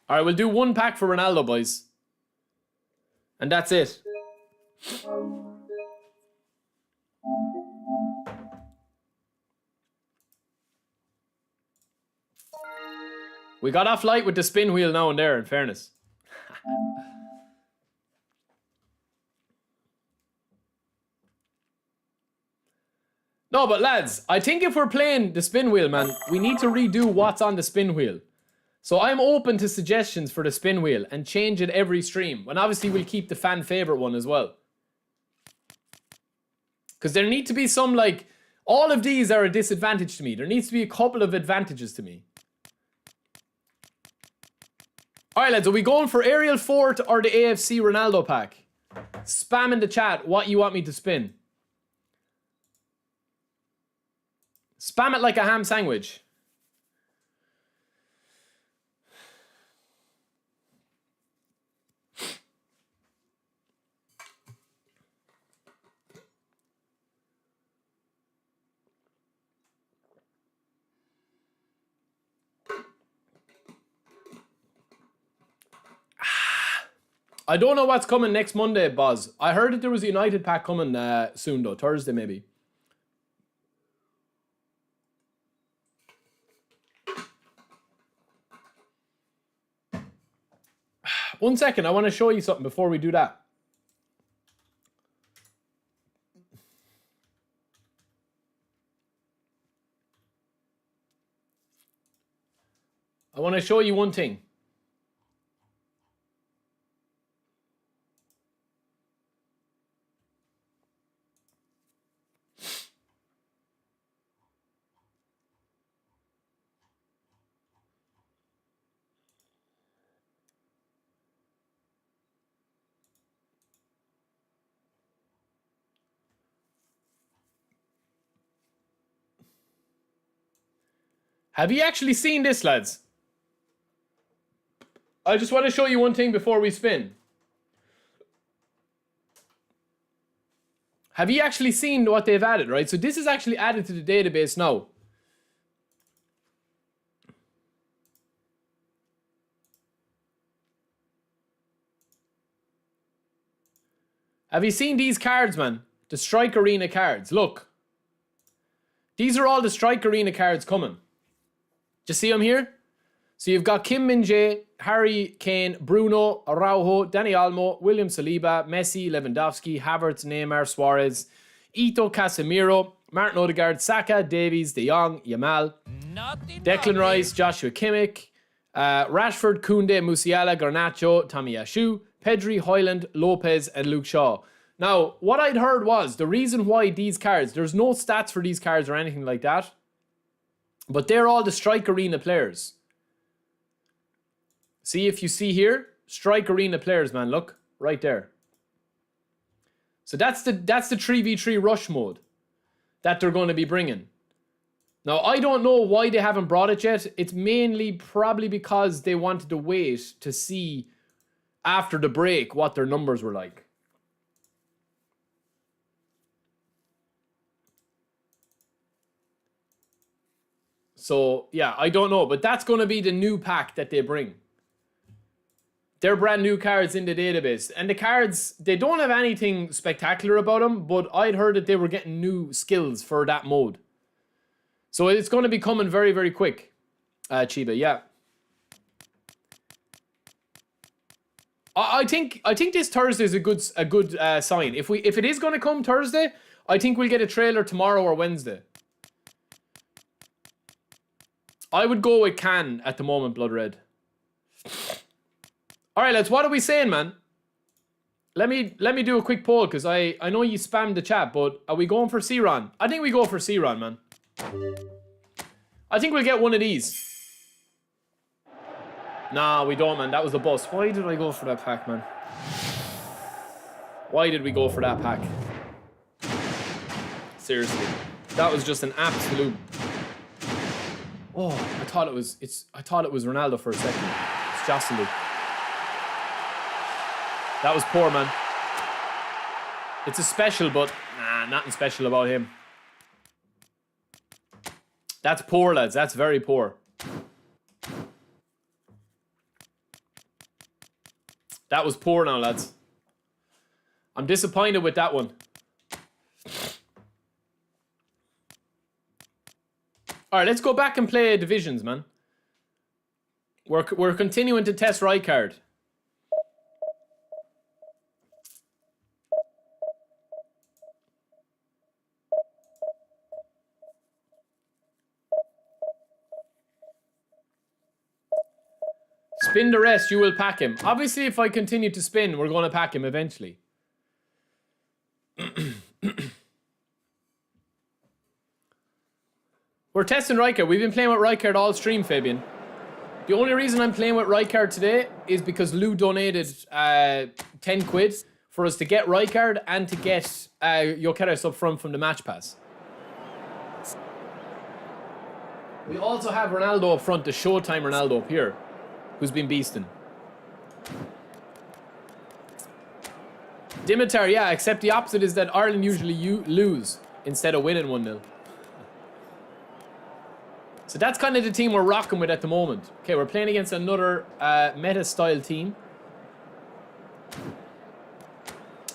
All right, we'll do 1 pack for Ronaldo, boys. And that's it. We got off light with the spin wheel now and there, in fairness. No, but lads, I think if we're playing the spin wheel, man, we need to redo what's on the spin wheel. So I'm open to suggestions for the spin wheel and change it every stream. And obviously we'll keep the fan favorite one as well. Because there need to be some, like, all of these are a disadvantage to me. There needs to be a couple of advantages to me. All right, lads, are we going for Aerial Fort or the AFC Ronaldo pack? Spam in the chat what you want me to spin. Spam it like a ham sandwich. I don't know what's coming next Monday, Boz. I heard that there was a United pack coming soon, though. Thursday, maybe. 1 second. I want to show you something before we do that. I want to show you one thing. Have you actually seen this, lads? I just want to show you one thing before we spin. Have you actually seen what they've added, right? So this is actually added to the database now. Have you seen these cards, man? The Strike Arena cards. Look. These are all the Strike Arena cards coming. Do you see them here? So you've got Kim Min-jae, Harry Kane, Bruno, Araujo, Dani Olmo, William Saliba, Messi, Lewandowski, Havertz, Neymar, Suarez, Ito, Casemiro, Martin Odegaard, Saka, Davies, De Jong, Yamal, Declan Rice, Joshua Kimmich, Rashford, Koundé, Musiala, Garnacho, Tomiyasu, Pedri, Højlund, Lopez, and Luke Shaw. Now, what I'd heard was the reason why these cards, there's no stats for these cards or anything like that, but they're all the Strike Arena players. See, if you see here, Strike Arena players, man, look, right there. So that's the 3v3 rush mode that they're going to be bringing. Now, I don't know why they haven't brought it yet. It's mainly probably because they wanted to wait to see after the break what their numbers were like. So, yeah, I don't know. But that's going to be the new pack that they bring. They're brand new cards in the database. And the cards, they don't have anything spectacular about them, but I'd heard that they were getting new skills for that mode. So it's going to be coming very, very quick, Chiba, yeah. I think this Thursday is a good sign. If it is going to come Thursday, I think we'll get a trailer tomorrow or Wednesday. I would go with Can at the moment, Blood Red. All right, lads, what are we saying, man? Let me do a quick poll, because I know you spammed the chat, but are we going for C-Ron? I think we go for C-Ron, man. I think we'll get one of these. Nah, we don't, man. That was the bust. Why did I go for that pack, man? Why did we go for that pack? Seriously. That was just an absolute... Oh, I thought it was Ronaldo for a second. It's Joselu. That was poor, man. It's a special, but nah, nothing special about him. That's poor, lads. That's very poor. That was poor now, lads. I'm disappointed with that one. All right, let's go back and play divisions, man. We're continuing to test Rijkaard. Spin the rest, you will pack him. Obviously, if I continue to spin, we're going to pack him eventually. We're testing Rijkaard. We've been playing with Rijkaard all stream, Fabian. The only reason I'm playing with Rijkaard today is because Lou donated 10 quid for us to get Rijkaard and to get Gyökeres up front from the match pass. We also have Ronaldo up front, the Showtime Ronaldo up here, who's been beasting. Dimitar, yeah, except the opposite is that Ireland usually lose instead of winning 1-0. So that's kind of the team we're rocking with at the moment. Okay, we're playing against another meta-style team.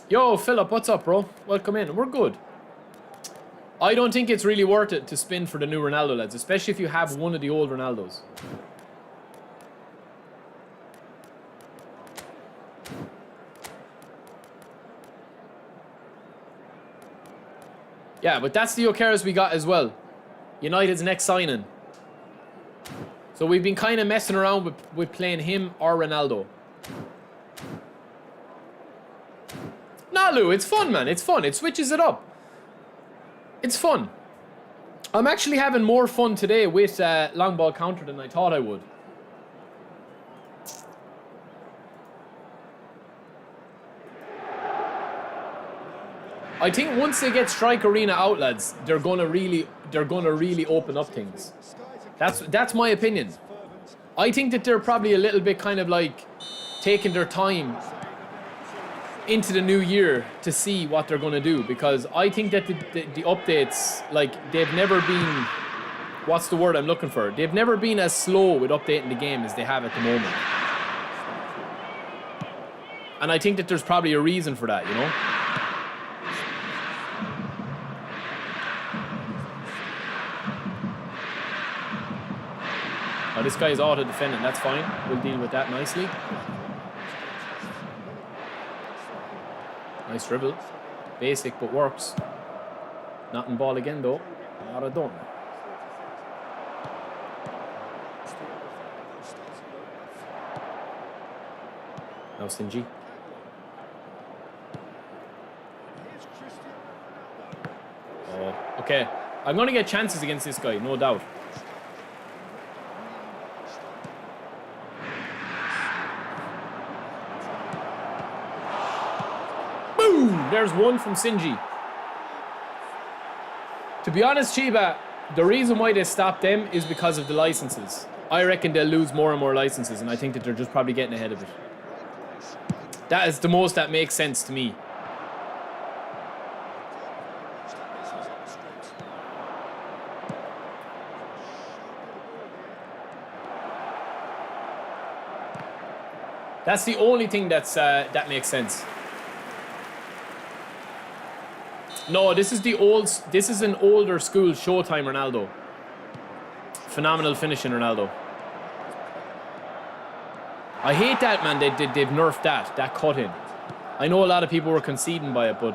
Yo, Philip, what's up, bro? Welcome in. We're good. I don't think it's really worth it to spin for the new Ronaldo, lads, especially if you have one of the old Ronaldos. Yeah, but that's the Okeras we got as well. United's next signing. So we've been kind of messing around with playing him or Ronaldo. Nah, Lou, it's fun, man. It's fun. It switches it up. It's fun. I'm actually having more fun today with long ball counter than I thought I would. I think once they get Strike Arena out, lads, they're gonna really open up things. That's my opinion. I think that they're probably a little bit kind of like taking their time into the new year to see what they're gonna do, because I think that the updates, like, they've never been, what's the word I'm looking for? They've never been as slow with updating the game as they have at the moment. And I think that there's probably a reason for that, you know? Oh, this guy is auto-defending, that's fine. We'll deal with that nicely. Nice dribble. Basic, but works. Not in ball again, though. Not a done. Now Stingy. Oh, okay. I'm going to get chances against this guy, no doubt. There's one from Sinji. To be honest, Chiba, the reason why they stopped them is because of the licenses. I reckon they'll lose more and more licenses, and I think that they're just probably getting ahead of it. That is the most that makes sense to me. That's the only thing that makes sense. No, this is an older school Showtime Ronaldo. Phenomenal finishing Ronaldo. I hate that, man. They've nerfed that cut in. I know a lot of people were conceding by it, but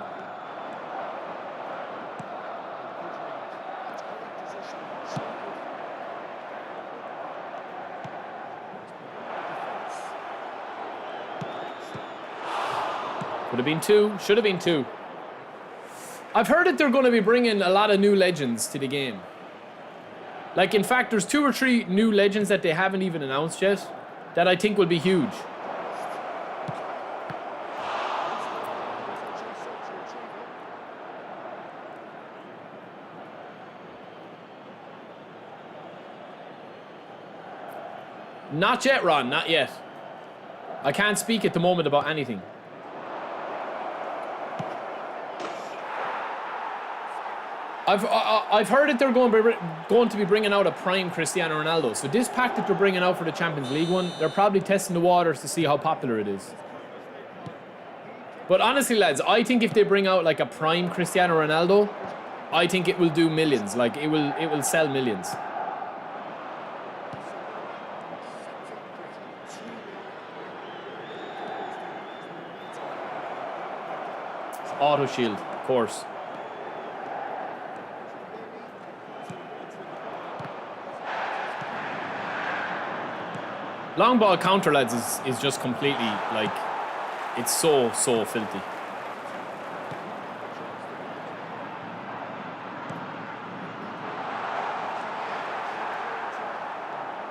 could have been two, should have been two. I've heard that they're going to be bringing a lot of new legends to the game. Like, in fact, there's 2 or 3 new legends that they haven't even announced yet that I think will be huge. Not yet, Ron, not yet. I can't speak at the moment about anything. I've heard that they're going to be bringing out a prime Cristiano Ronaldo. So this pack that they're bringing out for the Champions League one, they're probably testing the waters to see how popular it is. But honestly, lads, I think if they bring out like a prime Cristiano Ronaldo, I think it will do millions. Like, it will sell millions. Auto shield, of course. Long ball counter, lads, is just completely, like, it's so filthy.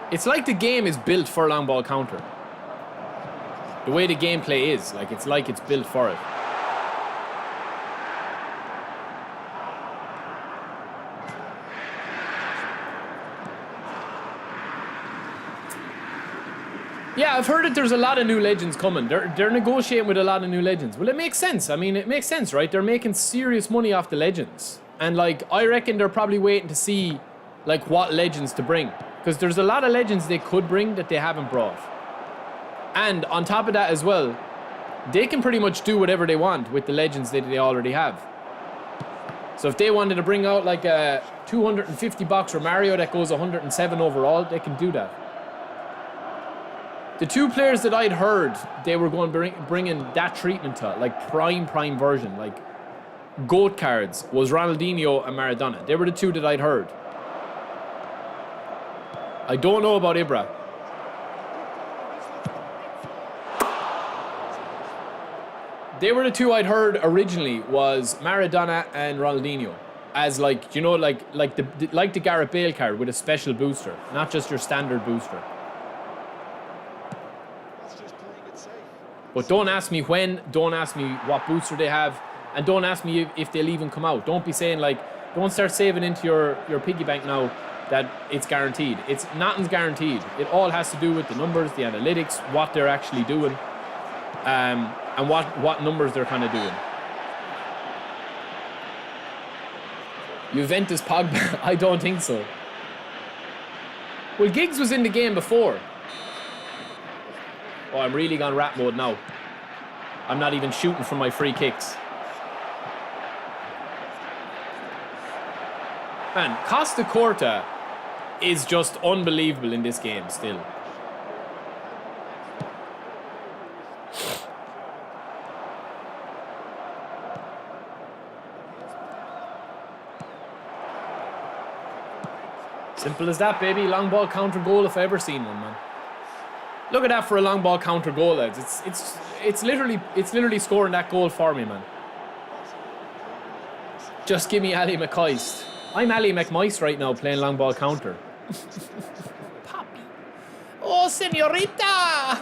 It's like the game is built for long ball counter. The way the gameplay is, like it's built for it. Yeah, I've heard that there's a lot of new legends coming. They're negotiating with a lot of new legends. Well, it makes sense. I mean, it makes sense, right? They're making serious money off the legends. And, like, I reckon they're probably waiting to see, like, what legends to bring. Because there's a lot of legends they could bring that they haven't brought. And on top of that as well, they can pretty much do whatever they want with the legends that they already have. So if they wanted to bring out, like, a 250 box Romario that goes 107 overall, they can do that. The 2 players that I'd heard they were going to bring in that treatment to, like prime version, like GOAT cards was Ronaldinho and Maradona. They were the two that I'd heard. I don't know about Ibra. They were the two I'd heard originally, was Maradona and Ronaldinho. As like, you know, like the Gareth Bale card with a special booster, not just your standard booster. But don't ask me when, don't ask me what booster they have, and don't ask me if they'll even come out. Don't be saying like, don't start saving into your piggy bank now that it's guaranteed. Nothing's guaranteed. It all has to do with the numbers, the analytics, what they're actually doing, and what numbers they're kind of doing. Juventus Pogba? I don't think so. Well, Giggs was in the game before. Oh, I'm really gone rat mode now. I'm not even shooting from my free kicks. Man, Costa Corta is just unbelievable in this game still. Simple as that, baby. Long ball counter goal if I ever seen one, man. Look at that for a long ball counter goal, lads. It's literally scoring that goal for me, man. Just give me Ali McCoist. I'm Ali McMoist right now playing long ball counter. Poppy. Oh, señorita!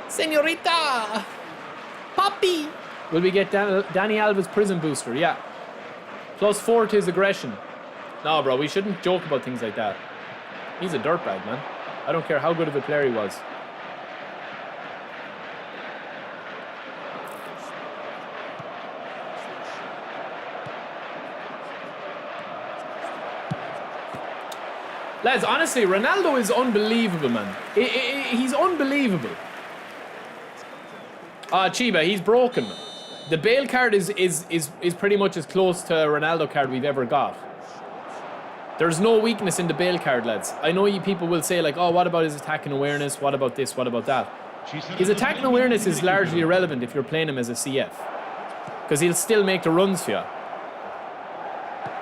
Señorita! Poppy! Will we get Danny Alves prison booster? Yeah. +4 to his aggression. No, bro, we shouldn't joke about things like that. He's a dirtbag, man. I don't care how good of a player he was. Lads, honestly, Ronaldo is unbelievable, man. He's unbelievable. Chiba, he's broken, man. The Bale card is pretty much as close to a Ronaldo card we've ever got. There's no weakness in the Bale card, lads. I know you people will say, like, oh, what about his attacking awareness? What about this? What about that? His attacking awareness is largely irrelevant if you're playing him as a CF. Because he'll still make the runs for you.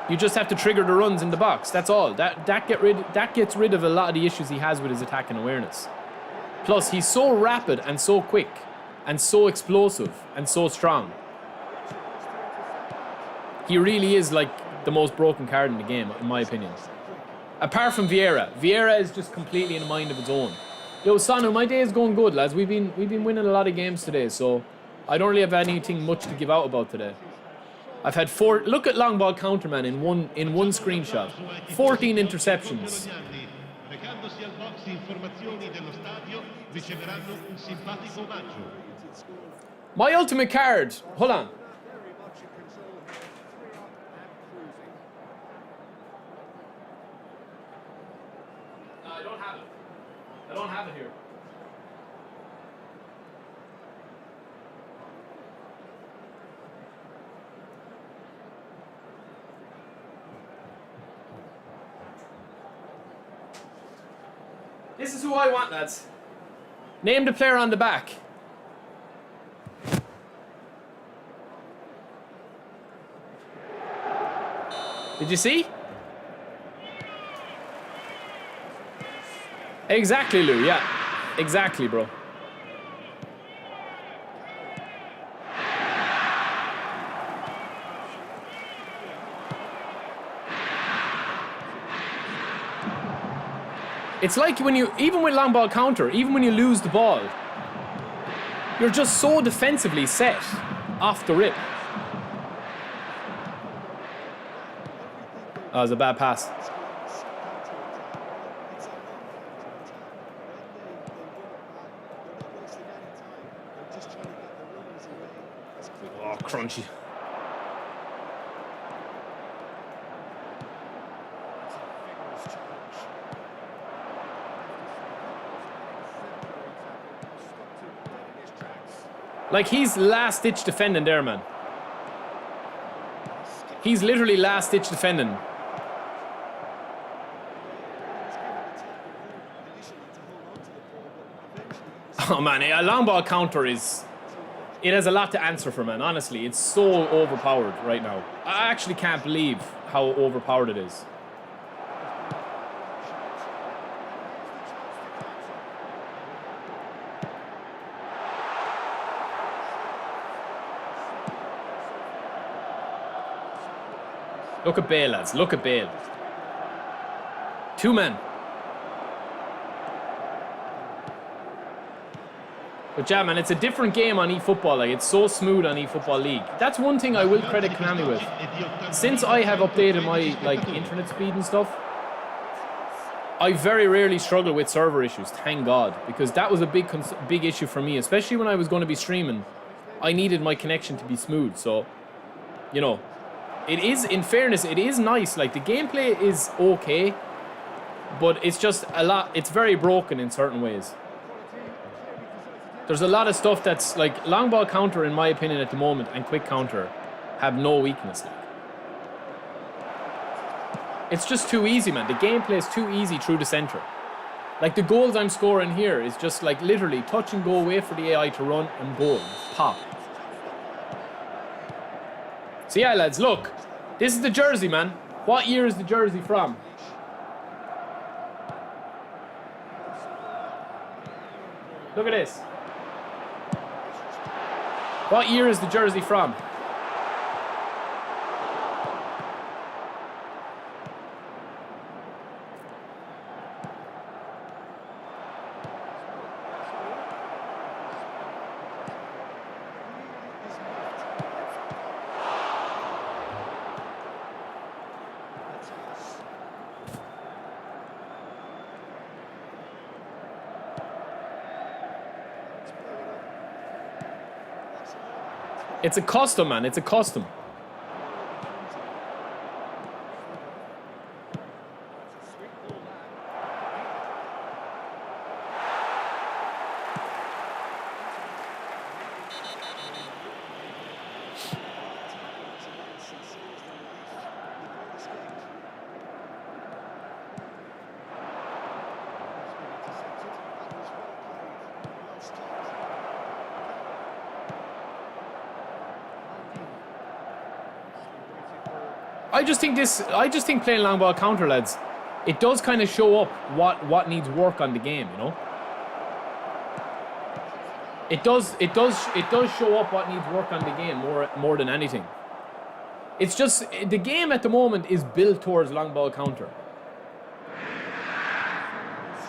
You just have to trigger the runs in the box. That's all. That gets rid of a lot of the issues he has with his attacking awareness. Plus, he's so rapid and so quick and so explosive and so strong. He really is like the most broken card in the game, in my opinion. Apart from Vieira. Vieira is just completely in a mind of its own. Yo, Sonu, my day is going good, lads. We've been winning a lot of games today, so I don't really have anything much to give out about today. I've had 4. Look at long ball counter, man, in one screenshot. 14 interceptions. My ultimate card. Hold on. I don't have it. I don't have it here. This is who I want, lads. Name the player on the back. Did you see? Exactly, Lou. Yeah. Exactly, bro. It's like when you, even with long ball counter, even when you lose the ball, you're just so defensively set off the rip. Oh, it was a bad pass. Oh, crunchy. Like, he's last-ditch defending there, man. He's literally last-ditch defending. Oh, man, a long ball counter is It has a lot to answer for, man. Honestly, it's so overpowered right now. I actually can't believe how overpowered it is. Look at Bale, lads. Look at Bale. 2 men. But yeah, man, it's a different game on eFootball. Like, it's so smooth on eFootball League. That's one thing I will credit Konami with. Since I have updated my, like, internet speed and stuff, I very rarely struggle with server issues, thank God. Because that was a big issue for me, especially when I was going to be streaming. I needed my connection to be smooth, so, you know. It is, in fairness, it is nice. Like, the gameplay is okay, but it's just it's very broken in certain ways. There's a lot of stuff that's like long ball counter, in my opinion, at the moment, and quick counter have no weakness. Like, it's just too easy, man. The gameplay is too easy through the center. Like, the goals I'm scoring here is just like literally touch and go, wait for the AI to run and goal, pop. So yeah, lads, look, this is the jersey, man. What year is the jersey from? Look at this. What year is the jersey from? It's a custom, man. It's a custom. I just think playing long ball counter, lads, it does kind of show up what needs work on the game, you know? It does show up what needs work on the game more than anything. It's just the game at the moment is built towards long ball counter.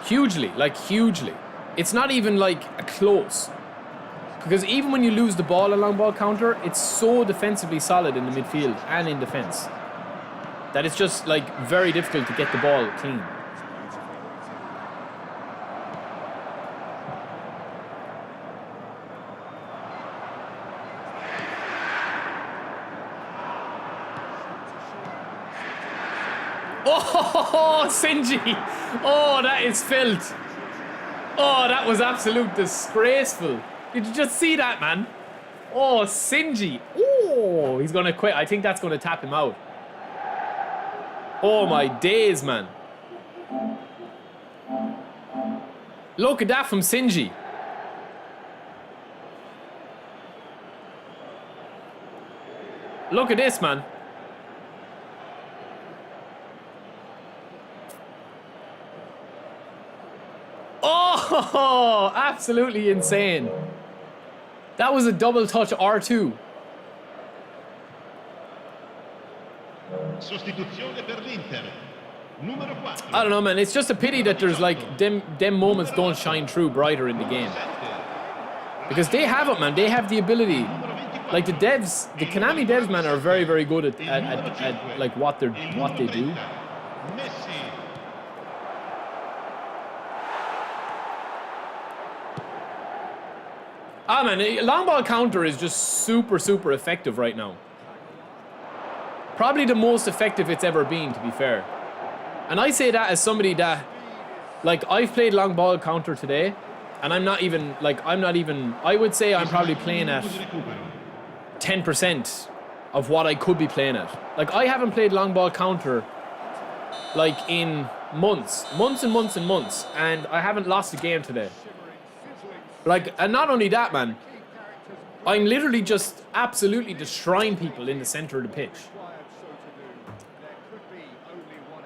Hugely, like hugely. It's not even like a close. Because even when you lose the ball in long ball counter, it's so defensively solid in the midfield and in defense that it's just like very difficult to get the ball clean. Oh, Sinji! Oh, that is filth. Oh, that was absolute disgraceful. Did you just see that, man? Oh, Sinji. Oh, he's gonna quit. I think that's gonna tap him out. Oh my days, man. Look at that from Sinji. Look at this, man. Oh, absolutely insane. That was a double touch R2. Sostituzione per l'Inter. Numero 4. I don't know, man. It's just a pity that there's like them moments don't shine through brighter in the game. Because they have it, man. They have the ability. Like the devs, the Konami devs, man, are very, very good at like what they do. Ah, man, long ball counter is just super, super effective right now. Probably the most effective it's ever been, to be fair. And I say that as somebody that, like, I've played long ball counter today, and I would say I'm probably playing at 10% of what I could be playing at. Like, I haven't played long ball counter, like, in months and months and months, and I haven't lost a game today. Like, and not only that, man, I'm literally just absolutely destroying people in the center of the pitch.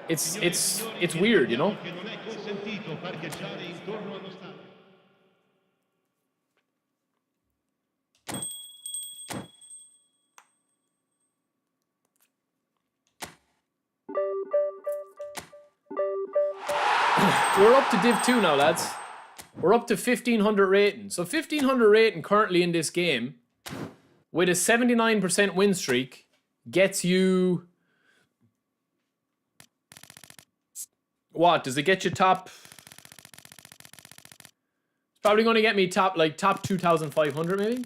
It's weird, you know? We're up to Div 2 now, lads. We're up to 1500 rating. So 1500 rating currently in this game with a 79% win streak gets you... What? Does it get you top... It's probably going to get me top 2,500 maybe?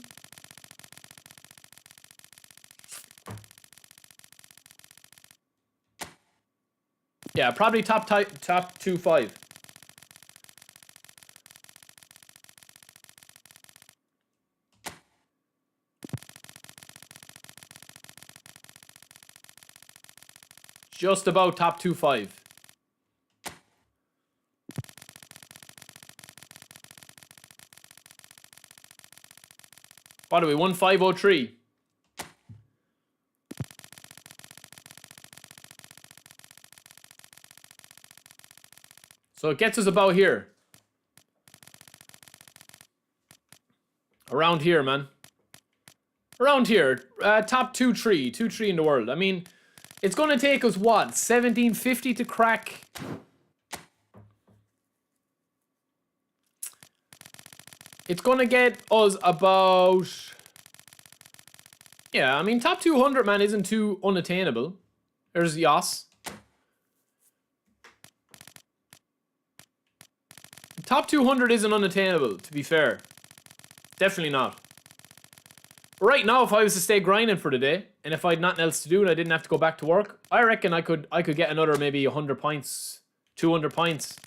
Yeah, probably top 2.5. Just about top 2.5. What are we? 1503. So it gets us about here. Around here, man. Around here. Top 2-3 in the world. I mean, it's going to take us, what, 1750 to crack? It's going to get us about... Yeah, I mean, top 200, man, isn't too unattainable. There's Yas. Top 200 isn't unattainable, to be fair. Definitely not. Right now, if I was to stay grinding for the day, and if I had nothing else to do and I didn't have to go back to work, I reckon I could get another maybe 100 points, 200 points.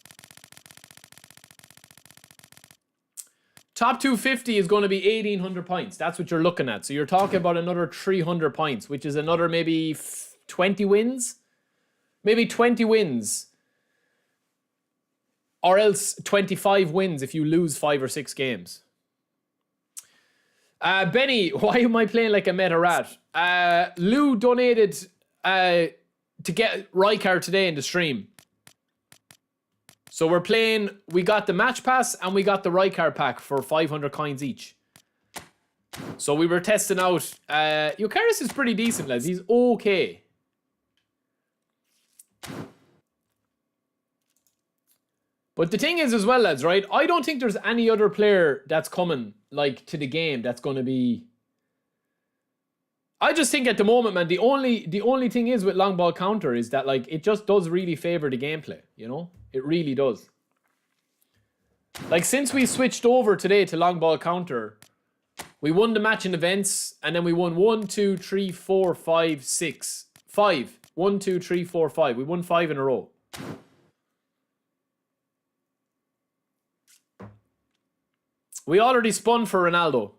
Top 250 is going to be 1,800 points. That's what you're looking at. So you're talking about another 300 points, which is another maybe 20 wins? Maybe 20 wins. Or else 25 wins if you lose 5 or 6 games. Benny, why am I playing like a meta rat? Lou donated to get Rijkaard today in the stream. So we're playing, we got the match pass and we got the Rijkaard pack for 500 coins each. So we were testing out. Eucharis is pretty decent, lads. He's okay. But the thing is as well, lads, right? I don't think there's any other player that's coming, like, to the game that's going to be... I just think at the moment, man, the only thing is with long ball counter is that, like, it just does really favor the gameplay, you know? It really does. Like, since we switched over today to long ball counter, we won the match in events, and then we won 1, 2, 3, 4, 5, 6. 5. 1, 2, 3, 4, 5. We won 5 in a row. We already spun for Ronaldo.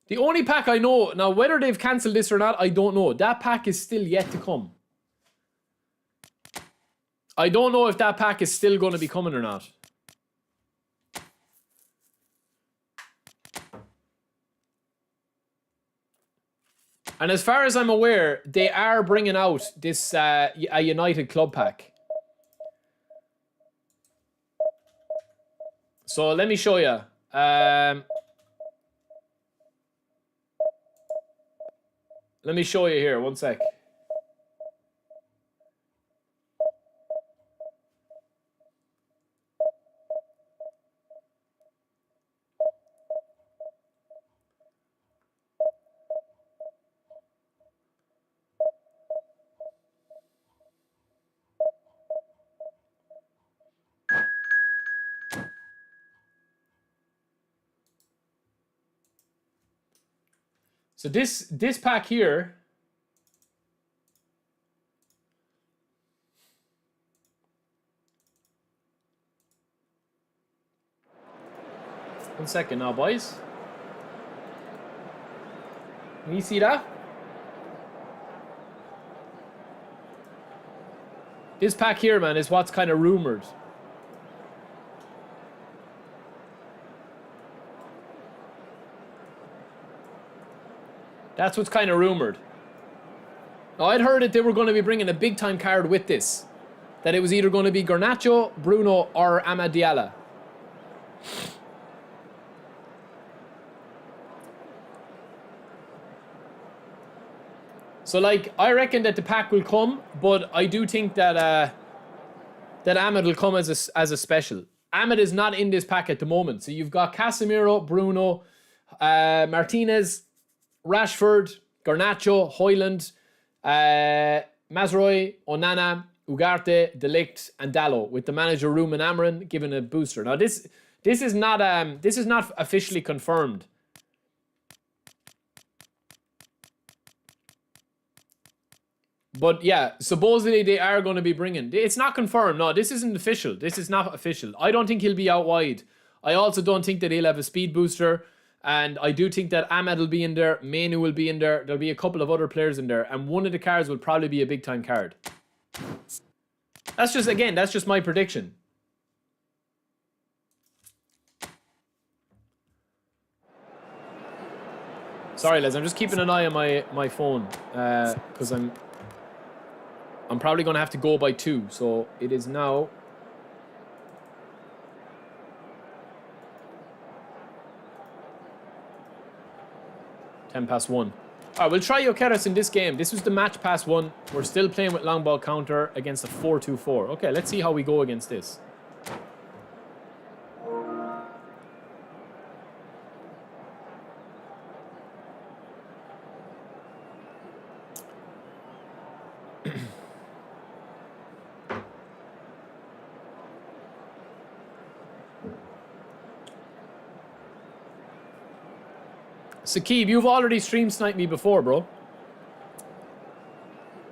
The only pack I know... Now, whether they've cancelled this or not, I don't know. That pack is still yet to come. I don't know if that pack is still going to be coming or not. And as far as I'm aware, they are bringing out this a United Club pack. So let me show you. Let me show you here. One sec. So this pack here. One second now, boys. Can you see that? This pack here, man, is what's kind of rumored. That's what's kind of rumored. Now, I'd heard that they were going to be bringing a big-time card with this. That it was either going to be Garnacho, Bruno, or Amad Diallo. So, like, I reckon that the pack will come, but I do think that that Amad will come as a special. Amad is not in this pack at the moment. So you've got Casemiro, Bruno, Martinez, Rashford, Garnacho, Højlund, Mazraoui, Onana, Ugarte, De Ligt, and Dalot, with the manager Ruben Amorim giving a booster. Now this is not officially confirmed. But yeah, supposedly they are going to be bringing. It's not confirmed. No, this isn't official. This is not official. I don't think he'll be out wide. I also don't think that he'll have a speed booster. And I do think that Amad will be in there. Manu will be in there. There'll be a couple of other players in there. And one of the cards will probably be a big time card. That's just my prediction. Sorry, Les, I'm just keeping an eye on my phone. Because I'm probably going to have to go by 2. So it is now 1:10. Alright, we'll try Jokeres in this game. This was the match pass 1. We're still playing with long ball counter against a 4-2-4. Okay, let's see how we go against this. Sakib, you've already stream sniped me before, bro.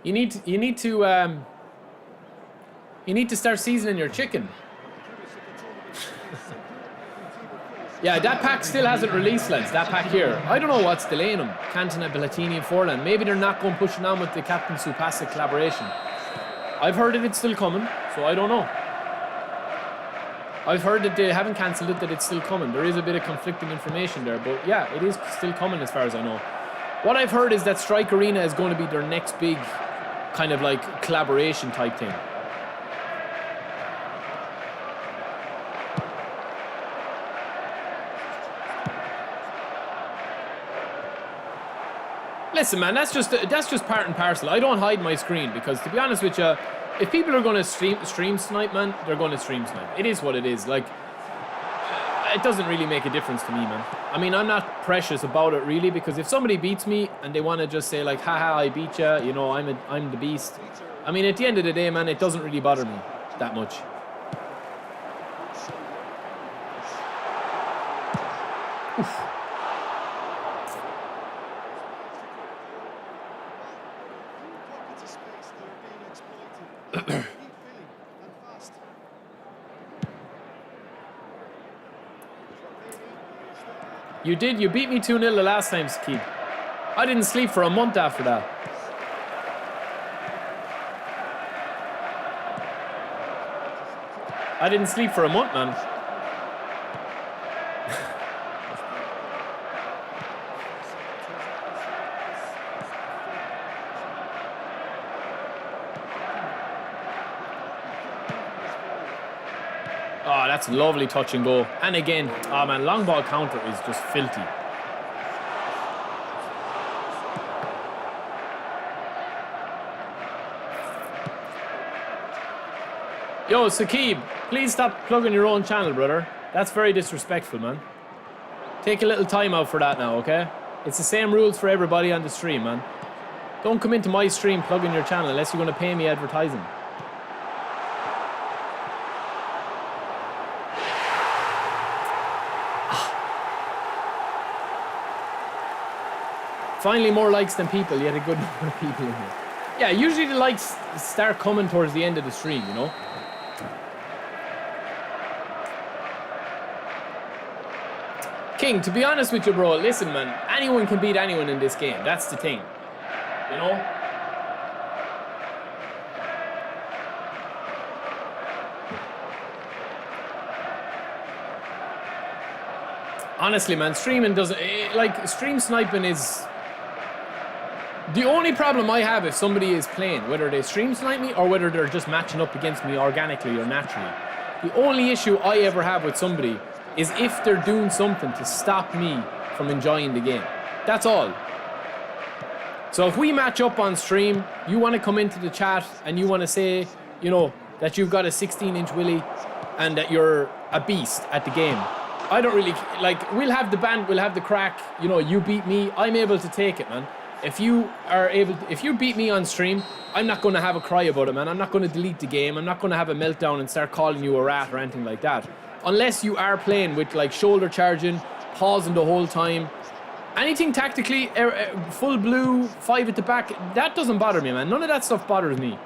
You need to start seasoning your chicken. Yeah, that pack still hasn't released, lads. That pack here. I don't know what's delaying them. Cantona, Bellatini, and Forlan. Maybe they're not going pushing on with the Captain Supasa collaboration. I've heard that it's still coming, so I don't know. I've heard that they haven't cancelled it, that it's still coming. There is a bit of conflicting information there, but yeah, it is still coming as far as I know. What I've heard is that Strike Arena is going to be their next big kind of like collaboration type thing. Listen, man, that's just part and parcel. I don't hide my screen because, to be honest with you, if people are going to stream snipe, man, they're going to stream snipe. It is what it is. Like, it doesn't really make a difference to me, man. I mean, I'm not precious about it, really, because if somebody beats me and they want to just say, like, haha, I beat you, you know, I'm the beast. I mean, at the end of the day, man, it doesn't really bother me that much. Oof. You did. You beat me 2-0 the last time, Sakib. I didn't sleep for a month after that. I didn't sleep for a month, man. Oh, that's lovely touch and go. And again, oh man, long ball counter is just filthy. Yo, Sakib, please stop plugging your own channel, brother. That's very disrespectful, man. Take a little time out for that now, okay? It's the same rules for everybody on the stream, man. Don't come into my stream plugging your channel unless you're going to pay me advertising. Finally, more likes than people. You had a good number of people in here. Yeah, usually the likes start coming towards the end of the stream, you know? King, to be honest with you, bro, listen, man. Anyone can beat anyone in this game. That's the thing. You know? Honestly, man, streaming doesn't... Like, stream sniping is... The only problem I have if somebody is playing, whether they stream snipe me or whether they're just matching up against me organically or naturally, the only issue I ever have with somebody is if they're doing something to stop me from enjoying the game. That's all. So if we match up on stream, you want to come into the chat and you want to say, you know, that you've got a 16-inch willy and that you're a beast at the game. I don't really, like, we'll have the band, we'll have the crack, you know, you beat me, I'm able to take it, man. If you beat me on stream, I'm not going to have a cry about it, man. I'm not going to delete the game. I'm not going to have a meltdown and start calling you a rat or anything like that. Unless you are playing with, like, shoulder charging, pausing the whole time. Anything tactically, full blue, 5 at the back, that doesn't bother me, man. None of that stuff bothers me.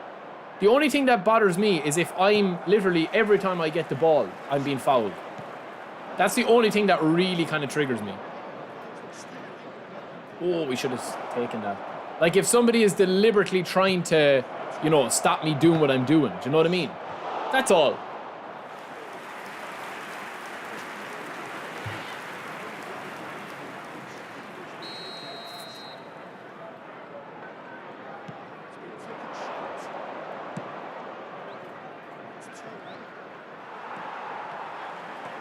The only thing that bothers me is if I'm literally, every time I get the ball, I'm being fouled. That's the only thing that really kind of triggers me. Oh, we should have taken that. Like, if somebody is deliberately trying to, you know, stop me doing what I'm doing. Do you know what I mean? That's all.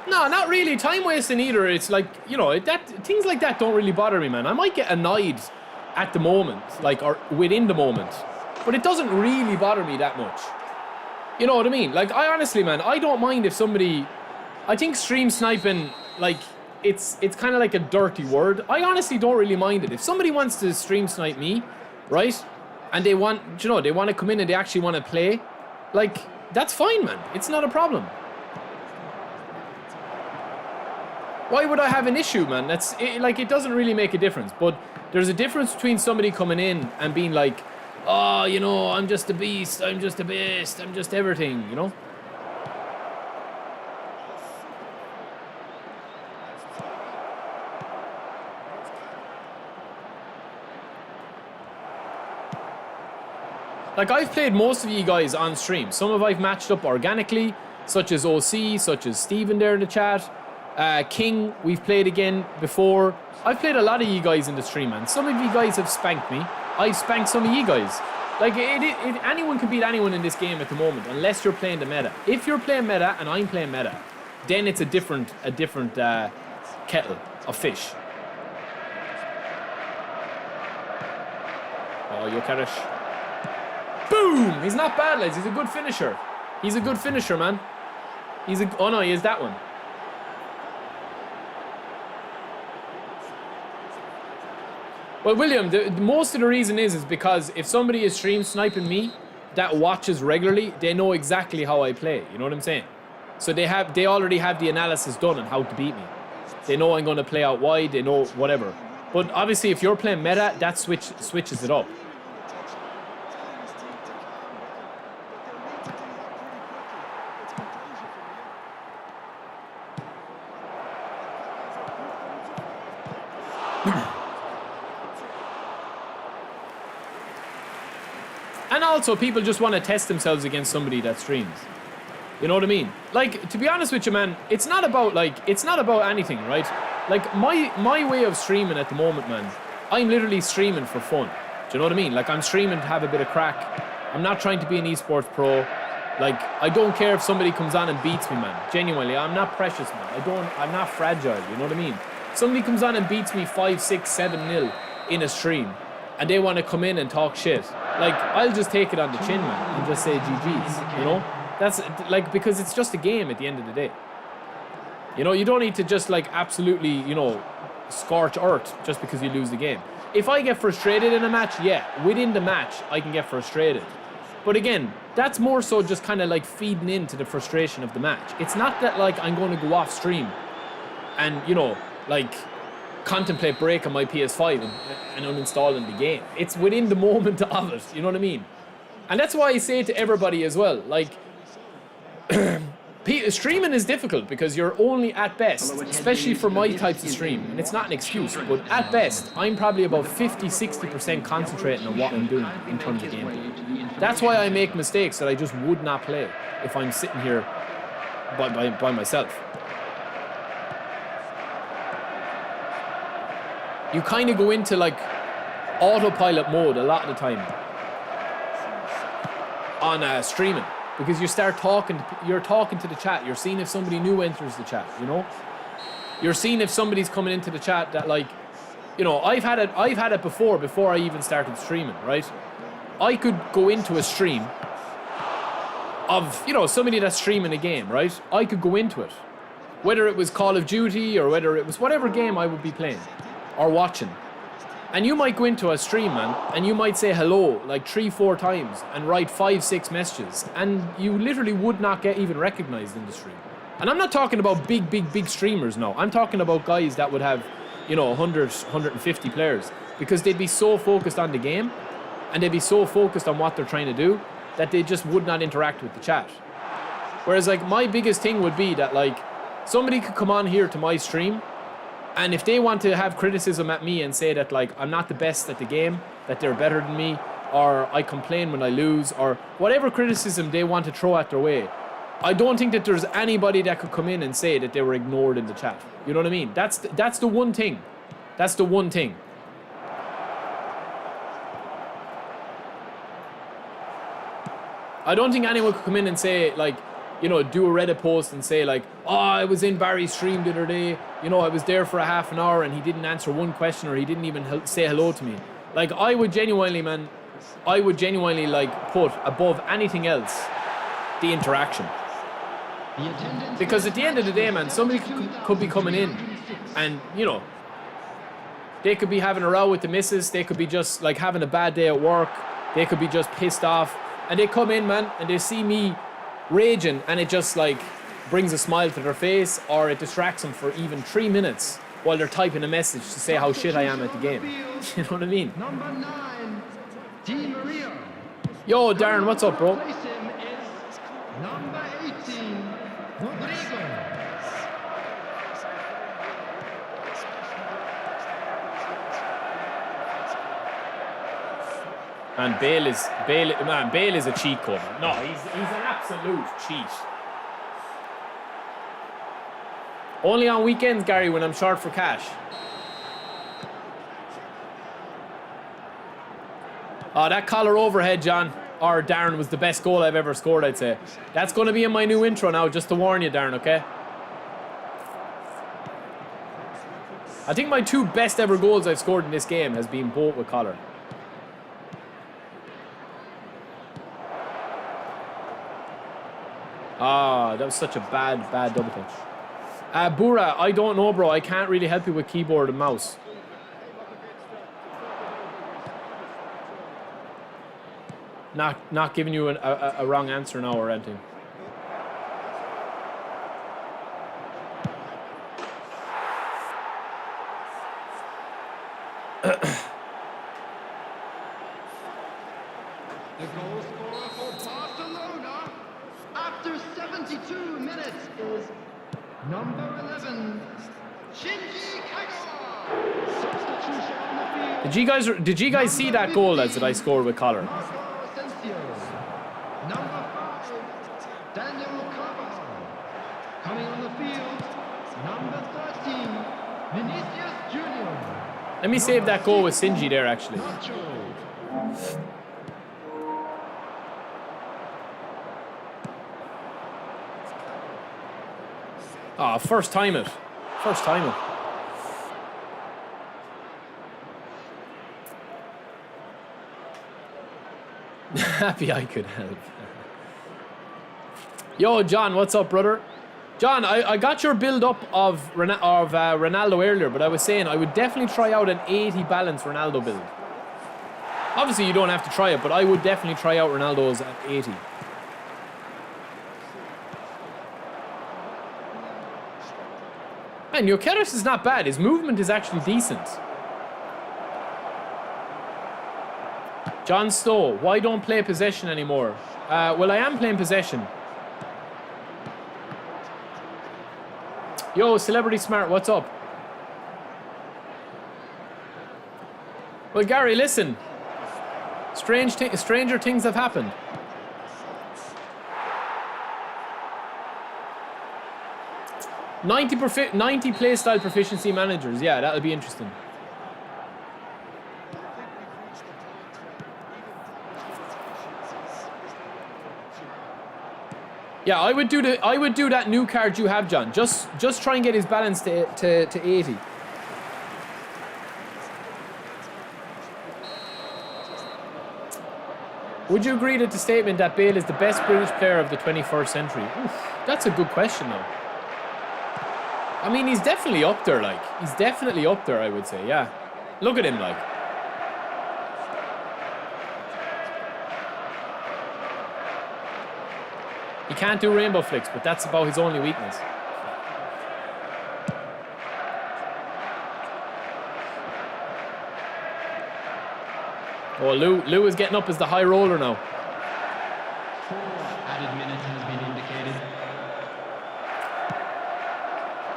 No, not really. Time wasting either. It's like, you know, things like that don't really bother me, man. I might get annoyed at the moment, like, or within the moment, but it doesn't really bother me that much. You know what I mean? Like, I honestly, man, I don't mind if somebody, I think stream sniping, like, it's kind of like a dirty word. I honestly don't really mind it. If somebody wants to stream snipe me, right, and they want, you know, they want to come in and they actually want to play, like, that's fine, man. It's not a problem. Why would I have an issue, man? Like, it doesn't really make a difference. But there's a difference between somebody coming in and being like, oh, you know, I'm just a beast, I'm just a beast, I'm just everything, you know? Like, I've played most of you guys on stream. Some of I've matched up organically, such as OC, such as Steven there in the chat. King, we've played again before. I've played a lot of you guys in the stream, man. Some of you guys have spanked me. I've spanked some of you guys. Like, anyone can beat anyone in this game at the moment, unless you're playing the meta. If you're playing meta and I'm playing meta, then it's a different kettle of fish. Oh, Yokarish. Boom! He's not bad, lads. He's a good finisher. He's a good finisher, man. Oh no, he is that one. Well, William, most of the reason is because if somebody is stream sniping me that watches regularly, they know exactly how I play. You know what I'm saying? So they already have the analysis done on how to beat me. They know I'm going to play out wide. They know whatever. But obviously, if you're playing meta, that switches it up. And also, people just want to test themselves against somebody that streams. You know what I mean? Like, to be honest with you, man, it's not about anything, right? Like, my way of streaming at the moment, man, I'm literally streaming for fun. Do you know what I mean? Like, I'm streaming to have a bit of crack. I'm not trying to be an esports pro. Like, I don't care if somebody comes on and beats me, man. Genuinely, I'm not precious, man. I'm not fragile, you know what I mean? Somebody comes on and beats me 5, 6, 7-0 in a stream, and they want to come in and talk shit. Like, I'll just take it on the chin, man, and just say GG's, you know? That's, like, because it's just a game at the end of the day. You know, you don't need to just, like, absolutely, you know, scorch earth just because you lose the game. If I get frustrated in a match, yeah, within the match, I can get frustrated. But again, that's more so just kind of, like, feeding into the frustration of the match. It's not that, like, I'm going to go off stream and, you know, like, contemplate breaking my PS5 and uninstalling the game. It's within the moment of it, you know what I mean? And that's why I say to everybody as well, like, streaming is difficult because you're only at best, especially for my types of stream, and it's not an excuse, but at best, I'm probably about 50-60% concentrating on what I'm doing in terms of gameplay. That's why I make mistakes that I just would not play if I'm sitting here by myself. You kind of go into, like, autopilot mode a lot of the time on streaming, because you start talking, you're talking to the chat, you're seeing if somebody new enters the chat, you know? You're seeing if somebody's coming into the chat that, like, you know, I've had it before I even started streaming, right? I could go into a stream of, you know, somebody that's streaming a game, right? I could go into it, whether it was Call of Duty or whether it was whatever game I would be playing or watching. And you might go into a stream, man, and you might say hello like 3-4 times and write 5-6 messages, and you literally would not get even recognized in the stream. And I'm not talking about big streamers now. I'm talking about guys that would have, you know, 100, 150 players, because they'd be so focused on the game and they'd be so focused on what they're trying to do that they just would not interact with the chat. Whereas, like, my biggest thing would be that, like, somebody could come on here to my stream, and if they want to have criticism at me and say that, like, I'm not the best at the game, that they're better than me, or I complain when I lose, or whatever criticism they want to throw at their way, I don't think that there's anybody that could come in and say that they were ignored in the chat. You know what I mean? That's the one thing. That's the one thing. I don't think anyone could come in and say, like, you know, do a Reddit post and say, like, oh, I was in Barry's stream the other day, you know, I was there for a half an hour and he didn't answer one question, or he didn't even say hello to me. Like, I would genuinely, like, put above anything else the interaction. Because at the end of the day, man, somebody could be coming in and, you know, they could be having a row with the missus, they could be just, like, having a bad day at work, they could be just pissed off, and they come in, man, and they see me raging, and it just, like, brings a smile to their face, or it distracts them for even 3 minutes while they're typing a message to say how shit I am at the game. You know what I mean? Number 9, Di Maria. Yo, Darren, what's up, bro? Replace him is number 18, Rodrigo. And Bale is a cheat code. No, he's an absolute cheat. Only on weekends, Gary, when I'm short for cash. Oh, that collar overhead, John, or Darren, was the best goal I've ever scored, I'd say. That's going to be in my new intro now, just to warn you, Darren, okay? I think my 2 best ever goals I've scored in this game has been both with collar. Ah, that was such a bad double touch. Bura, I don't know, bro. I can't really help you with keyboard and mouse. Not giving you a wrong answer now or anything. The goal scorer for Barcelona after 72 minutes is number 11, Shinji Kagawa. Substitution on the field. Did you guys see that goal that I scored with collar? Marco Asensio. Number 5, Daniel Carvajal. Coming on the field, number 13, Vinicius Junior. Let me save that goal with Sinji there, actually. Nacho. Ah, first time it. First time it. Happy I could help. Yo, John, what's up, brother? John, I got your build-up of Ronaldo earlier, but I was saying I would definitely try out an 80 balance Ronaldo build. Obviously, you don't have to try it, but I would definitely try out Ronaldo's at 80. Man, Jokeres is not bad. His movement is actually decent. John Stowe, why don't play possession anymore? Well, I am playing possession. Yo, Celebrity Smart, what's up? Well, Gary, listen. Stranger things have happened. $90 playstyle proficiency managers. Yeah, that'll be interesting. Yeah, I would do that new card you have, John. Just try and get his balance to 80. Would you agree to the statement that Bale is the best British player of the 21st century? Oof, that's a good question, though. I mean, he's definitely up there, like. He's definitely up there, I would say, yeah. Look at him, like. He can't do rainbow flicks, but that's about his only weakness. Oh, Lou is getting up as the high roller now. 4 added minutes has been indicated.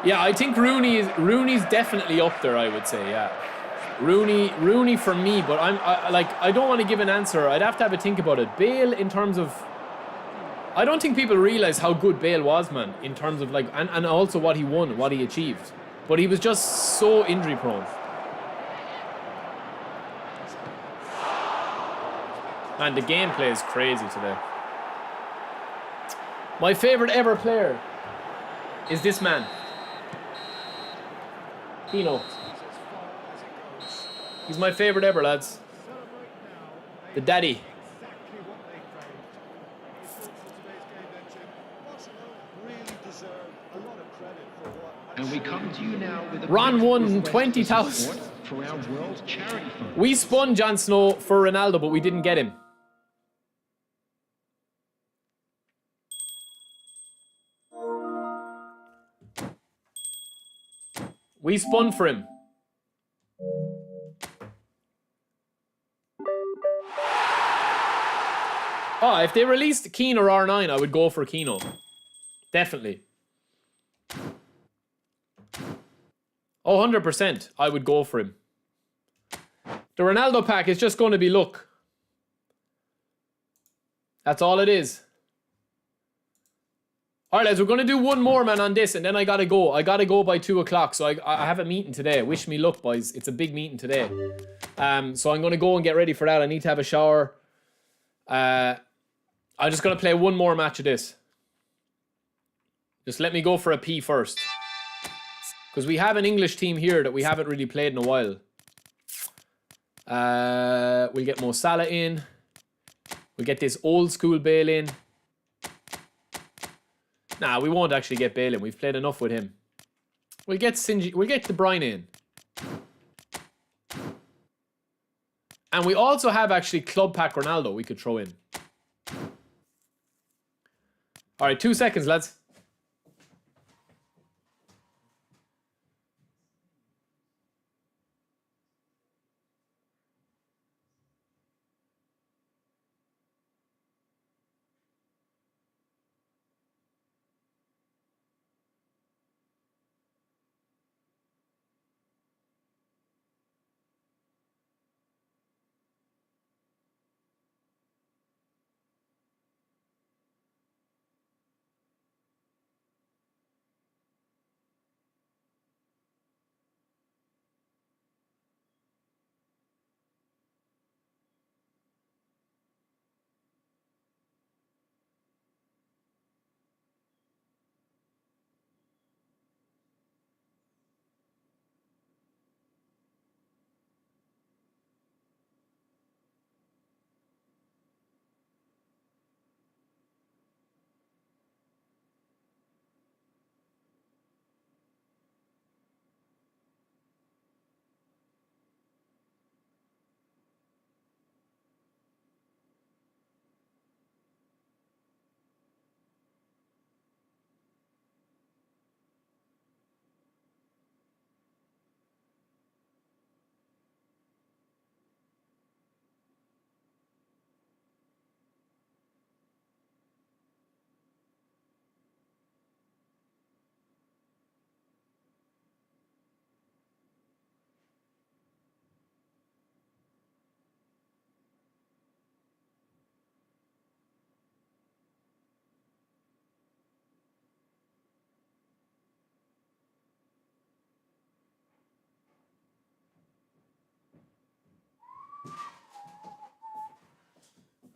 Yeah, I think Rooney's definitely up there, I would say, yeah. Rooney for me, but I don't want to give an answer. I'd have to have a think about it. Bale, in terms of, I don't think people realize how good Bale was, man, in terms of like, and also what he won, what he achieved. But he was just so injury prone. Man, the gameplay is crazy today. My favorite ever player is this man. Keno. He's my favorite ever, lads. The daddy. And we come to you now with a Ron won 20,000. for our World Charity Fund. We spun Jon Snow for Ronaldo, but we didn't get him. We spun for him. Oh, if they released Keane or R9, I would go for Keno. Definitely. Oh, 100%. I would go for him. The Ronaldo pack is just going to be luck. That's all it is. All right, lads, we're going to do one more, man, on this, and then I got to go. I got to go by 2 o'clock, so I have a meeting today. Wish me luck, boys. It's a big meeting today. So I'm going to go and get ready for that. I need to have a shower. I'm just going to play one more match of this. Just let me go for a pee first. Because we have an English team here that we haven't really played in a while. We'll get Mo Salah in. We'll get this old school Bale in. Nah, we won't actually get Bale in. We've played enough with him. We'll get De Bruyne in. And we also have actually Club Pack Ronaldo we could throw in. Alright, 2 seconds, lads.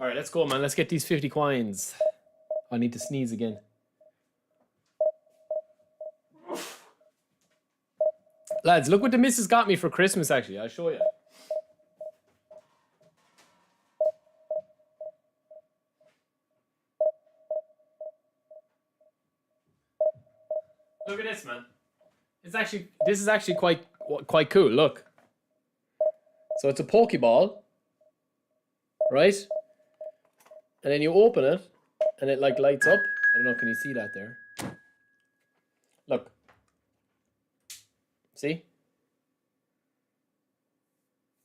Alright, let's go, man. Let's get these 50 coins. I need to sneeze again. Lads, look what the missus got me for Christmas, actually. I'll show you. Look at this, man. This is actually quite cool. Look. So it's a Pokeball, right? And then you open it, and it like lights up. I don't know, can you see that there? Look. See?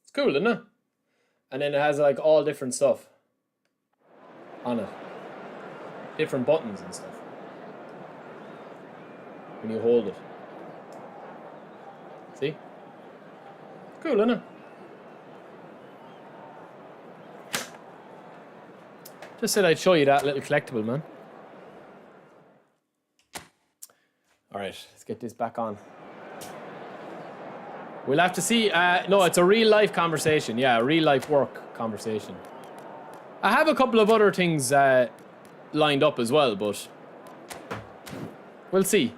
It's cool, isn't it? And then it has like all different stuff on it. Different buttons and stuff. When you hold it. See? Cool, isn't it? Just said I'd show you that little collectible, man. Alright, let's get this back on. We'll have to see. No, it's a real life conversation. Yeah, a real life work conversation. I have a couple of other things lined up as well, but we'll see.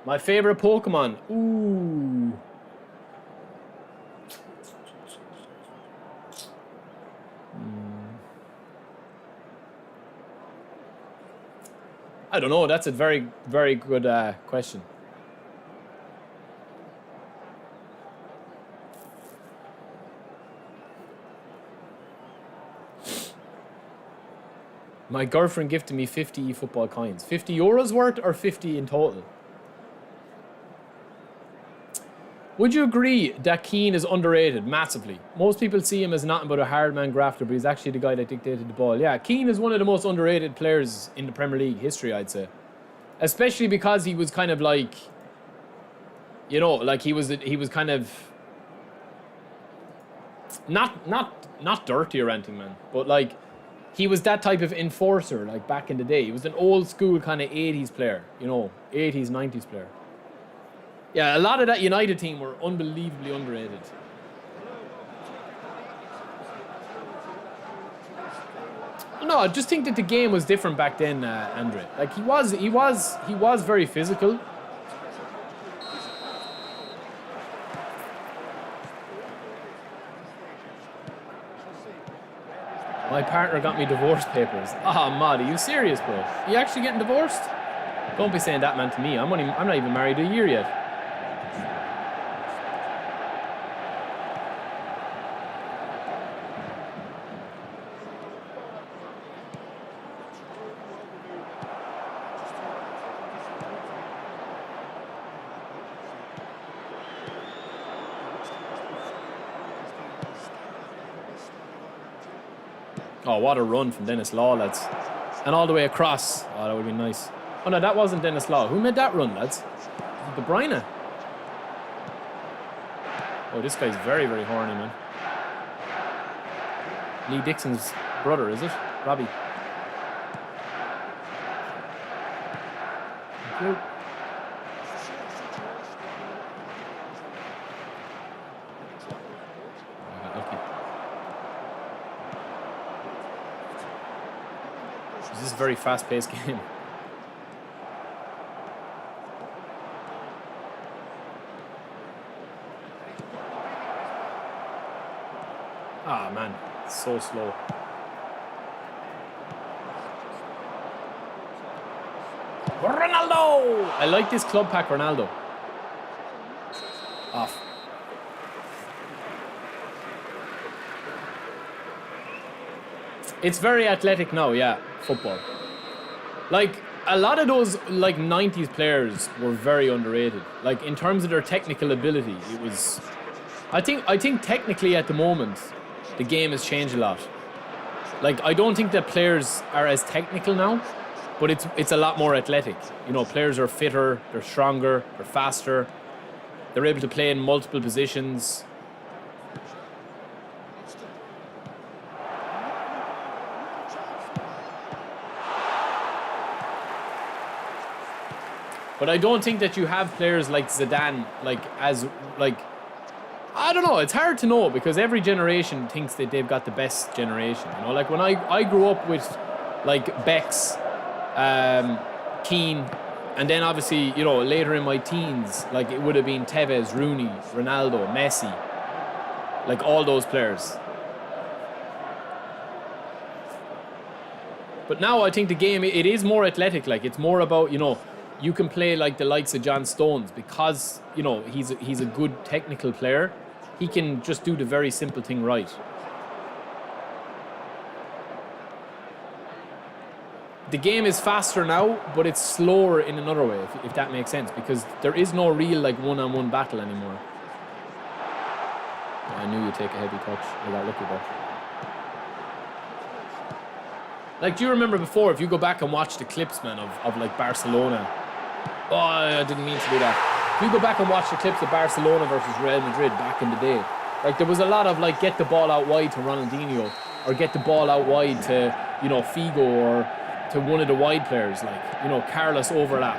My favorite Pokemon. Ooh. I don't know. That's a very, very good question. My girlfriend gifted me 50 eFootball coins. 50 euros worth or 50 in total? Would you agree that Keane is underrated massively? Most people see him as nothing but a hard man grafter, but he's actually the guy that dictated the ball. Yeah, Keane is one of the most underrated players in the Premier League history, I'd say. Especially because he was kind of like, you know, like he was kind of not dirty or anything, man, but like he was that type of enforcer, like back in the day. He was an old school kind of 80s player, you know, 80s, 90s player. Yeah, a lot of that United team were unbelievably underrated. No, I just think that the game was different back then, Andre. Like he was very physical. My partner got me divorce papers. Ah, Mad, are you serious, bro? Are you actually getting divorced? Don't be saying that, man, to me. I'm not even married a year yet. Oh, what a run from Dennis Law, lads. And all the way across. Oh, that would be nice. Oh, no, that wasn't Dennis Law. Who made that run, lads? De Bruyne. Oh, this guy's very, very horny, man. Lee Dixon's brother, is it? Robbie. Thank you. This is a very fast-paced game. Ah, man. It's so slow. Ronaldo! I like this club pack, Ronaldo. Off. It's very athletic now, yeah, football. Like, a lot of those, like, 90s players were very underrated. Like, in terms of their technical ability, it was... I think technically at the moment, the game has changed a lot. Like, I don't think that players are as technical now, but it's a lot more athletic. You know, players are fitter, they're stronger, they're faster, they're able to play in multiple positions. But I don't think that you have players like Zidane, like, as, like, I don't know. It's hard to know because every generation thinks that they've got the best generation. You know, like when I grew up with like Bex, Keane, and then obviously, you know, later in my teens, like it would have been Tevez, Rooney, Ronaldo, Messi, like all those players. But now I think the game, it is more athletic. Like it's more about, you know, you can play like the likes of John Stones because, you know, he's a good technical player. He can just do the very simple thing right. The game is faster now, but it's slower in another way, if that makes sense, because there is no real like one-on-one battle anymore. I knew you'd take a heavy touch. I got lucky there. Like, do you remember before, if you go back and watch the clips, man, of like Barcelona? Oh, I didn't mean to do that. If you go back and watch the clips of Barcelona versus Real Madrid back in the day, like there was a lot of like get the ball out wide to Ronaldinho, or get the ball out wide to, you know, Figo, or to one of the wide players, like, you know, Carlos overlap.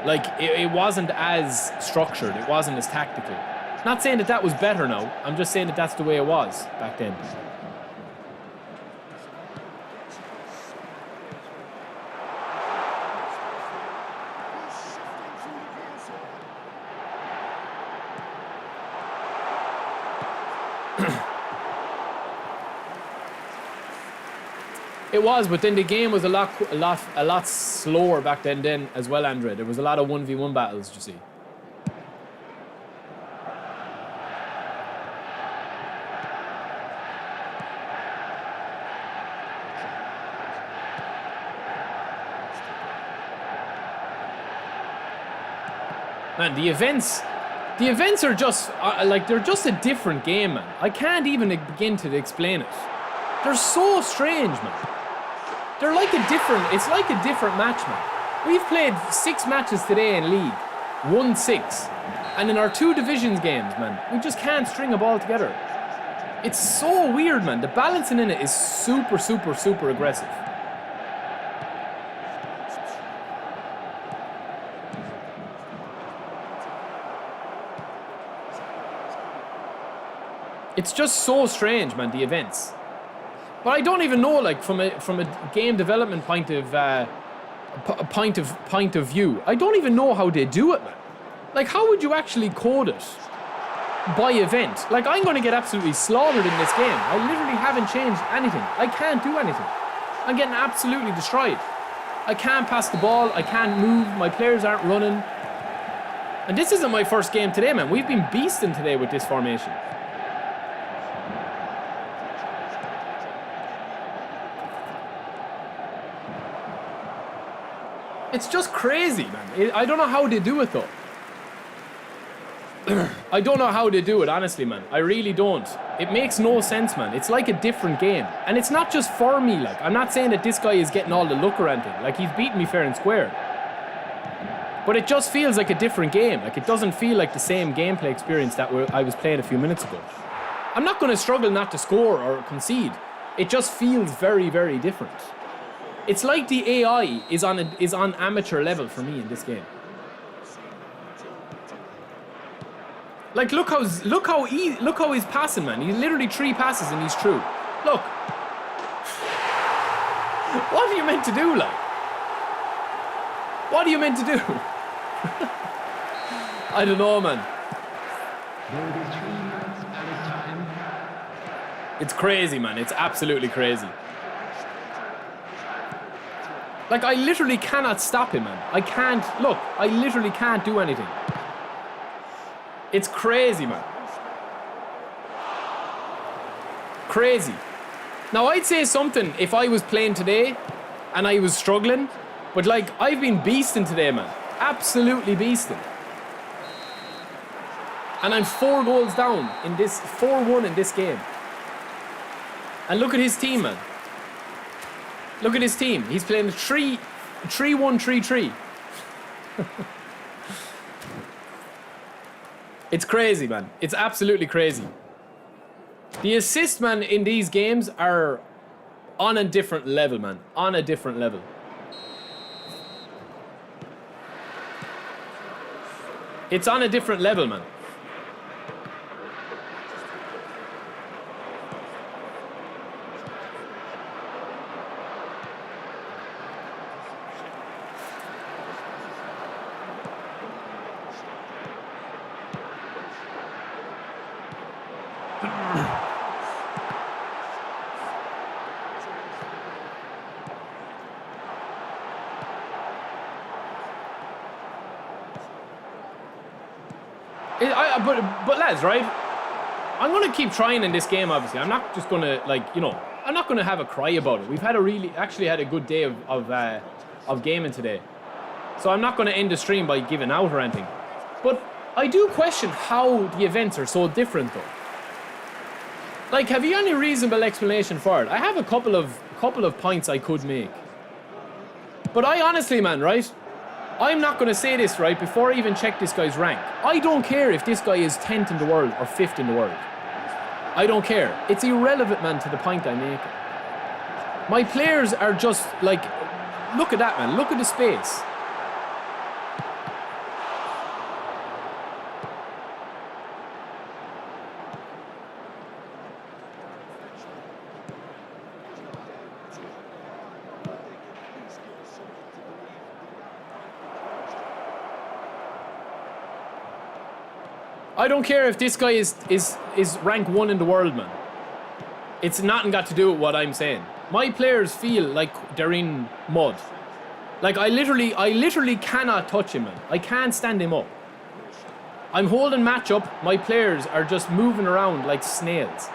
Like, it wasn't as structured. It wasn't as tactical. Not saying that that was better now. I'm just saying that that's the way it was back then. It was, but then the game was a lot slower back then as well, Andre. There was a lot of 1v1 battles, you see. Man, the events are just, like, they're just a different game, man. I can't even begin to explain it. They're so strange, man. They're like it's like a different match, man. We've played 6 matches today in league, won 6. And in our 2 divisions games, man, we just can't string a ball together. It's so weird, man. The balancing in it is super, super, super aggressive. It's just so strange, man, the events. But I don't even know, like, from a game development point of view, I don't even know how they do it, man. Like, how would you actually code it by event? Like, I'm going to get absolutely slaughtered in this game. I literally haven't changed anything. I can't do anything. I'm getting absolutely destroyed. I can't pass the ball. I can't move. My players aren't running. And this isn't my first game today, man. We've been beasting today with this formation. It's just crazy, man. I don't know how they do it, though. I don't know how they do it, honestly, man. I really don't. It makes no sense, man. It's like a different game. And it's not just for me, like. I'm not saying that this guy is getting all the look or anything. Like, he's beating me fair and square. But it just feels like a different game. Like, it doesn't feel like the same gameplay experience that I was playing a few minutes ago. I'm not going to struggle not to score or concede. It just feels very, very different. It's like the AI is on amateur level for me in this game. Like, look how he's passing, man. He's literally 3 passes and he's through. Look. What are you meant to do, like? What are you meant to do? I don't know, man. It's crazy, man. It's absolutely crazy. Like, I literally cannot stop him, man. I can't, look, I literally can't do anything. It's crazy, man. Crazy. Now, I'd say something if I was playing today and I was struggling, but, like, I've been beasting today, man. Absolutely beasting. And I'm 4 goals down in this, 4-1 in this game. And look at his team, man. Look at his team. He's playing 3-1-3-3. It's crazy, man. It's absolutely crazy. The assists, man, in these games are on a different level, man. On a different level. It's on a different level, man. But lads, right? I'm gonna keep trying in this game. Obviously, I'm not just gonna I'm not gonna have a cry about it. We've had actually had a good day of gaming today, so I'm not gonna end the stream by giving out or anything. But I do question how the events are so different, though. Like, have you any reasonable explanation for it? I have a couple of points I could make, but I honestly, man, right? I'm not going to say this, right, before I even check this guy's rank. I don't care if this guy is 10th in the world or 5th in the world. I don't care. It's irrelevant, man, to the point I'm making. My players are just, like, look at that, man. Look at the space. I don't care if this guy is rank 1 in the world, man. It's nothing got to do with what I'm saying. My players feel like they're in mud. Like, I literally cannot touch him, man. I can't stand him up. I'm holding match up. My players are just moving around like snails.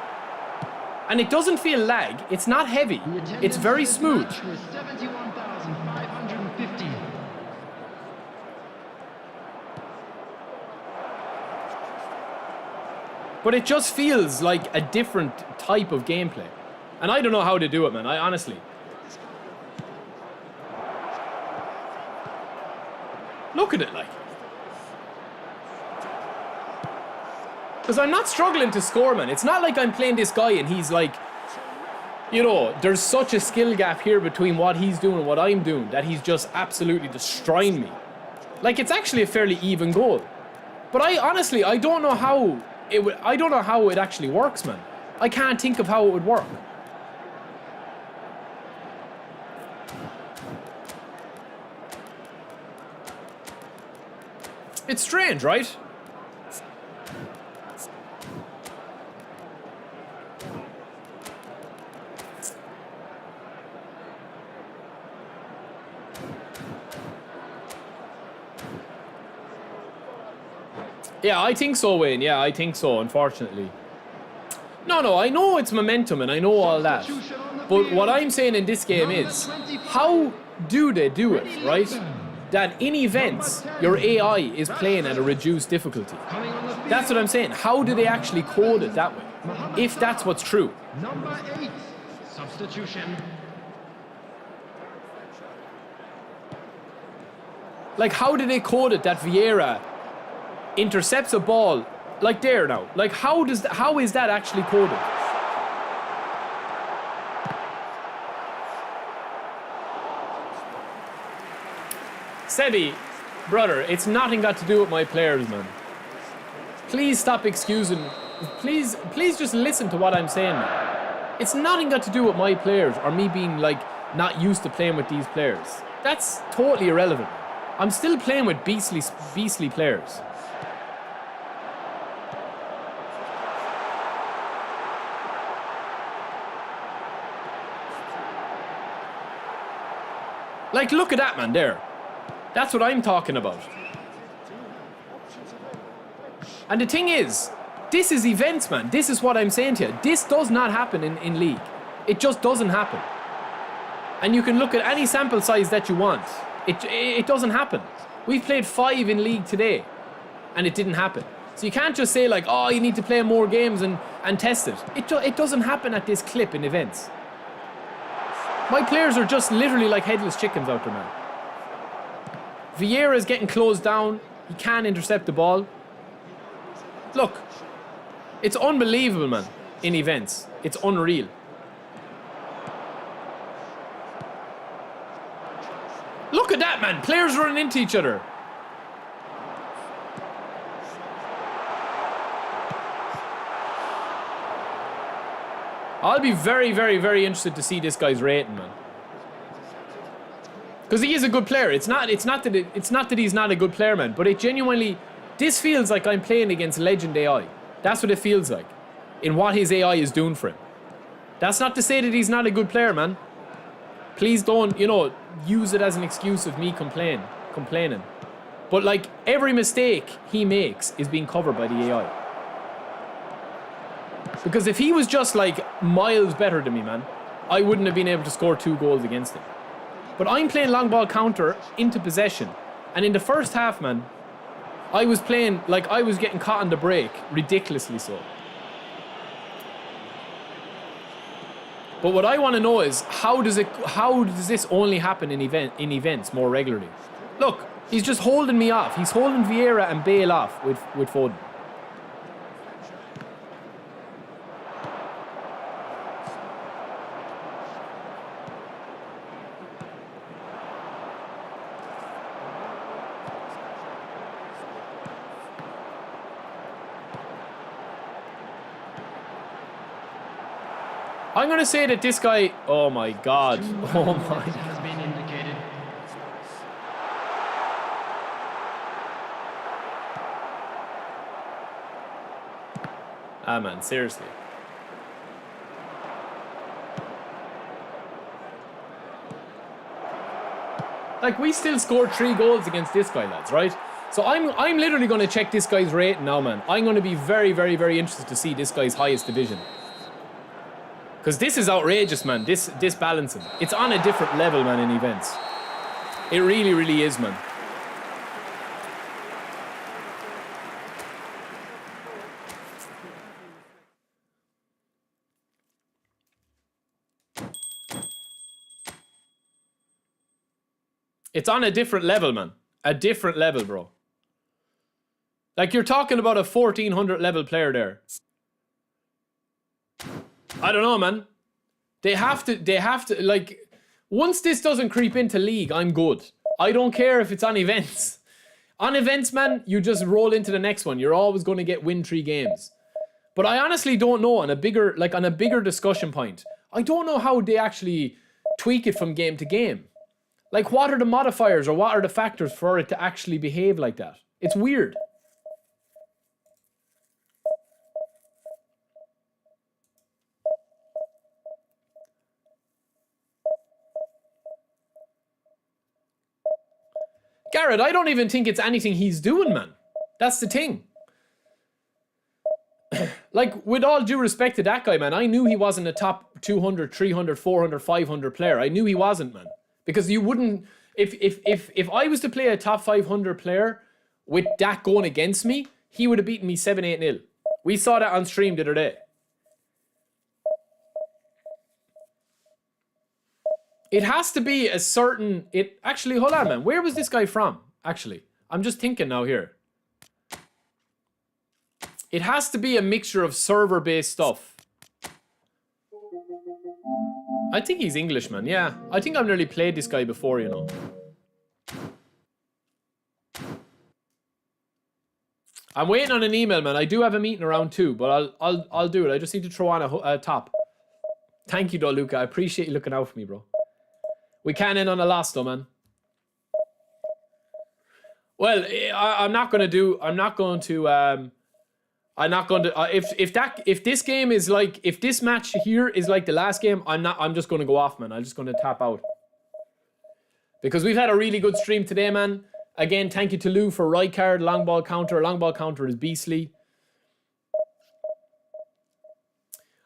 And it doesn't feel lag. It's not heavy. It's very smooth. 71,550. But it just feels like a different type of gameplay. And I don't know how to do it, man. I honestly. Look at it, like. Because I'm not struggling to score, man. It's not like I'm playing this guy and he's like, you know, there's such a skill gap here between what he's doing and what I'm doing that he's just absolutely destroying me. Like, it's actually a fairly even goal. But I honestly, I don't know how it actually works, man. I can't think of how it would work. It's strange, right? Yeah, I think so, Wayne. Yeah, I think so, unfortunately. No, I know it's momentum and I know all that. But what I'm saying in this game is, how do they do it, right? That in events, your AI is playing at a reduced difficulty. That's what I'm saying. How do they actually code it that way? If that's what's true. Number 8, substitution. Like, how do they code it that Vieira intercepts a ball like there now? Like, how is that actually coded? Sebi, brother, it's nothing got to do with my players, man. Please stop excusing. Please just listen to what I'm saying, man. It's nothing got to do with my players or me being like not used to playing with these players. That's totally irrelevant. I'm still playing with beastly players. Like, look at that, man, there. That's what I'm talking about. And the thing is, this is events, man. This is what I'm saying to you. This does not happen in League. It just doesn't happen. And you can look at any sample size that you want. It doesn't happen. We've played 5 in League today, and it didn't happen. So you can't just say, like, oh, you need to play more games and test it. It doesn't happen at this clip in events. My players are just literally like headless chickens out there, man. Vieira is getting closed down. He can't intercept the ball. Look, it's unbelievable, man, in events. It's unreal. Look at that, man. Players running into each other. I'll be very, very, very interested to see this guy's rating, man. Because he is a good player. It's not that he's not a good player, man. But it genuinely, this feels like I'm playing against Legend AI. That's what it feels like. in what his AI is doing for him. That's not to say that he's not a good player, man. Please don't, you know, use it as an excuse of me complaining. But like, every mistake he makes is being covered by the AI. Because if he was just like miles better than me, man, I wouldn't have been able to score 2 goals against him. But I'm playing long ball counter into possession. And in the first half, man, I was playing like I was getting caught on the break, ridiculously so. But what I want to know is how does this only happen in events more regularly? Look, he's just holding me off. He's holding Vieira and Bale off with Foden. I'm gonna say that this guy. Oh my god. Oh my. Has been indicated. Ah man, seriously. Like, we still scored 3 goals against this guy, lads, right? So I'm literally gonna check this guy's rating now, man. I'm gonna be very, very, very interested to see this guy's highest division. Because this is outrageous, man. This balancing. It's on a different level, man, in events. It really, really is, man. It's on a different level, man. A different level, bro. Like, you're talking about a 1400 level player there. I don't know, man. They have to, like, once this doesn't creep into league, I'm good. I don't care if it's on events. On events, man, you just roll into the next one. You're always going to win 3 games. But I honestly don't know on a bigger discussion point. I don't know how they actually tweak it from game to game. Like, what are the modifiers or what are the factors for it to actually behave like that? It's weird. Garrett, I don't even think it's anything he's doing, man. That's the thing. Like, with all due respect to that guy, man, I knew he wasn't a top 200, 300, 400, 500 player. I knew he wasn't, man. Because you wouldn't... If I was to play a top 500 player with that going against me, he would have beaten me 7-8-0. We saw that on stream the other day. It has to be a certain... Actually, hold on, man. Where was this guy from, actually? I'm just thinking now here. It has to be a mixture of server-based stuff. I think he's English, man. Yeah. I think I've nearly played this guy before, you know. I'm waiting on an email, man. I do have a meeting around 2, but I'll do it. I just need to throw on a top. Thank you, though, Luca. I appreciate you looking out for me, bro. We can't end on a loss, though, man. Well, I'm not going to. If this game is like, if this match here is like the last game, I'm just going to go off, man. I'm just going to tap out. Because we've had a really good stream today, man. Again, thank you to Lou for right card, long ball counter. Long ball counter is beastly.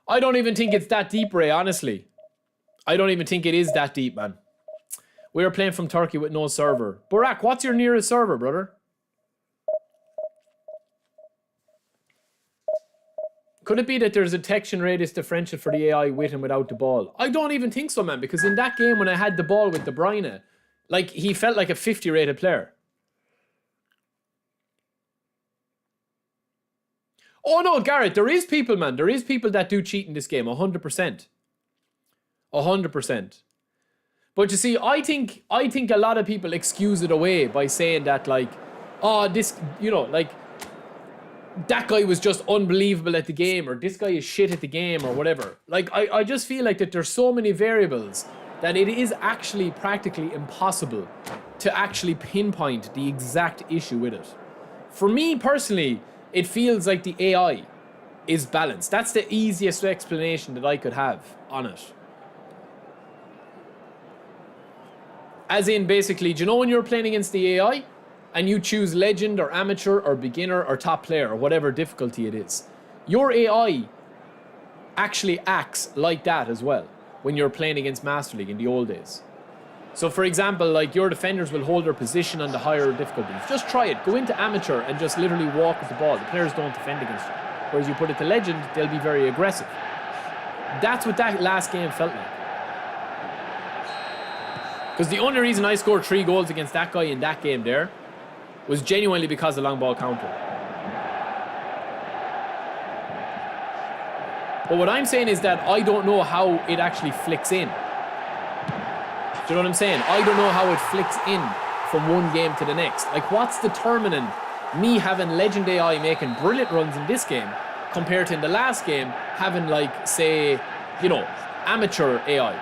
I don't even think it's that deep, Ray, honestly. I don't even think it is that deep, man. We are playing from Turkey with no server. Burak, what's your nearest server, brother? Could it be that there's a detection radius differential for the AI with and without the ball? I don't even think so, man, because in that game when I had the ball with De Bruyne, like, he felt like a 50 rated player. Oh no, Garrett, there is people, man. There is people that do cheat in this game, 100%. 100%. But you see, I think a lot of people excuse it away by saying that, like, oh, this, you know, like, that guy was just unbelievable at the game, or this guy is shit at the game, or whatever. Like, I just feel like that there's so many variables that it is actually practically impossible to actually pinpoint the exact issue with it. For me, personally, it feels like the AI. is balance. That's the easiest explanation that I could have on it. As in, basically, do you know when you're playing against the AI and you choose legend or amateur or beginner or top player or whatever difficulty it is, your AI actually acts like that as well when you're playing against Master League in the old days. So for example, like your defenders will hold their position on the higher difficulties. Just try it. Go into amateur and just literally walk with the ball. The players don't defend against you. Whereas you put it to legend, they'll be very aggressive. That's what that last game felt like. Because the only reason I scored 3 goals against that guy in that game there was genuinely because of the long ball counter. But what I'm saying is that I don't know how it actually flicks in. Do you know what I'm saying? I don't know how it flicks in from one game to the next. Like, what's determining me having legend AI making brilliant runs in this game compared to in the last game having, like, say, you know, amateur AI?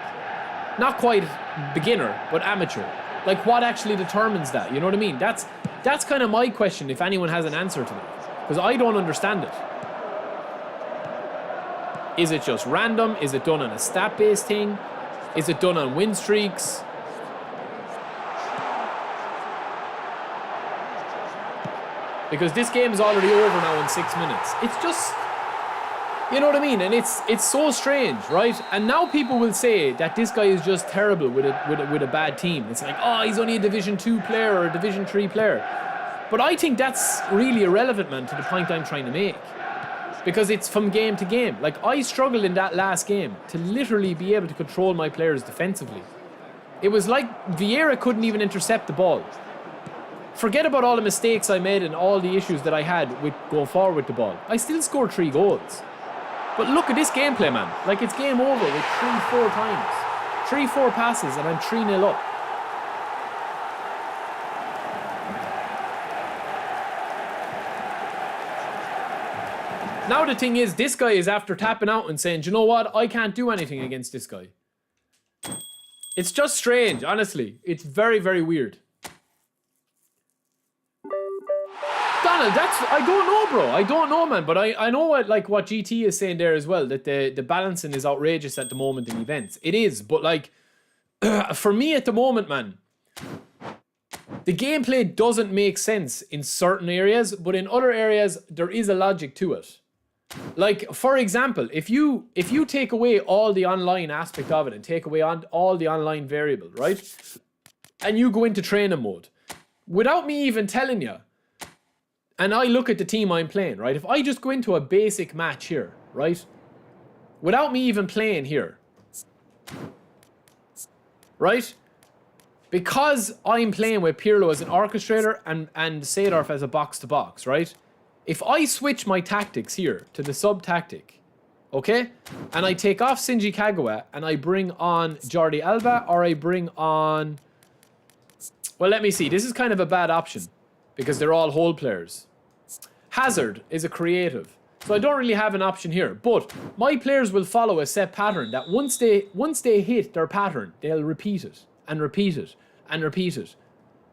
Not quite beginner, but amateur. Like, what actually determines that? You know what I mean? That's kind of my question, if anyone has an answer to that. Because I don't understand it. Is it just random? Is it done on a stat-based thing? Is it done on win streaks? Because this game is already over now in 6 minutes. It's just, you know what I mean? And it's so strange, right? And now people will say that this guy is just terrible with a bad team. It's like, oh, he's only a Division 2 player or a Division 3 player. But I think that's really irrelevant, man, to the point I'm trying to make. Because it's from game to game. Like, I struggled in that last game to literally be able to control my players defensively. It was like Vieira couldn't even intercept the ball. Forget about all the mistakes I made and all the issues that I had with going forward with the ball. I still scored 3 goals. But look at this gameplay, man. Like, it's game over with 3-4 times. 3-4 passes and I'm 3-0 up. Now the thing is, this guy is after tapping out and saying, do you know what? I can't do anything against this guy. It's just strange, honestly. It's very, very weird. Donald, I don't know, bro. I don't know, man. But I know what GT is saying there as well, that the balancing is outrageous at the moment in events. It is, but like, for me at the moment, man, the gameplay doesn't make sense in certain areas, but in other areas, there is a logic to it. Like, for example, if you take away all the online aspect of it and take away all the online variable, right? And you go into training mode, without me even telling you, and I look at the team I'm playing, right? If I just go into a basic match here, right? Without me even playing here, right? Because I'm playing with Pirlo as an orchestrator and Seedorf as a box-to-box, right? If I switch my tactics here to the sub-tactic, okay? And I take off Shinji Kagawa and I bring on Jordi Alba, or I bring on... Well, let me see. This is kind of a bad option because they're all hold players. Hazard is a creative. So I don't really have an option here. But my players will follow a set pattern that once they hit their pattern, they'll repeat it and repeat it and repeat it.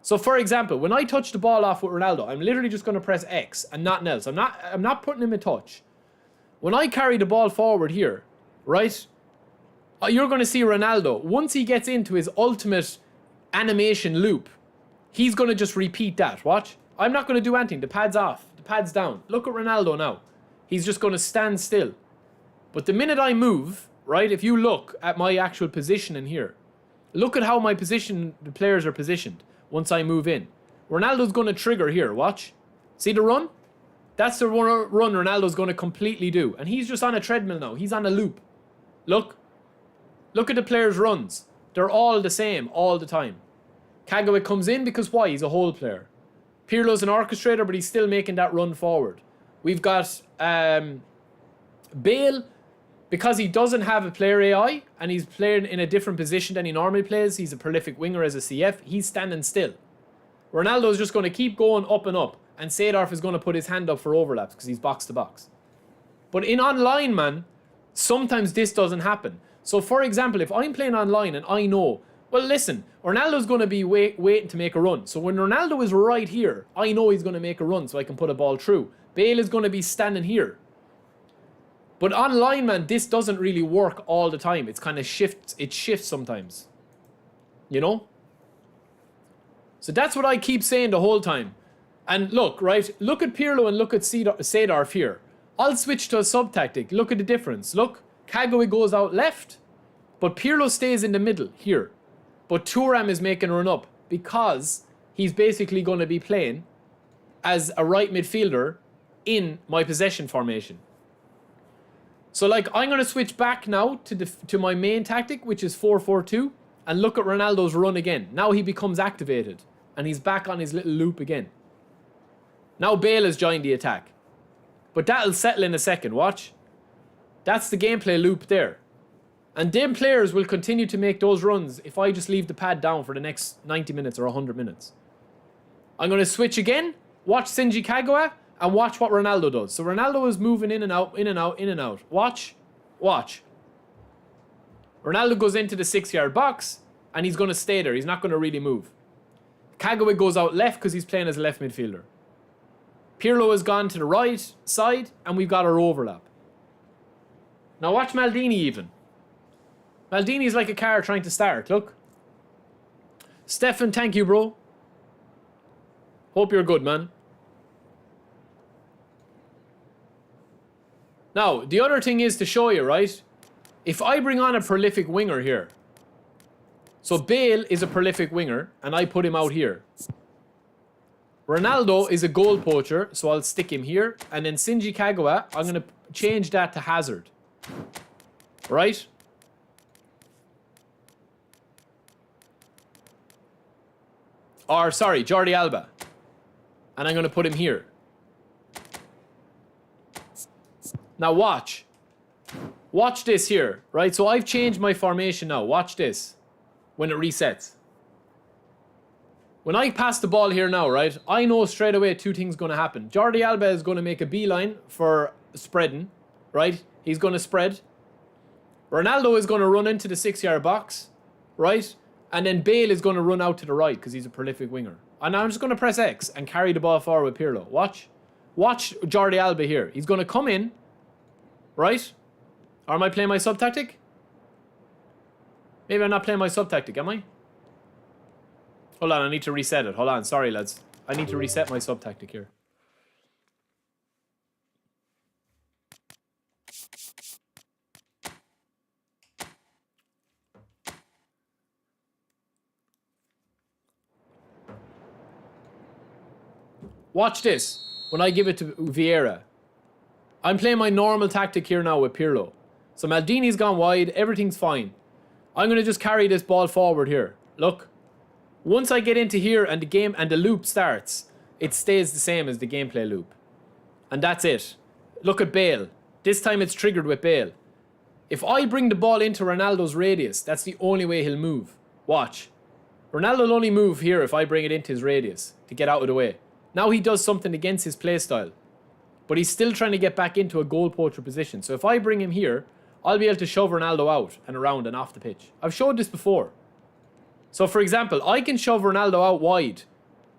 So for example, when I touch the ball off with Ronaldo, I'm literally just going to press X and nothing else. I'm not putting him in touch. When I carry the ball forward here, right? You're going to see Ronaldo, once he gets into his ultimate animation loop, he's going to just repeat that. Watch. I'm not going to do anything. The pad's off. The pad's down. Look at Ronaldo now. He's just going to stand still. But the minute I move, right, if you look at my actual position in here, look at how my position, the players are positioned once I move in. Ronaldo's going to trigger here, watch. See the run? That's the run Ronaldo's going to completely do. And he's just on a treadmill now. He's on a loop. Look. Look at the players' runs. They're all the same all the time. Kagawa comes in because why? He's a hold player. Pirlo's an orchestrator, but he's still making that run forward. We've got Bale, because he doesn't have a player AI and he's playing in a different position than he normally plays. He's a prolific winger as a CF. He's standing still. Ronaldo's just going to keep going up and up. And Seedorf is going to put his hand up for overlaps because he's box to box. But in online, man, sometimes this doesn't happen. So for example, if I'm playing online and I know, well, listen, Ronaldo's going to be waiting to make a run. So when Ronaldo is right here, I know he's going to make a run so I can put a ball through. Bale is going to be standing here. But online, man, this doesn't really work all the time. It's kind of shifts. It shifts sometimes. You know? So that's what I keep saying the whole time. And look, right? Look at Pirlo and look at Seedorf here. I'll switch to a sub-tactic. Look at the difference. Look, Kagawa goes out left, but Pirlo stays in the middle here. But Thuram is making a run up because he's basically going to be playing as a right midfielder in my possession formation. So like I'm going to switch back now to my main tactic, which is 4-4-2, and look at Ronaldo's run again. Now he becomes activated and he's back on his little loop again. Now Bale has joined the attack. But that'll settle in a second, watch. That's the gameplay loop there. And them players will continue to make those runs if I just leave the pad down for the next 90 minutes or 100 minutes. I'm going to switch again, watch Shinji Kagawa, and watch what Ronaldo does. So Ronaldo is moving in and out, in and out, in and out. Watch, watch. Ronaldo goes into the 6-yard box, and he's going to stay there. He's not going to really move. Kagawa goes out left because he's playing as a left midfielder. Pirlo has gone to the right side, and we've got our overlap. Now watch Maldini even. Maldini's like a car trying to start, look. Stefan, thank you, bro. Hope you're good, man. Now, the other thing is to show you, right? If I bring on a prolific winger here. So Bale is a prolific winger, and I put him out here. Ronaldo is a goal poacher, so I'll stick him here. And then Shinji Kagawa, I'm going to change that to Hazard. Right? Or, sorry, Jordi Alba. And I'm going to put him here. Now watch. Watch this here, right? So I've changed my formation now. Watch this. When it resets. When I pass the ball here now, right? I know straight away two things going to happen. Jordi Alba is going to make a beeline for spreading, right? He's going to spread. Ronaldo is going to run into the 6-yard box, right? And then Bale is going to run out to the right because he's a prolific winger. And I'm just going to press X and carry the ball forward with Pirlo. Watch. Watch Jordi Alba here. He's going to come in, right? Or am I playing my sub-tactic? Maybe I'm not playing my sub-tactic, am I? Hold on, I need to reset it. Hold on, sorry lads. I need to reset my sub-tactic here. Watch this. When I give it to Vieira. I'm playing my normal tactic here now with Pirlo. So Maldini's gone wide. Everything's fine. I'm going to just carry this ball forward here. Look. Once I get into here and the game and the loop starts, it stays the same as the gameplay loop. And that's it. Look at Bale. This time it's triggered with Bale. If I bring the ball into Ronaldo's radius, that's the only way he'll move. Watch. Ronaldo will only move here if I bring it into his radius to get out of the way. Now he does something against his playstyle. But he's still trying to get back into a goal poacher position. So if I bring him here, I'll be able to shove Ronaldo out and around and off the pitch. I've showed this before. So for example, I can shove Ronaldo out wide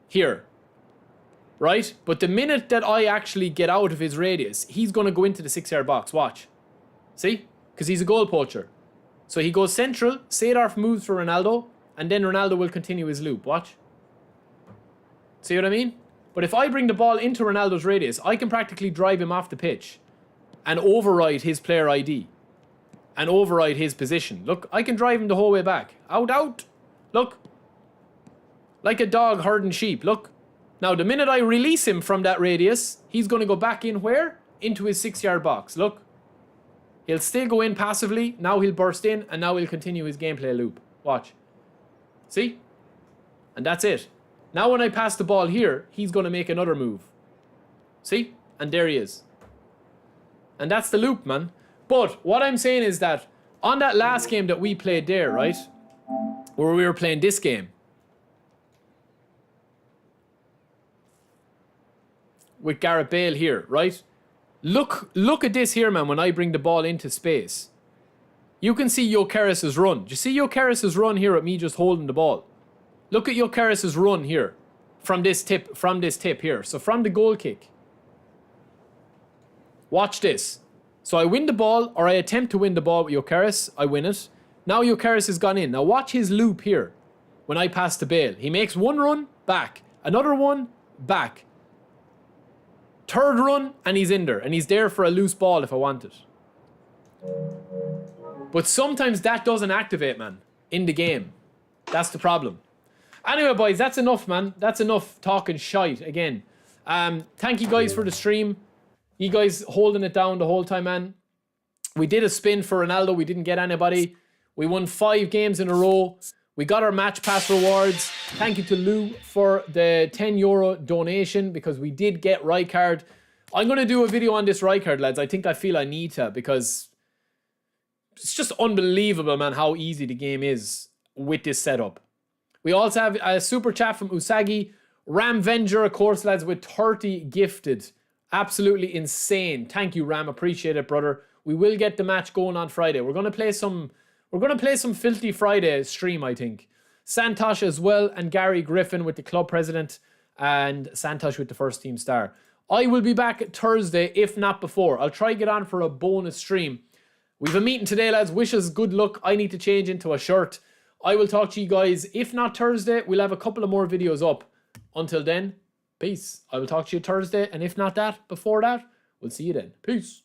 here. Right? But the minute that I actually get out of his radius, he's going to go into the 6-yard box. Watch. See? Because he's a goal poacher. So he goes central, Seedorf moves for Ronaldo, and then Ronaldo will continue his loop. Watch. See what I mean? But if I bring the ball into Ronaldo's radius, I can practically drive him off the pitch and override his player ID and override his position. Look, I can drive him the whole way back. Out, out. Look. Like a dog herding sheep. Look. Now, the minute I release him from that radius, he's going to go back in where? Into his 6-yard box. Look. He'll still go in passively. Now he'll burst in, and now he'll continue his gameplay loop. Watch. See? And that's it. Now when I pass the ball here, he's going to make another move. See? And there he is. And that's the loop, man. But what I'm saying is that on that last game that we played there, right? Where we were playing this game. With Gareth Bale here, right? Look at this here, man, when I bring the ball into space. You can see Gyökeres's run. Do you see Gyökeres's run here at me just holding the ball? Look at Gyökeres's run here from this tip here. So from the goal kick. Watch this. So I win the ball, or I attempt to win the ball with Gyökeres. I win it. Now Gyökeres has gone in. Now watch his loop here. When I pass to Bale, he makes one run, back. Another one, back. Third run, and he's in there. And he's there for a loose ball if I want it. But sometimes that doesn't activate, man, in the game. That's the problem. Anyway, boys, that's enough, man. That's enough talking shite again. Thank you guys for the stream. You guys holding it down the whole time, man. We did a spin for Ronaldo. We didn't get anybody. We won 5 games in a row. We got our match pass rewards. Thank you to Lou for the €10 donation because we did get Rijkaard. I'm going to do a video on this Rijkaard, lads. I think I feel I need to because it's just unbelievable, man, how easy the game is with this setup. We also have a super chat from Usagi. Ram Venger, of course, lads, with 30 gifted. Absolutely insane. Thank you, Ram. Appreciate it, brother. We will get the match going on Friday. We're going to play some Filthy Friday stream, I think. Santosh as well, and Gary Griffin with the club president, and Santosh with the first team star. I will be back Thursday, if not before. I'll try to get on for a bonus stream. We have a meeting today, lads. Wish us good luck. I need to change into a shirt. I will talk to you guys. If not Thursday, we'll have a couple of more videos up. Until then, peace. I will talk to you Thursday, and if not that, before that, we'll see you then. Peace.